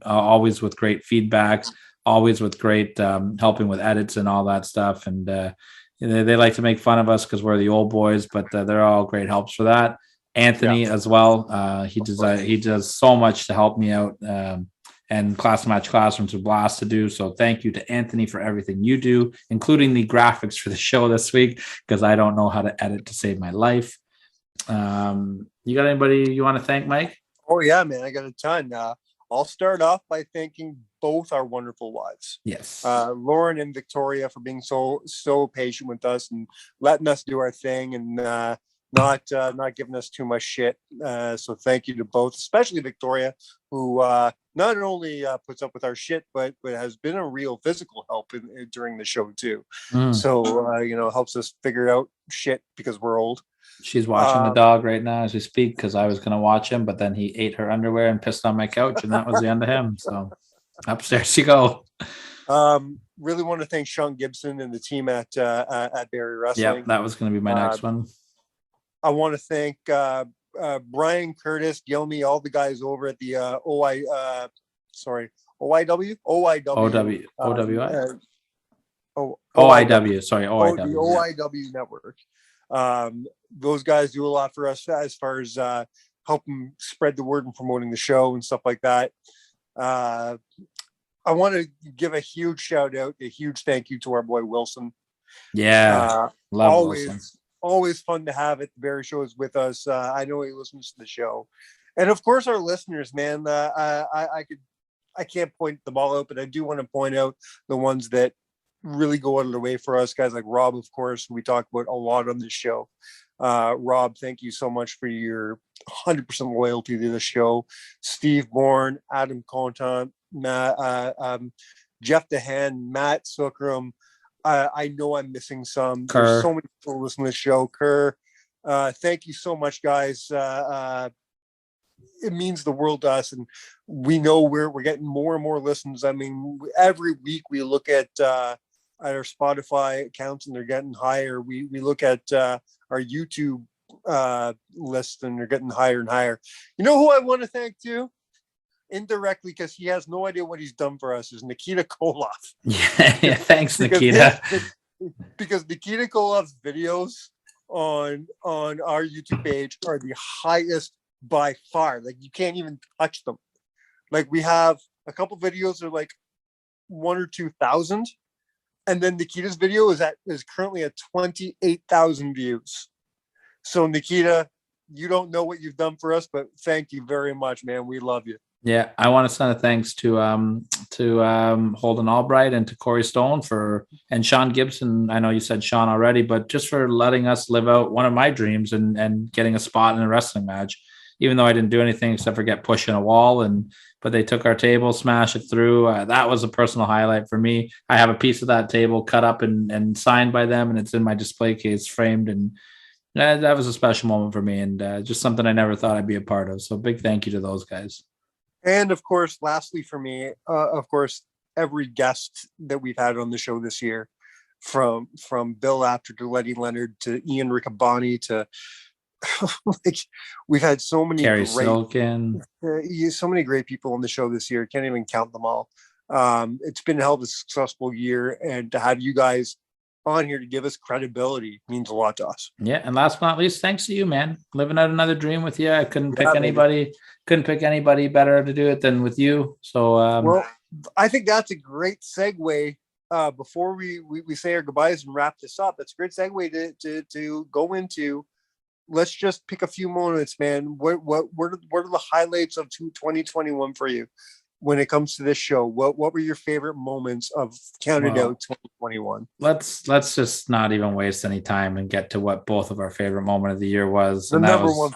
always with great feedback, always with great helping with edits and all that stuff. And they like to make fun of us because we're the old boys, but they're all great helps for that. Anthony as well. He does so much to help me out. And Class Match Classroom's a blast to do. So thank you to Anthony for everything you do, including the graphics for the show this week, because I don't know how to edit to save my life. You got anybody you want to thank, Mike? Oh, yeah, man. I got a ton. I'll start off by thanking both our wonderful wives. Yes. Lauren and Victoria for being so patient with us and letting us do our thing and not giving us too much shit. So thank you to both, especially Victoria, who not only puts up with our shit, but has been a real physical help during the show too. So, helps us figure out shit because we're old. She's watching the dog right now as we speak, because I was going to watch him, but then he ate her underwear and pissed on my couch, and that was the end of him. So upstairs you go. Really want to thank Sean Gibson and the team at Barry Wrestling. Yeah, that was going to be my next one. I want to thank Brian, Curtis, Gilmy, all the guys over at the OIW. Sorry, the OIW network. Those guys do a lot for us as far as helping spread the word and promoting the show and stuff like that. I want to give a huge shout out, a huge thank you to our boy Wilson. Yeah, love Wilson. Always fun to have at the Barry Show is with us. I know he listens to the show, and of course our listeners, man. I can't point them all out, but I do want to point out the ones that really go out of the way for us. Guys like Rob, of course, we talk about a lot on this show. Rob, thank you so much for your 100% loyalty to the show. Steve Bourne, Adam Contant, Jeff DeHaan, Matt Sookram. I know I'm missing some. Kerr. There's so many people listening to the show. Kerr, thank you so much, guys. It means the world to us, and we know we're getting more and more listens. I mean, every week we look at our Spotify accounts, and they're getting higher. We look at our YouTube list, and they're getting higher and higher. You know who I want to thank too? Indirectly, because he has no idea what he's done for us, is Nikita Koloff. Yeah, thanks, Nikita. Because Nikita Koloff's videos on our YouTube page are the highest by far. Like, you can't even touch them. Like, we have a couple videos that are like 1,000 or 2,000, and then Nikita's video is currently at 28,000 views. So Nikita, you don't know what you've done for us, but thank you very much, man. We love you. Yeah, I want to send a thanks to Holden Albright and to Corey Stone and Sean Gibson. I know you said Sean already, but just for letting us live out one of my dreams and getting a spot in a wrestling match, even though I didn't do anything except for get pushed in a wall. But they took our table, smashed it through. That was a personal highlight for me. I have a piece of that table cut up and signed by them, and it's in my display case framed. And that was a special moment for me, and just something I never thought I'd be a part of. So big thank you to those guys. And of course, lastly for me, every guest that we've had on the show this year, from Bill Apter to Lenny Leonard to Ian Riccaboni to like, we've had so many Carrie Silken, so many great people on the show this year. Can't even count them all. It's been a hell of a successful year, and to have you guys on here to give us credibility means a lot to us. Yeah, and last but not least, thanks to you, man. Living out another dream with you. I couldn't pick anybody better to do it than with you. So well, I think that's a great segue. Before we say our goodbyes and wrap this up, that's a great segue to go into. Let's just pick a few moments, man. What are the highlights of 2021 for you? when it comes to this show, what were your favorite moments of Counted Out 2021? Let's just not even waste any time and get to what both of our favorite moment of the year was. The number one,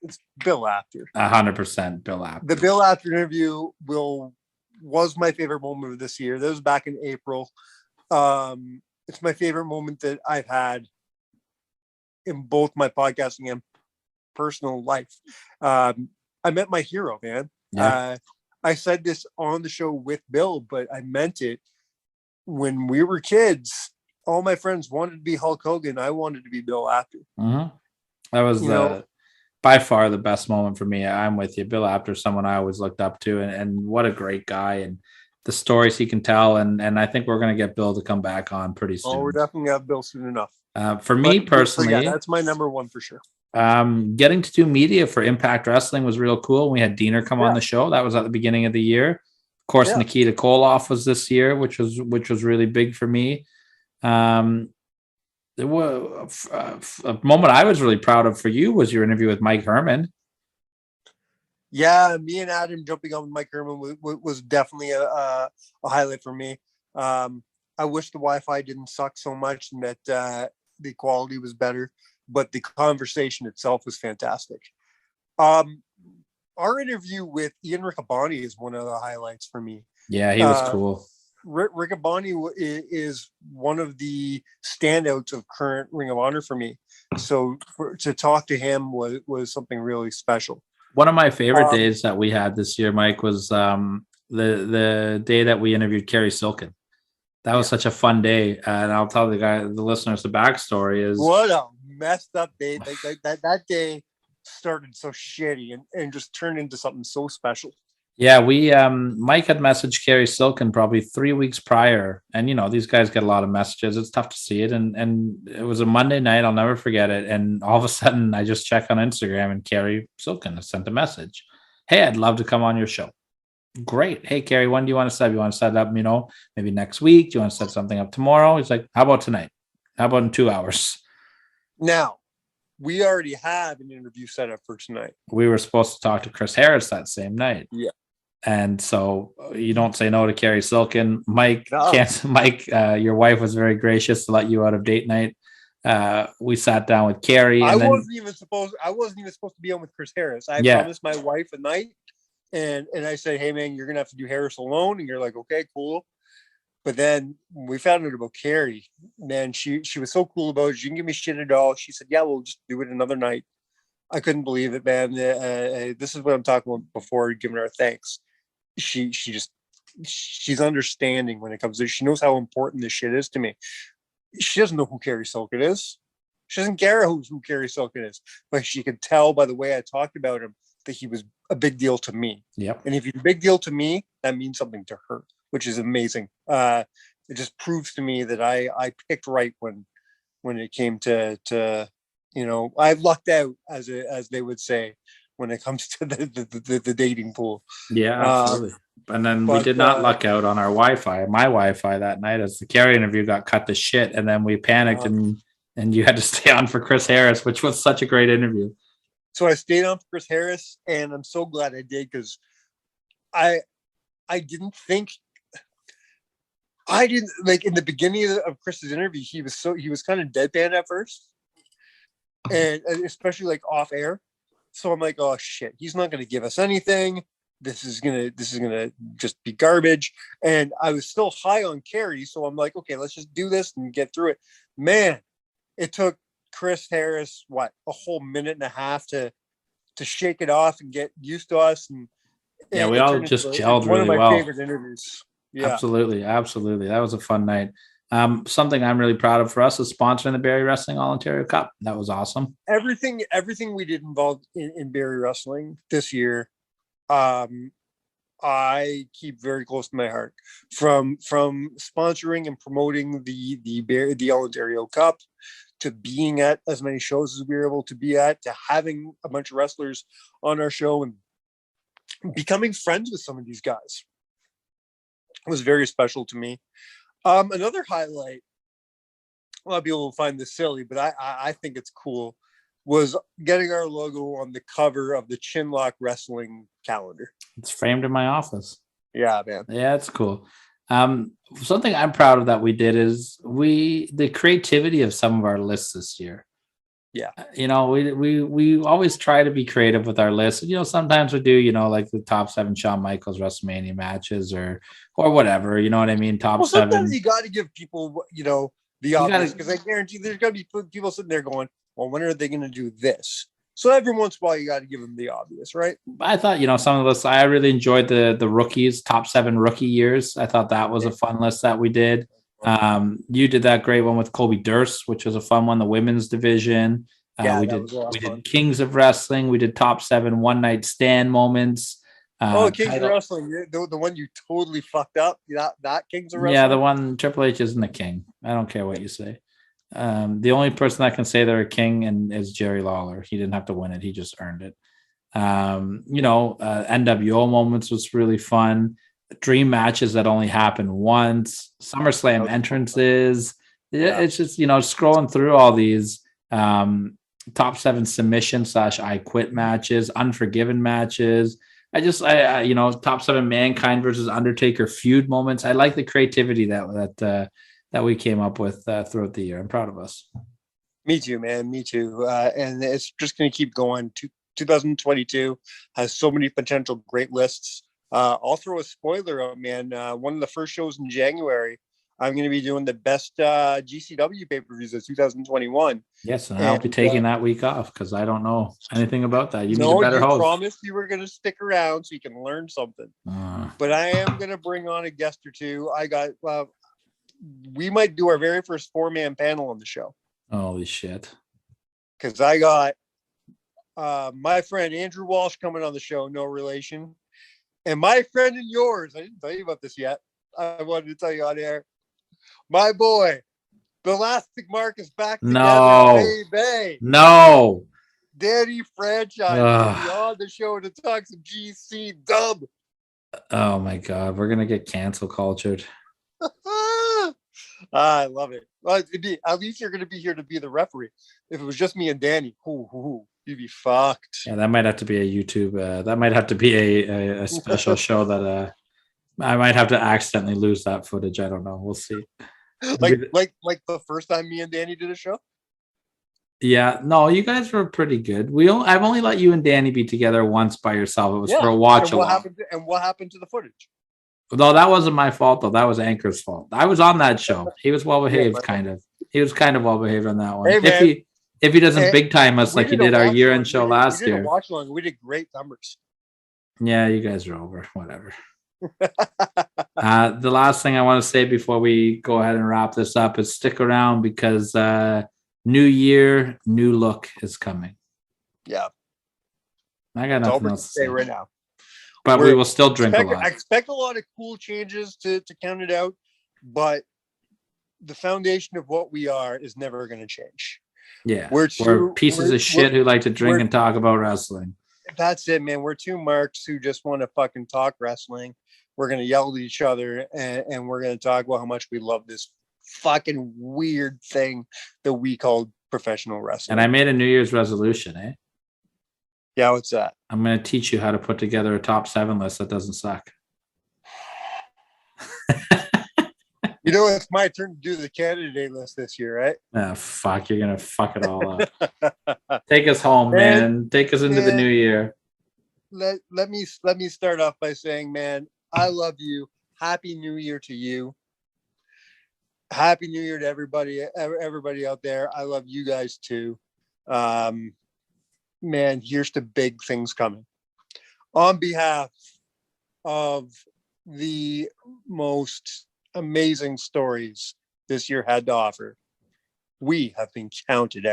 it's Bill Apter. 100% Bill Apter. The Bill Apter interview was my favorite moment of this year. That was back in April. It's my favorite moment that I've had in both my podcasting and personal life. I met my hero, man. Yeah. I said this on the show with Bill, but I meant it. When we were kids, all my friends wanted to be Hulk Hogan. I wanted to be Bill Apter. Mm-hmm. That was by far the best moment for me. I'm with you. Bill Apter, someone I always looked up to, and what a great guy, and the stories he can tell. And I think we're going to get Bill to come back on pretty soon. Oh, we're definitely going to have Bill soon enough. For me personally, that's my number one for sure. Getting to do media for Impact Wrestling was real cool. We had Diener come on the show. That was at the beginning of the year. Of course, Nikita Koloff was this year, which was really big for me. There was a moment I was really proud of for you was your interview with Mike Herman. Yeah, me and Adam jumping on with Mike Herman was definitely a highlight for me. I wish the Wi-Fi didn't suck so much and that the quality was better, but the conversation itself was fantastic. Our interview with Ian Riccaboni is one of the highlights for me. Yeah, he was cool. Riccaboni is one of the standouts of current Ring of Honor for me. So to talk to him was something really special. One of my favorite days that we had this year, Mike, was the day that we interviewed Kerry Silkin. That was such a fun day, and I'll tell the listeners, the backstory is what a messed up day. That day started so shitty and just turned into something so special. Yeah, we Mike had messaged Kerry Silkin probably 3 weeks prior, and these guys get a lot of messages. It's tough to see it, and it was a Monday night. I'll never forget it. And all of a sudden, I just check on Instagram, and Kerry Silkin has sent a message. Hey, I'd love to come on your show. Great. Hey, Kerry, when do you want to set? You want to set up, maybe next week? Do you want to set something up tomorrow? He's like, how about tonight? How about in 2 hours? Now, we already have an interview set up for tonight. We were supposed to talk to Chris Harris that same night. Yeah. And so you don't say no to Kerry Silkin. Mike, your wife was very gracious to let you out of date night. We sat down with Kerry. I wasn't even supposed to be on with Chris Harris. I promised my wife a night. And I said, hey, man, you're going to have to do Harris alone. And you're like, okay, cool. But then when we found out about Kerry, man, she was so cool about it. She didn't give me shit at all. She said, yeah, we'll just do it another night. I couldn't believe it, man. This is what I'm talking about before giving her thanks. She's understanding when it comes to, she knows how important this shit is to me. She doesn't know who Kerry Silkin is. She doesn't care who Kerry Silkin is, but she could tell by the way I talked about him that he was a big deal to me. Yep. And if he's a big deal to me, that means something to her, which is amazing. It just proves to me that I picked right when it came to I lucked out, as they would say, when it comes to the dating pool. Yeah, absolutely. And then we did not luck out on our Wi-Fi, my Wi-Fi that night, as the Kerry interview got cut to shit. And then we panicked and you had to stay on for Chris Harris, which was such a great interview. So I stayed on for Chris Harris, and I'm so glad I did, because I didn't like in the beginning of Chris's interview, he was kind of deadpan at first, and especially like off air. So I'm like, oh shit, he's not going to give us anything. This is gonna just be garbage. And I was still high on Kerry, so I'm like, okay, let's just do this and get through it. Man, it took Chris Harris a whole minute and a half to shake it off and get used to us. And we all just gelled really well. One of my favorite interviews. Yeah, absolutely. That was a fun night. Something I'm really proud of for us is sponsoring the Barrie Wrestling All Ontario Cup. That was awesome. Everything we did involved in Barrie Wrestling this year, I keep very close to my heart. From sponsoring and promoting the All Ontario Cup, to being at as many shows as we were able to be at, to having a bunch of wrestlers on our show and becoming friends with some of these guys was very special to me. Another highlight, a lot of people will find this silly, but I think it's cool, was getting our logo on the cover of the Chinlock Wrestling calendar. It's framed in my office. Yeah, man. Yeah, it's cool. Something I'm proud of that we did is the creativity of some of our lists this year. Yeah. We always try to be creative with our lists. Sometimes we do, like the top 7 Shawn Michaels WrestleMania matches or whatever. You know what I mean? Top 7. Sometimes you got to give people, the obvious, because I guarantee there's going to be people sitting there going, well, when are they going to do this? So every once in a while, you got to give them the obvious, right? I thought, some of this, I really enjoyed the rookies, top 7 rookie years. I thought that was a fun list that we did. You did that great one with Colby Durst, which was a fun one, the women's division. We did Kings of Wrestling. We did top 7 one night stand moments. Kings of Wrestling, the one you totally fucked up. That Kings of Wrestling. Yeah, the one Triple H isn't a king. I don't care what you say. The only person that can say they're a king is Jerry Lawler. He didn't have to win it; he just earned it. NWO moments was really fun. Dream matches that only happened once. SummerSlam entrances. It's just scrolling through all these top 7 submission / I quit matches, Unforgiven matches. Top 7 Mankind versus Undertaker feud moments. I like the creativity that we came up with throughout the year. I'm proud of us. Me too, man. Me too. And it's just going to keep going. 2022 has so many potential great lists. I'll throw a spoiler out, man. One of the first shows in January, I'm going to be doing the best GCW pay-per-views of 2021. Yes, and I'll be taking that week off because I don't know anything about that. You need a better host. Promised you were going to stick around so you can learn something. But I am going to bring on a guest or two. We might do our very first 4-man panel on the show. Holy shit. Because I got my friend Andrew Walsh coming on the show, no relation. And my friend and yours, I didn't tell you about this yet. I wanted to tell you on air. My boy, the Elastic Mark is back together, baby. No. Danny Franchise will be on the show to talk some GC dub. Oh my God, we're gonna get cancel cultured. I love it. Well, at least you're gonna be here to be the referee. If it was just me and Danny, you'd be fucked. Yeah, that might have to be a YouTube. That might have to be a special show that I might have to accidentally lose that footage. I don't know. We'll see. Like the first time me and Danny did a show. Yeah, no, you guys were pretty good. I've only let you and Danny be together once by yourself. It was for a watch along. What happened to the footage? No, that wasn't my fault though. That was Anchor's fault. I was on that show. He was well behaved, kind of. He was kind of well behaved on that one. Hey, man. If he doesn't big time us like he did our year-end show last year. We did a watch along. We did great numbers. Yeah, you guys are over. Whatever. The last thing I want to say before we go ahead and wrap this up is stick around because new year, new look is coming. Yeah. I got nothing else to say right now. But we will still drink a lot. I expect a lot of cool changes to count it out, but the foundation of what we are is never going to change. Yeah. We're pieces of shit who like to drink and talk about wrestling. That's it, man. We're two marks who just want to fucking talk wrestling. We're going to yell at each other and we're going to talk about how much we love this fucking weird thing that we call professional wrestling. And I made a New Year's resolution, eh? Yeah, what's that? I'm going to teach you how to put together a top 7 list that doesn't suck. It's my turn to do the candidate list this year, right? Ah, fuck. You're going to fuck it all up. Take us home, man. Take us into the new year. Let me start off by saying, man, I love you. Happy New Year to you. Happy New Year to everybody out there. I love you guys too. Man, here's to big things coming. On behalf of the most amazing stories this year had to offer, we have been counted out.